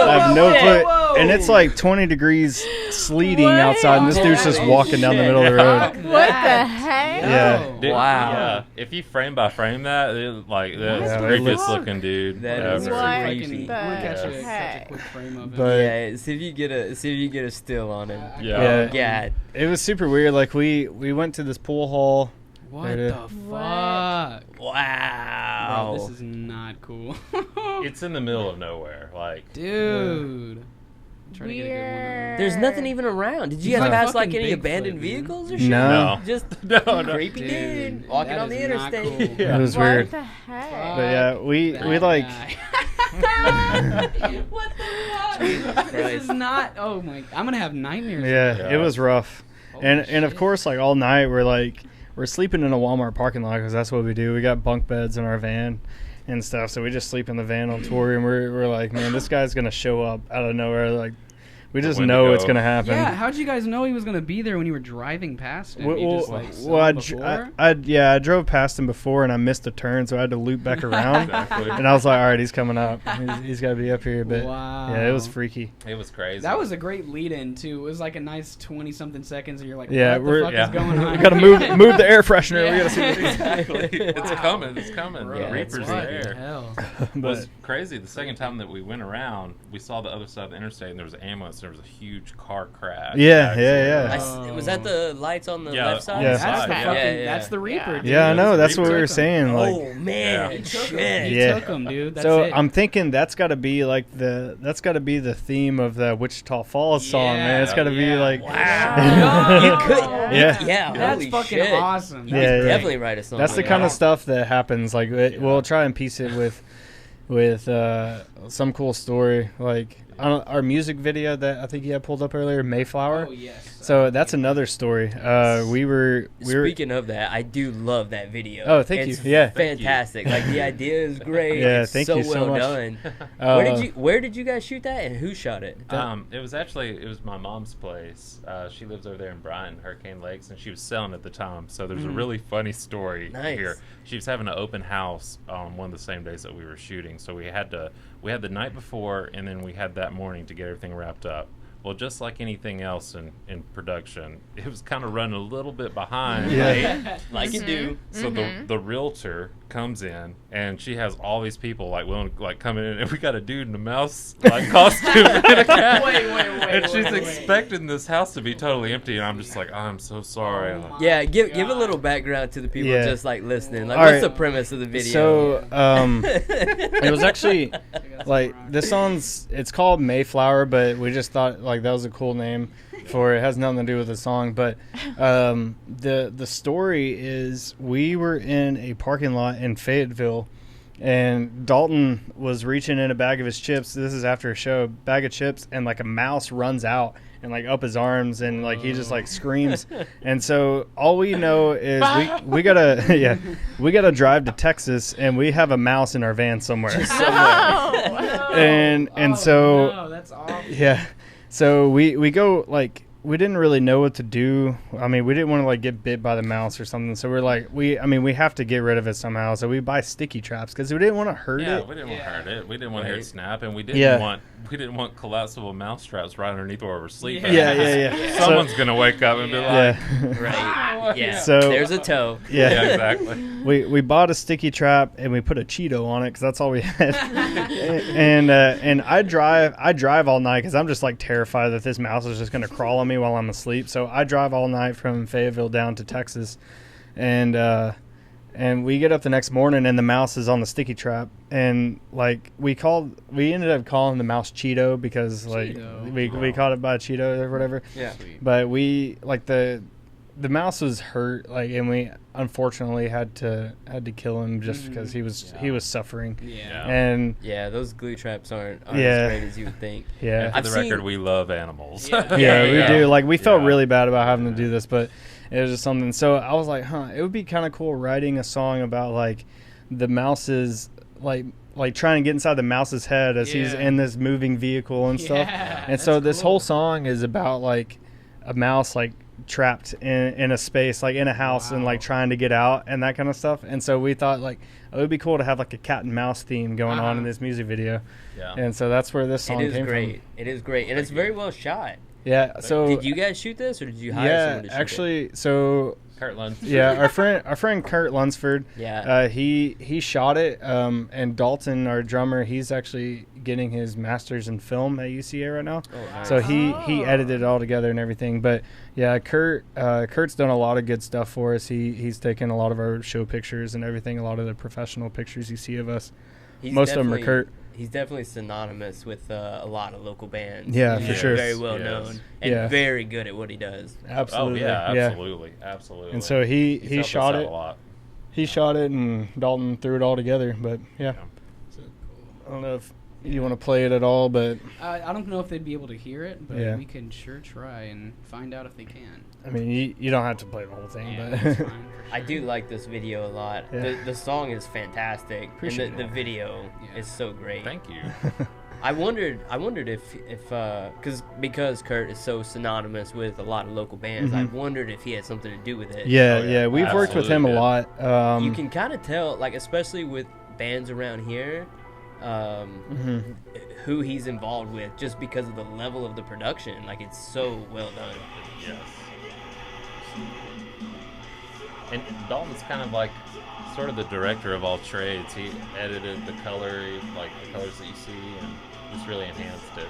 I have no shit. clue. Whoa. And it's like 20 degrees sleeting What? outside, and this dude's just Holy walking down the shit. middle of the road. What the heck? Yeah. Dude, Wow. Yeah. If you frame by frame that, that's Yeah, the it looks- creepiest looking dude That ever. is What creepy. the I'm gonna catch a heck? quick frame of it. But Yeah, see if you get a still on him. Yeah. Yeah. God. it was super weird. Like we went to this pool hall. what There it the is. fuck? Wow. Bro, this is not cool. It's in the middle of nowhere. Like, Dude. I'm trying to get a good one. Weird. There's nothing even around. Did you He's guys like pass like fucking any Bigfoot, abandoned man. vehicles or shit? No. Just no, creepy Dude, dude walking that on the is not interstate. cool. It was What weird. the heck? But yeah, we That like. guy. What the fuck? This is not. Oh my! I'm gonna have nightmares. Yeah, Yeah. it was rough. Holy And of shit. course, like all night, we're sleeping in a Walmart parking lot because that's what we do. We got bunk beds in our van and stuff, so we just sleep in the van on tour. And we're like, man, this guy's gonna show up out of nowhere. Like, we just know Wendigo. it's gonna happen. Yeah. How'd you guys know he was gonna be there when you were driving past him? You just, like, saw I, him before? I drove past him before and I missed a turn, so I had to loop back around. Exactly. And I was like, all right, he's coming up. He's got to be up here. But Wow. yeah, it was freaky. It was crazy. That was a great lead-in too. It was like a nice 20-something seconds, and you're like, Yeah, "What the fuck yeah. is going on?" We got to move the air freshener. Yeah. We got to see. exactly. It's Wow. coming. It's coming. Bro, The Yeah, Reaper's it's what the there. hell? It was crazy. The second time that we went around, we saw the other side of the interstate, and there was an ammo once there was a huge car crash. Yeah, actually. yeah. Was that the lights on the Yeah, left side? on the That's side, the yeah. fucking. Yeah, yeah. That's the Reaper. Dude. Yeah, I know. That's what we Reaper. were saying. Like, Oh man, Yeah. He took him. shit. He Yeah. took him, dude. That's so it. I'm thinking that's got to be like the theme of the Wichita Falls song, man. It's got to be Yeah. like, Wow. You could. Yeah. Yeah. That's Holy fucking shit. awesome. You Yeah, could yeah. definitely write a song. that's the like kind that. of stuff that happens. Like, we'll try and piece it with some cool story. Like our music video that I think you had pulled up earlier, Mayflower. Oh yes. So that's another story. We were Speaking of that, I do love that video. Oh, thank It's you. Yeah. fantastic. Like the idea is great. Yeah, it's thank so you so well much. done. Uh, Where did you guys shoot that, and who shot it? It was my mom's place. She lives over there in Bryan, Hurricane Lakes, and she was selling at the time. So there's a really funny story Nice. here. She was having an open house on one of the same days that we were shooting. So we had the night before, and then we had that morning to get everything wrapped up. Well, just like anything else in production, it was kind of running a little bit behind. Yeah. Right? Like you do. So the realtor comes in, and she has all these people like willing to like come in, and we got a dude in a mouse like costume and a cat. Wait, And she's wait. expecting this house to be totally empty, and I'm just like, I'm so sorry. Oh my Yeah, give a God. little background to the people Yeah. just like listening. Like, All what's right. the premise of the video? So it was actually like this song's it's called Mayflower, but we just thought like that was a cool name for it. It has nothing to do with the song, but the story is we were in a parking lot in Fayetteville, and Dalton was reaching in a bag of his chips. This is after a show, bag of chips, and like a mouse runs out and like up his arms, and like he just like screams. And so all we know is we gotta we gotta drive to Texas, and we have a mouse in our van somewhere. And so no, that's awful. yeah, so we go like we didn't really know what to do. I mean, we didn't want to like get bit by the mouse or something. So we're like, we have to get rid of it somehow. So we buy sticky traps because we didn't want to hurt Yeah, it. we didn't want to hurt it. We didn't want to hear it Right. snap, and we didn't Yeah. want collapsible mouse traps right underneath where we're sleeping. Yeah. Someone's gonna wake up and be like, Yeah. Right. Yeah. So- there's a toe. Yeah. yeah, exactly. We bought a sticky trap and we put a Cheeto on it because that's all we had. and I drive all night because I'm just like terrified that this mouse is just gonna crawl on me while I'm asleep. So I drive all night from Fayetteville down to Texas, and we get up the next morning and the mouse is on the sticky trap, and like we ended up calling the mouse Cheeto because like Cheeto. we caught it by Cheeto or whatever. Yeah. But we like the mouse was hurt, like, and we unfortunately had to kill him just because he was suffering. Yeah. And Yeah, those glue traps aren't Yeah. as great as you would think. yeah, And for I've the seen- record, we love animals. Yeah. yeah, we yeah. do. Like we felt Yeah. really bad about having to do this, but it was just something. So I was like, it would be kind of cool writing a song about like the mouse's like trying to get inside the mouse's head as he's Yeah. in this moving vehicle and stuff. Yeah, And so that's this cool. whole song is about like a mouse like trapped in a space, like in a house, and like Wow. trying to get out and that kind of stuff. And so we thought like it would be cool to have like a cat and mouse theme going on in this music video. Yeah. And so that's where this song It is came great. from. It is great, and it's very well shot. Yeah. So Did you guys shoot this, or did you hire yeah, someone to shoot actually, so Kurt Lund. yeah, our friend Kurt Lunsford, Yeah. he shot it, and Dalton, our drummer, he's actually getting his master's in film at UCA right now. Oh, nice. So he edited it all together and everything. But yeah, Kurt's done a lot of good stuff for us. He's taken a lot of our show pictures and everything, a lot of the professional pictures you see of us. He's Most of them are definitely- Kurt. He's definitely synonymous with a lot of local bands. Yeah, He's for sure. Very well Yes. known and Yeah. very good at what he does. Absolutely. Oh yeah, absolutely. And so he He's helped us shot out it. a lot. He shot it, and Dalton threw it all together. But yeah, So I don't know if you want to play it at all, but I don't know if they'd be able to hear it, but Yeah. we can sure try and find out if they can. I mean, you don't have to play the whole thing. Yeah, but that's fine. for I sure. do like this video a lot. Yeah. The song is fantastic, Appreciate and the it. video Yeah. is so great. Thank you. I wondered if because Kurt is so synonymous with a lot of local bands, I Mhm. wondered if he had something to do with it. yeah, Oh, yeah. yeah, we've worked with him a Absolutely, lot. You can kind of tell, like especially with bands around here, Mhm. who he's involved with, just because of the level of the production. Like it's so well done. Yes. And Dalton's kind of like sort of the director of all trades. He edited the colors that you see, and just really enhanced it.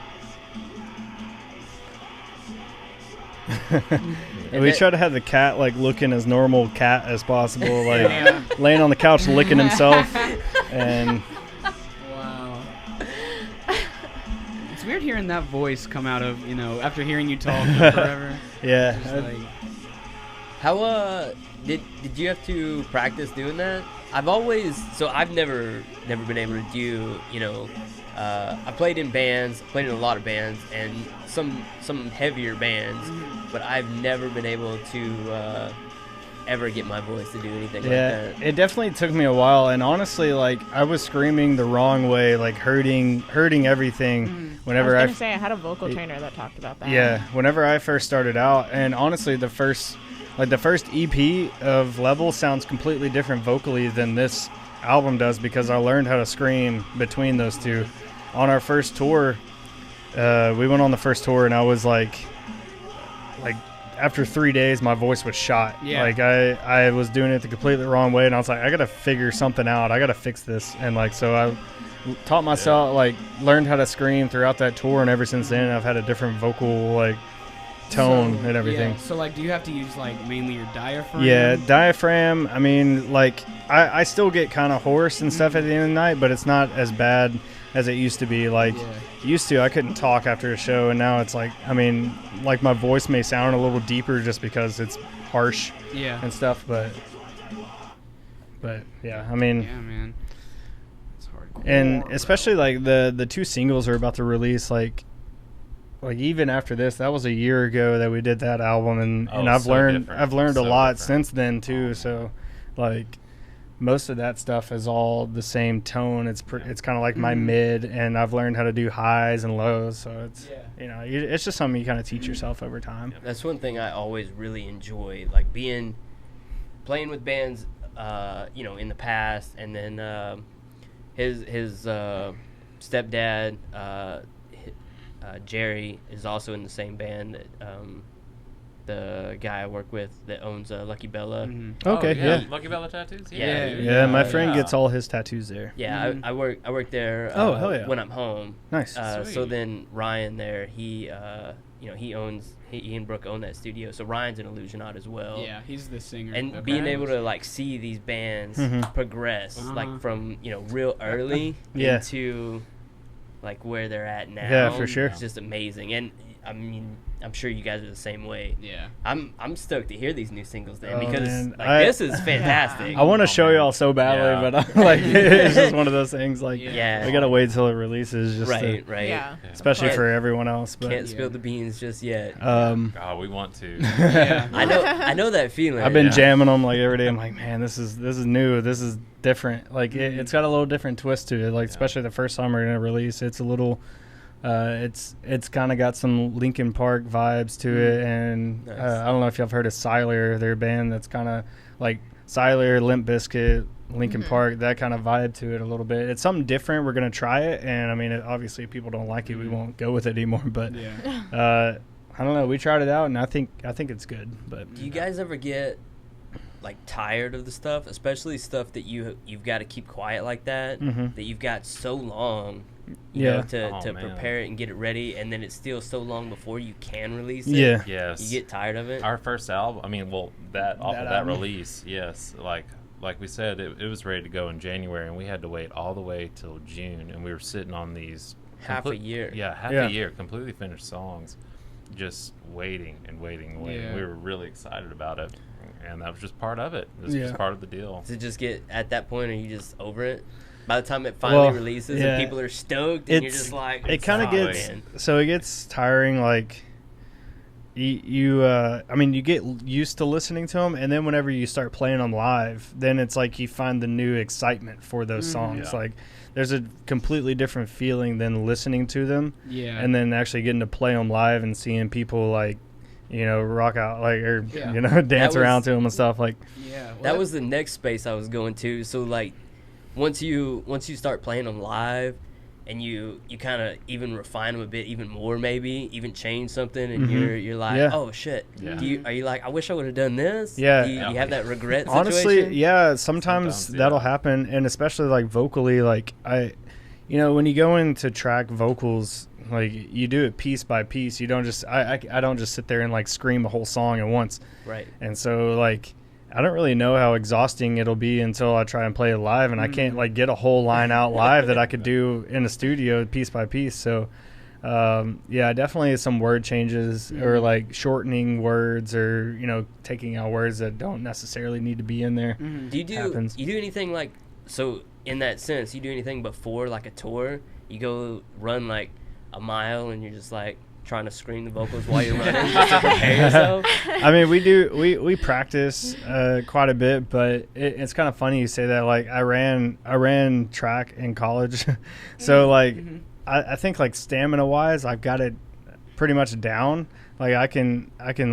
And we that- try to have the cat like looking as normal cat as possible, like laying on the couch licking himself, and Wow. It's weird hearing that voice come out of, after hearing you talk for forever. yeah. Just like, How did you have to practice doing that? I've never been able to do, I played in bands, played in a lot of bands and some heavier bands, but I've never been able to ever get my voice to do anything like Yeah, that. it definitely took me a while, and honestly, like I was screaming the wrong way, like hurting everything. Whenever I was gonna say I had a vocal trainer that talked about that. yeah, whenever I first started out, and honestly, the first EP of Level sounds completely different vocally than this album does because I learned how to scream between those two. On our first tour, we went on the first tour, and I was like after 3 days, my voice was shot. Yeah. Like I was doing it the completely wrong way, and I was like, I gotta figure something out. I gotta fix this, and like so I taught myself, like learned how to scream throughout that tour, and ever since then, I've had a different vocal like tone and everything. Yeah. So, like, do you have to use, like, mainly your diaphragm? Yeah, diaphragm. I mean, like I still get kind of hoarse and stuff at the end of the night, but it's not as bad as it used to be. Like used to, I couldn't talk after a show, and now it's like, I mean, like my voice may sound a little deeper just because it's harsh and stuff, but yeah, I mean, Yeah, man. It's hardcore. and especially like the two singles are about to release, like even after this, that was a year ago that we did that album, and I've so learned different. I've learned a So lot different. since then too. So like most of that stuff is all the same tone. It's kind of like my mid, and I've learned how to do highs and lows. So it's it's just something you kind of teach yourself over time. That's one thing I always really enjoy, like playing with bands, in the past, and then his stepdad, Jerry, is also in the same band that the guy I work with that owns Lucky Bella. Okay, yeah. Lucky Bella Tattoos? Yeah, my friend gets all his tattoos there. Yeah, I work there Oh, hell yeah. when I'm home. Nice. So Sweet. then Ryan there, he and Brooke own that studio. So Ryan's an Illusionaut as well. Yeah, he's the singer. And being able to like see these bands progress, like from real early Yeah. into like where they're at now. Yeah, for sure. It's just amazing. And I mean, I'm sure you guys are the same way. Yeah. I'm stoked to hear these new singles then Oh, because man. this is fantastic. I want to show y'all so badly, Yeah. but I'm like, it's just one of those things. Like, Yeah. we gotta wait till it releases, just right. Yeah. especially Can't- for everyone else. But Can't spill the beans just yet. God, we want to. Yeah. I know that feeling. I've been Yeah. jamming them like every day. I'm like, man, this is new. This is different. Like it's got a little different twist to it. Like especially the first song we're gonna release, it's a little. It's kind of got some Linkin Park vibes to it, and Nice. I don't know if y'all have heard of Siler, their band that's kind of like Siler, Limp Bizkit, Linkin Park, that kind of vibe to it a little bit. It's something different. We're gonna try it, and I mean, obviously, if people don't like it, we won't go with it anymore. But Yeah. I don't know. We tried it out, and I think it's good. But Do you guys ever get like tired of the stuff, especially stuff that you've got to keep quiet like that, that you've got so long, you know, to Oh, man. prepare it and get it ready, and then it's still so long before you can release it. Yeah. Yes. You get tired of it. Our first album, I mean, well, that off That of that album? release, yes. Like we said, it was ready to go in January, and we had to wait all the way till June, and we were sitting on these Half a year. Yeah, half Yeah. a year, completely finished songs, just waiting and waiting and waiting. Yeah. We were really excited about it, and that was just part of it. It was Yeah. just part of the deal. Does it just get at that point, are you just over it? By the time it finally Well, releases yeah. and people are stoked, and you're just like, it kind of "Oh, gets man." so it gets tiring. Like I mean, you get used to listening to them, and then whenever you start playing them live, then it's like you find the new excitement for those songs. Yeah. Like there's a completely different feeling than listening to them, Yeah. and then actually getting to play them live and seeing people like, rock out, like, or Yeah. dance was- around to them and stuff. Like, Yeah. Well, That was the next space I was going to. So like, once you start playing them live, and you kind of even refine them a bit, even more, maybe even change something, and you're like, Yeah. oh shit. Yeah. Are you like, I wish I would have done this? Yeah. Do you have that regret honestly, situation? yeah, sometimes Sometimes, yeah. that'll happen, and especially like vocally, like when you go into track vocals, like you do it piece by piece. You don't just I don't just sit there and like scream a whole song at once. Right. And so like I don't really know how exhausting it'll be until I try and play it live, and I can't like get a whole line out live that I could do in a studio piece by piece. So definitely some word changes or like shortening words or taking out words that don't necessarily need to be in there. Do you do anything like, so in that sense, you do anything before like a tour? You go run like a mile and you're just like trying to scream the vocals while you're running just to prepare yourself? I mean, we practice quite a bit, but it's kind of funny you say that. Like I ran track in college, so like I think like stamina wise, I've got it pretty much down. Like I can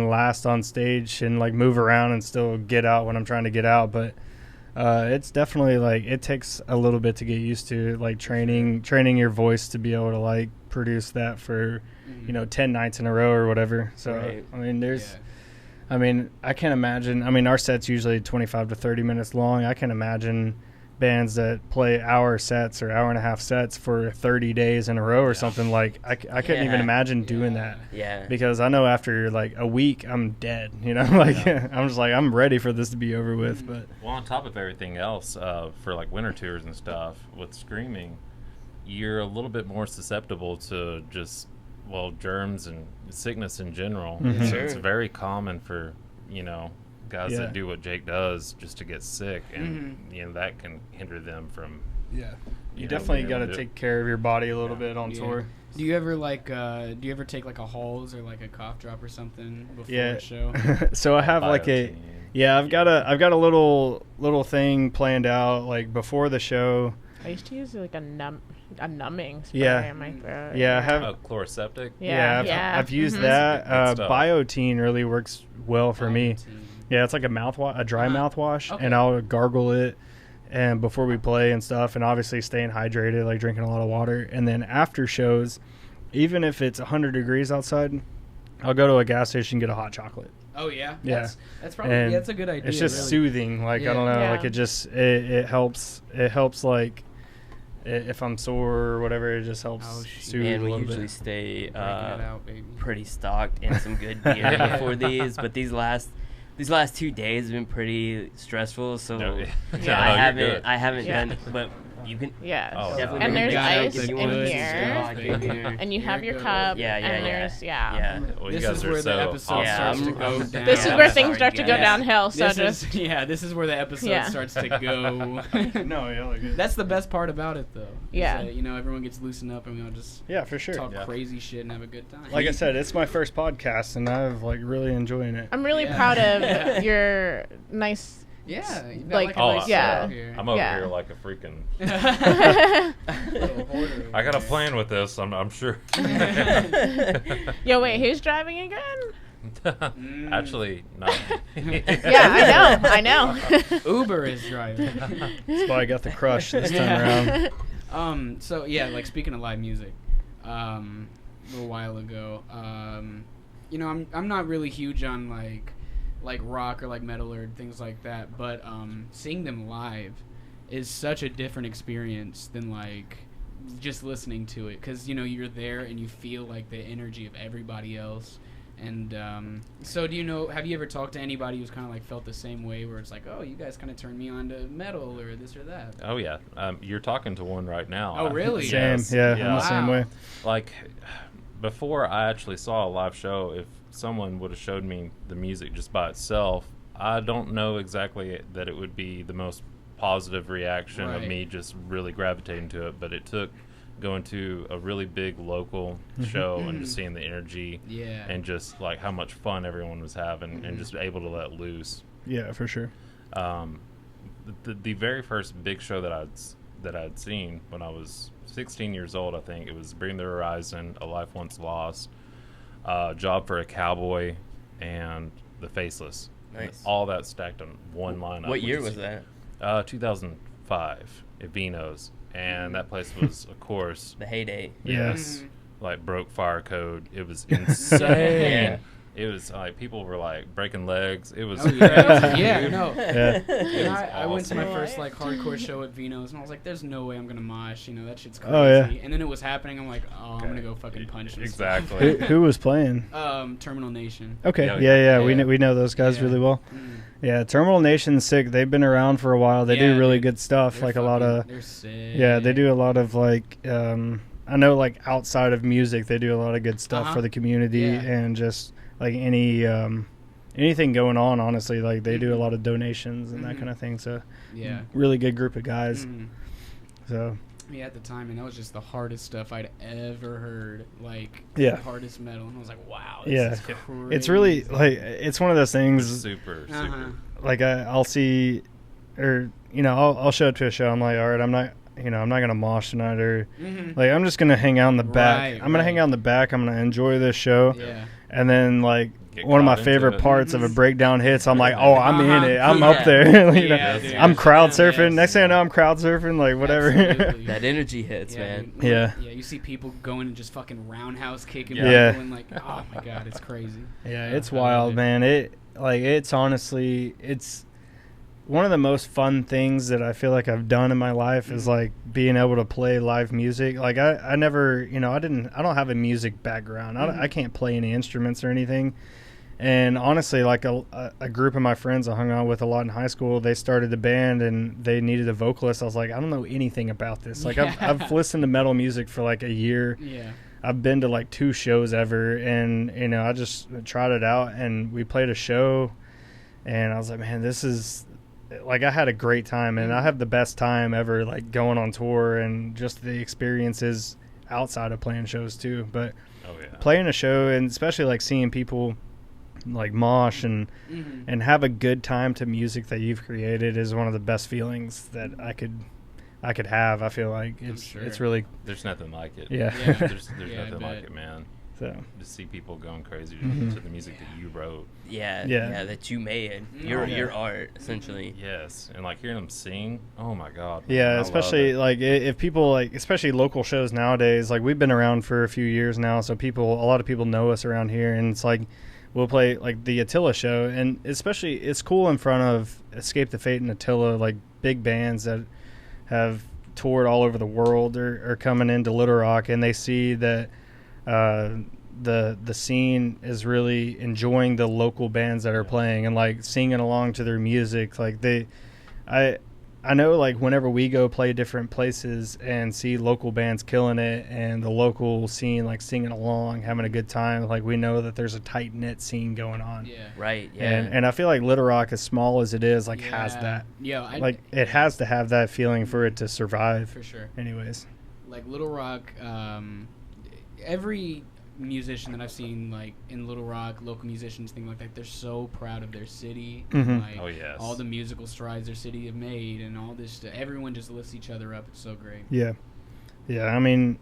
last on stage and like move around and still get out when I'm trying to get out, but it's definitely like it takes a little bit to get used to, like training your voice to be able to like produce that for 10 nights in a row or whatever. So Right. I mean I can't imagine. I mean, our set's usually 25 to 30 minutes long. I can imagine bands that play hour sets or hour and a half sets for 30 days in a row or something. Like I couldn't even imagine doing that. Yeah. Because I know after like a week I'm dead, like I'm just like, I'm ready for this to be over with. But well, on top of everything else, for like winter tours and stuff, with screaming, you're a little bit more susceptible to just germs and sickness in general. Mhm. So it's very common for guys Yeah. that do what Jake does just to get sick, and that can hinder them from you definitely being got able to to- take care of your body a little bit on Yeah. tour. Do you ever take like a Halls or like a cough drop or something before Yeah. a show? So I have like Biotine. I've got a little thing planned out like before the show. I used to use like a numbing spray Yeah. in my throat. Yeah, I have. Oh, chloroseptic. I've used Mhm. that. Good stuff. Biotine really works well for me. Biotine. Yeah, it's like a mouthwash, a dry mouthwash, Okay. and I'll gargle it and before we play and stuff, and obviously staying hydrated, like drinking a lot of water. And then after shows, even if it's 100 degrees outside, I'll go to a gas station and get a hot chocolate. Oh yeah. Yeah. That's probably And that's a good idea. It's just really. soothing. Like I don't know, Yeah. like it just it helps. It helps like if I'm sore or whatever, it just helps Oh, shit. soothe And a we little usually bit. stay Breaking it out, baby. pretty stocked and some good beer before these, but these last 2 days have been pretty stressful, so No, yeah. I No, you're good. haven't Yeah. done, but you can Yes. Oh, definitely And bring there's beer ice if you in want. here. And you have your Here it cup. goes. Yeah, And there's yeah. Well, you This guys is are where so the episode Yeah, starts to I'm- go down. This is where things start to go Yes. downhill. So This is where the episode Yeah. starts to go. No, yeah, like it. That's the best part about it, though. is Yeah. that, everyone gets loosened up and we all just Yeah, for sure. talk Yeah. crazy shit and have a good time. Like I said, it's my first podcast, and I've like really enjoying it. I'm really Yeah. proud of your nice. yeah, you've like- got, like, a nice yeah. setup here. I'm over Yeah. here like a freaking. Little hoarder. I got a plan with this. I'm sure. Yo, wait, who's driving again? Actually, not. Yeah, I know. Uber is driving. That's why I got the crush this time around. So yeah, like speaking of live music, a little while ago, I'm not really huge on like rock or like metal or things like that, but seeing them live is such a different experience than like just listening to it, because you're there and you feel like the energy of everybody else. And so have you ever talked to anybody who's kind of like felt the same way, where it's like, oh, you guys kind of turned me on to metal or this or that? Oh yeah, you're talking to one right now. Oh, really? Same, Yes. yeah, I'm the same Wow. way. Like before I actually saw a live show, if someone would have showed me the music just by itself, I don't know exactly that it would be the most positive reaction of Right. me just really gravitating to it. But it took going to a really big local show and just seeing the energy Yeah. and just like how much fun everyone was having and just able to let loose. Yeah, for sure. The very first big show that I'd seen when I was 16 years old, I think it was Bring the Horizon, A Life Once Lost, Job for a Cowboy, and The Faceless. And Nice. all that stacked on one lineup. What year which was is- that? 2005 at Vino's, and that place was, of course, The heyday. Yes. like broke fire code. It was insane. Yeah. it was like people were like breaking legs. It was Oh, yeah. Yeah, dude. no. Yeah. It was I went to my awesome. first like hardcore show at Vino's, and I was like, "There's no way I'm gonna mosh." That shit's crazy. Oh, yeah. And then it was happening. I'm like, "Oh, I'm gonna go fucking punch this." Exactly. Who was playing? Terminal Nation. Okay, Yeah, yeah. yeah. We know those guys Yeah. really well. Mm. Yeah, Terminal Nation's sick. They've been around for a while. They Yeah, do really dude. good stuff. They're Like a lot fucking- of They're sick. yeah, they do a lot of like I know like outside of music, they do a lot of good stuff for the community Yeah. and just like anything going on. Honestly, like they do a lot of donations and that Mhm. kind of thing. So Yeah. really good group of guys. Mhm. So Yeah, at the time, and that was just the hardest stuff I'd ever heard. Like, Yeah. the hardest metal, and I was like, "Wow, this Yeah. is crazy." it's really like it's one of those things. Super, Uh-huh. super. Like I'll see, or I'll show up to a show. I'm like, all right, I'm not gonna mosh tonight, or Mhm. like I'm just gonna hang out in the back. Right, I'm gonna hang right. out in the back. I'm gonna enjoy this show, Yeah. and then like Get one of my caught into favorite it. parts of a Mhm. breakdown hits. I'm like, oh, I'm Uh-huh. in it. I'm Yeah. up there. You know? Yeah, dude. I'm crowd Yeah, surfing. yes. Next thing I know, I'm crowd surfing. Like whatever. Absolutely. That energy hits, man. dude. Yeah. Yeah, you see people going and just fucking roundhouse kicking Yeah. people and like, oh my god, it's crazy. Yeah, it's I love wild, it. man. It's honestly, it's one of the most fun things that I feel like I've done in my life is like being able to play live music. Like I never, I don't have a music background. I can't play any instruments or anything. And honestly, like a group of my friends I hung out with a lot in high school, they started a band and they needed a vocalist. I was like, I don't know anything about this. Like I've listened to metal music for like a year. Yeah. I've been to like 2 shows ever, and I just tried it out, and we played a show, and I was like, man, this is like, I had a great time, and I have the best time ever, like going on tour and just the experiences outside of playing shows too. But Oh yeah. playing a show, and especially like seeing people like mosh and Mhm. and have a good time to music that you've created is one of the best feelings that I could have. I feel like it's sure. really There's nothing like it. Yeah. Yeah. There's Yeah, I nothing like bet. it, man. so. To see people going crazy Mhm. to the music that you wrote. Yeah, Yeah. yeah, that you made. Oh, Your yeah. art, essentially. Yes, and like hearing them sing. Oh my god. man, I Yeah, love especially it. like if people like, especially local shows nowadays, like we've been around for a few years now, so a lot of people know us around here, and it's like we'll play like the Attila show, and especially it's cool in front of Escape the Fate and Attila, like big bands that have toured all over the world are coming into Little Rock, and they see that the scene is really enjoying the local bands that are playing and like singing along to their music. Like I know like whenever we go play different places and see local bands killing it and the local scene like singing along, having a good time, like we know that there's a tight knit scene going on. Yeah. Right, yeah. And I feel like Little Rock, as small as it is, like has that. Yeah, Like it has to have that feeling for it to survive. for sure. Anyways. Like Little Rock, every musician that I've seen like in Little Rock, local musicians, things like that, they're so proud of their city. Mhm. Like, Oh, yes. all the musical strides their city have made and all this stuff. Everyone just lifts each other up. It's so great. Yeah. Yeah, I mean,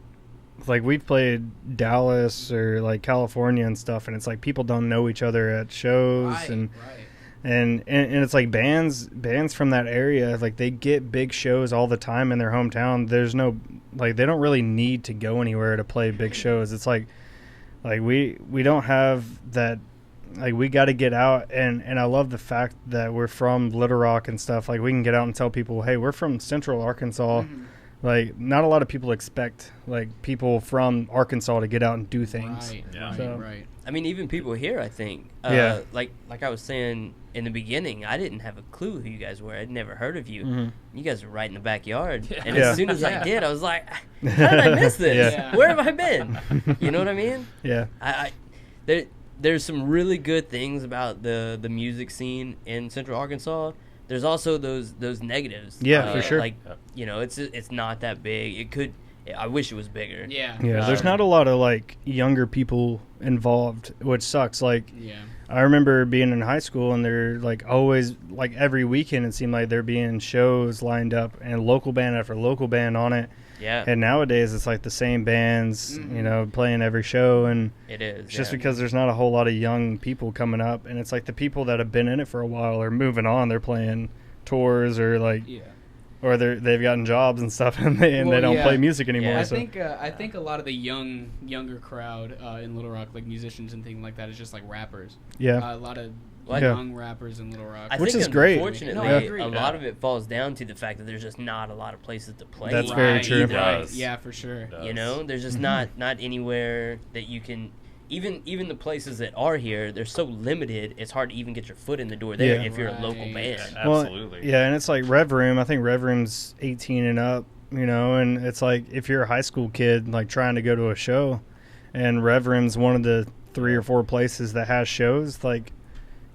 like we've played Dallas or like California and stuff, and it's like people don't know each other at shows, Right, and right. and it's like bands from that area, like they get big shows all the time in their hometown. There's no, like, they don't really need to go anywhere to play big shows. It's like we don't have that. Like we got to get out, and I love the fact that we're from Little Rock and stuff. Like we can get out and tell people, hey, we're from Central Arkansas. Mhm. Like not a lot of people expect like people from Arkansas to get out and do things. Right, Yeah. right, So- right. I mean, even people here, I think. Yeah. Like I was saying in the beginning, I didn't have a clue who you guys were. I'd never heard of you. Mhm. You guys were right in the backyard. Yeah. And Yeah. as soon as Yeah. I did, I was like, how did I miss this? Yeah. Where have I been? You know what I mean? Yeah. There's some really good things about the music scene in Central Arkansas. There's also those negatives. Yeah, for sure. Like, it's not that big. I wish it was bigger. Yeah. Yeah, there's not a lot of like younger people involved, which sucks. Like Yeah. I remember being in high school, and they're like always, like every weekend it seemed like there being shows lined up and local band after local band on it. Yeah, And nowadays it's like the same bands, Mhm. playing every show, and it is. it's just yeah. because there's not a whole lot of young people coming up, and it's like the people that have been in it for a while are moving on. They're playing tours or like Yeah. or they've gotten jobs and stuff, and they don't play music anymore. Yeah. I think a lot of the younger crowd in Little Rock, like musicians and things like that, is just like rappers. Yeah. A lot of Well, young rappers in Little Rock. I Which think is great. Unfortunately, No, I agree. a lot of it falls down to the fact that there's just not a lot of places to play. That's very true. It does. Yeah, for sure. It does. You know, there's just Mm-hmm. not anywhere that you can. Even the places that are here, they're so limited. It's hard to even get your foot in the door there Yeah. if you're a local Right. band. Absolutely. Yeah, and it's like Rev Room. I think Rev Room's 18 and up, you know, and it's like if you're a high school kid, like trying to go to a show, and Rev Room's one of the 3 or 4 places that has shows, like,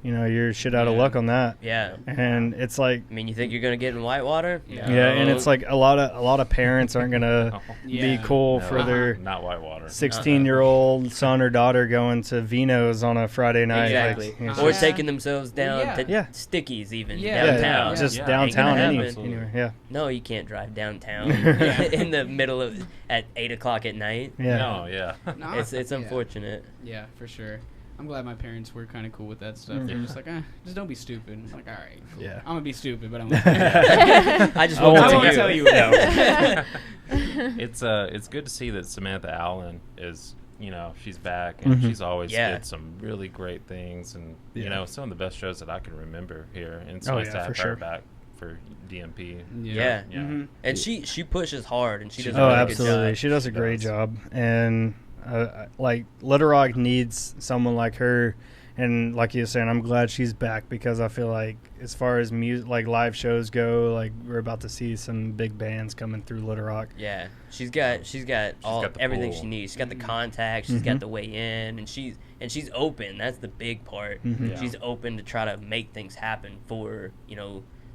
you know, you're shit out of Yeah. luck on that. Yeah. And it's like, I mean, you think you're gonna get in Whitewater? Yeah. yeah, and it's like a lot of parents aren't gonna Yeah. be cool No, for their not Whitewater. 16-year-old son or daughter going to Vino's on a Friday night. Exactly. Like, you know, Or just- taking themselves down Yeah. to Yeah. Stickies even Yeah, downtown. just Yeah. downtown Ain't gonna happen. anywhere. Yeah, No, you can't drive downtown Yeah. in the middle of at 8 o'clock at night. yeah. No, yeah. No, It's yeah. unfortunate. Yeah, for sure. I'm glad my parents were kind of cool with that stuff. They're just like, just don't be stupid. I'm like, all right, cool. Yeah. I'm gonna be stupid, but I'm. I just I won't won't tell you. It's good to see that Samantha Allen is, you know, she's back and Mhm. she's always Yeah. did some really great things, and you Yeah. know, some of the best shows that I can remember here. And it's Oh, nice yeah, to have for her sure. back for DMP. Yeah. Yeah. Mhm. And she pushes hard and she does a Oh, really absolutely. good job. She does a great Does. job, and like Little Rock needs someone like her. And like you were saying, I'm glad she's back because I feel like as far as music, like live shows go, like we're about to see some big bands coming through Little Rock. Yeah, she's got all got the everything pull. she needs. She's got the contacts. Mm-hmm. She's got the way in, and she's open. That's the big part. Mhm. Yeah. She's open to try to make things happen for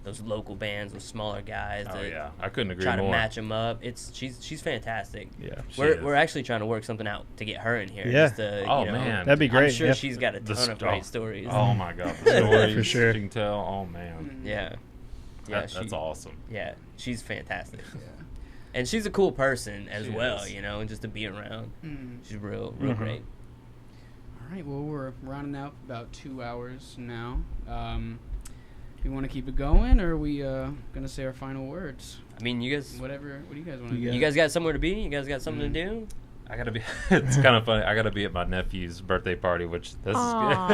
those local bands, those smaller guys. Oh that yeah, I couldn't agree try more. to match them up. She's fantastic. Yeah. She We're is. we're actually trying to work something out to get her in here. Yeah. Just to, Oh, you know, man. That'd be great. I'm sure yeah. she's got a ton of great stories. Oh my god, the stories For sure. she can tell. Oh man, Yeah, yeah, that's awesome. Yeah, she's fantastic, Yeah. and she's a cool person as She well. is. And just to be around, Mm. she's real Mhm. great. All right. Well, we're rounding out about 2 hours now. We want to keep it going, or are we gonna say our final words? I mean, you guys. Whatever. What do you guys want to Yeah. do? You guys got somewhere to be? You guys got something to do? I gotta be. It's kind of funny. I gotta be at my nephew's birthday party, which this Aw.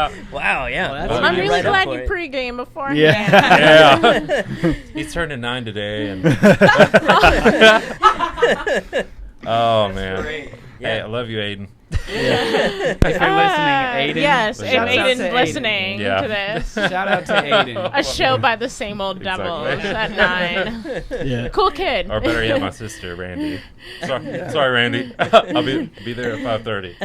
is. Wow, yeah. Well, that's Well, I'm you're really right up glad for you it. pregame beforehand. Yeah. Yeah. He's turning 9 today, and oh man. Great. Hey, Yeah. I love you, Aiden. If you're listening, Aiden. Yes, if Shout out to Aiden's Aiden. listening Yeah. to this. Shout out to Aiden. A show by the same old devils Exactly. at 9. Yeah. Cool kid. Or better yet, my sister, Randy. Sorry, Randy. I'll be there at 5:30.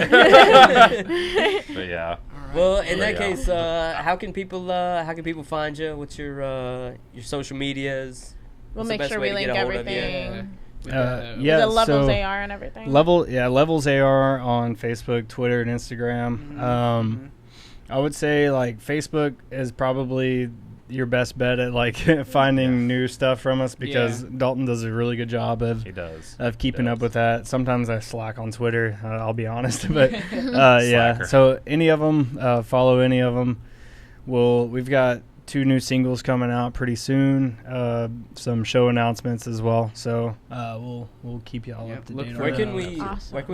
But yeah. Well, in that Yeah. case, how can people find you? What's your social medias? We'll What's the make best sure way we to get link a hold of you? everything. With Yeah. The levels so AR and everything. Levels AR on Facebook, Twitter, and Instagram. I would say like Facebook is probably your best bet at like finding new stuff from us because Yeah. Dalton does a really good job He does. of keeping He up does. with that. Sometimes I slack on Twitter. I'll be honest, but yeah. Slacker. So any of them, follow any of them. We've got 2 new singles coming out pretty soon. Some show announcements as well. So we'll keep you all Yep, up to look date. for Where on can that. we Awesome. where can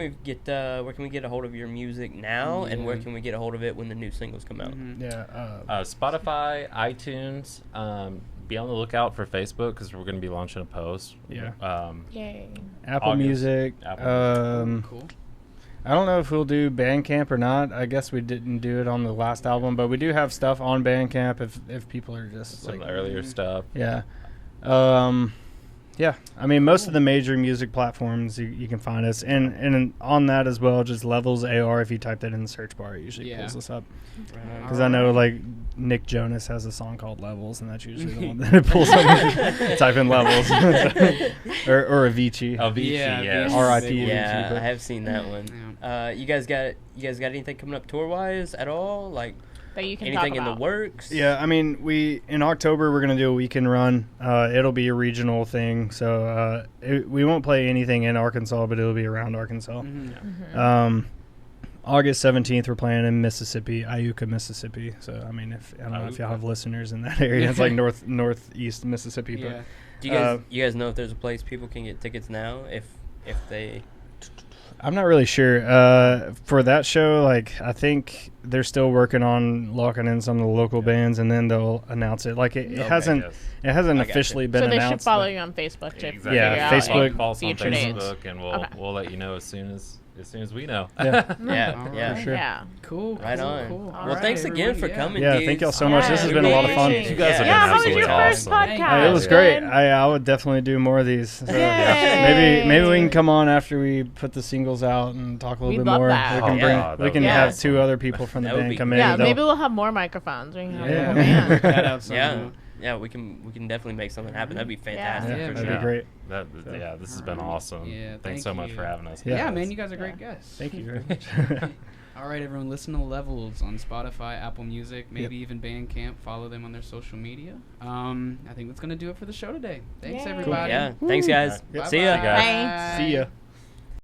we get a hold of your music now, and where Yeah. can we get a hold of it when the new singles come out? Yeah. Spotify, iTunes. Be on the lookout for Facebook because we're going to be launching a post. Yeah. Yay. Apple August. Music. Apple Cool. I don't know if we'll do Bandcamp or not. I guess we didn't do it on the last album, but we do have stuff on Bandcamp if people are just some like, of the earlier stuff. yeah. Yeah. I mean, most of the major music platforms you can find us, and on that as well, just Levels AR. If you type that in the search bar, it usually pulls us up. Because I know like Nick Jonas has a song called Levels, and that's usually the one that pulls up. When you type in Levels, or Avicii. Avicii, Yeah, yes. Avicii. R.I.P. Yeah, but- I have seen that one. You guys got anything coming up tour wise at all? Like That you can anything talk in the about. works? Yeah, I mean, in October we're gonna do a weekend run. It'll be a regional thing, so we won't play anything in Arkansas, but it'll be around Arkansas. August 17th, we're playing in Mississippi, Iuka, Mississippi. So, I mean, I don't know if y'all have listeners in that area. It's like northeast Mississippi. Yeah. But Do you guys know if there's a place people can get tickets now if they? I'm not really sure. For that show, like, I think they're still working on locking in some of the local bands, and then they'll announce it. Like, it hasn't officially been so they announced. should follow you on Facebook to Exactly. figure Yeah, out Facebook. any Follow us on future dates. Facebook, and we'll let you know as soon as we know. Yeah. Yeah. For sure. Yeah. Cool. Right cool, on. Cool. Well, thanks again for coming. Yeah, dudes. thank y'all so much. This has been a lot of fun. Yay. You guys have Yeah, been how was your absolutely first awesome. podcast? It was great. I would definitely do more of these. So, Yay. maybe we can come on after we put the singles out and talk a little We'd bit love more. that. We can Oh, yeah, that we would can be have awesome. 2 other people from the That would band be come in. Yeah, They'll- maybe we'll have more microphones. We can have Yeah. a whole band. Cut out some, Yeah. Yeah, we can definitely make something happen. That'd be fantastic Yeah, for that'd sure. be great. This has been awesome. Yeah, Thanks thank so much you. for having us. Yeah, Yeah. man, you guys are great guests. Thank you very much. All right, everyone, listen to Levels on Spotify, Apple Music, maybe even Bandcamp. Follow them on their social media. I think that's going to do it for the show today. Thanks, Yay. everybody. Yeah. Thanks, guys. Yep. See ya. Bye, guys. Bye. See ya.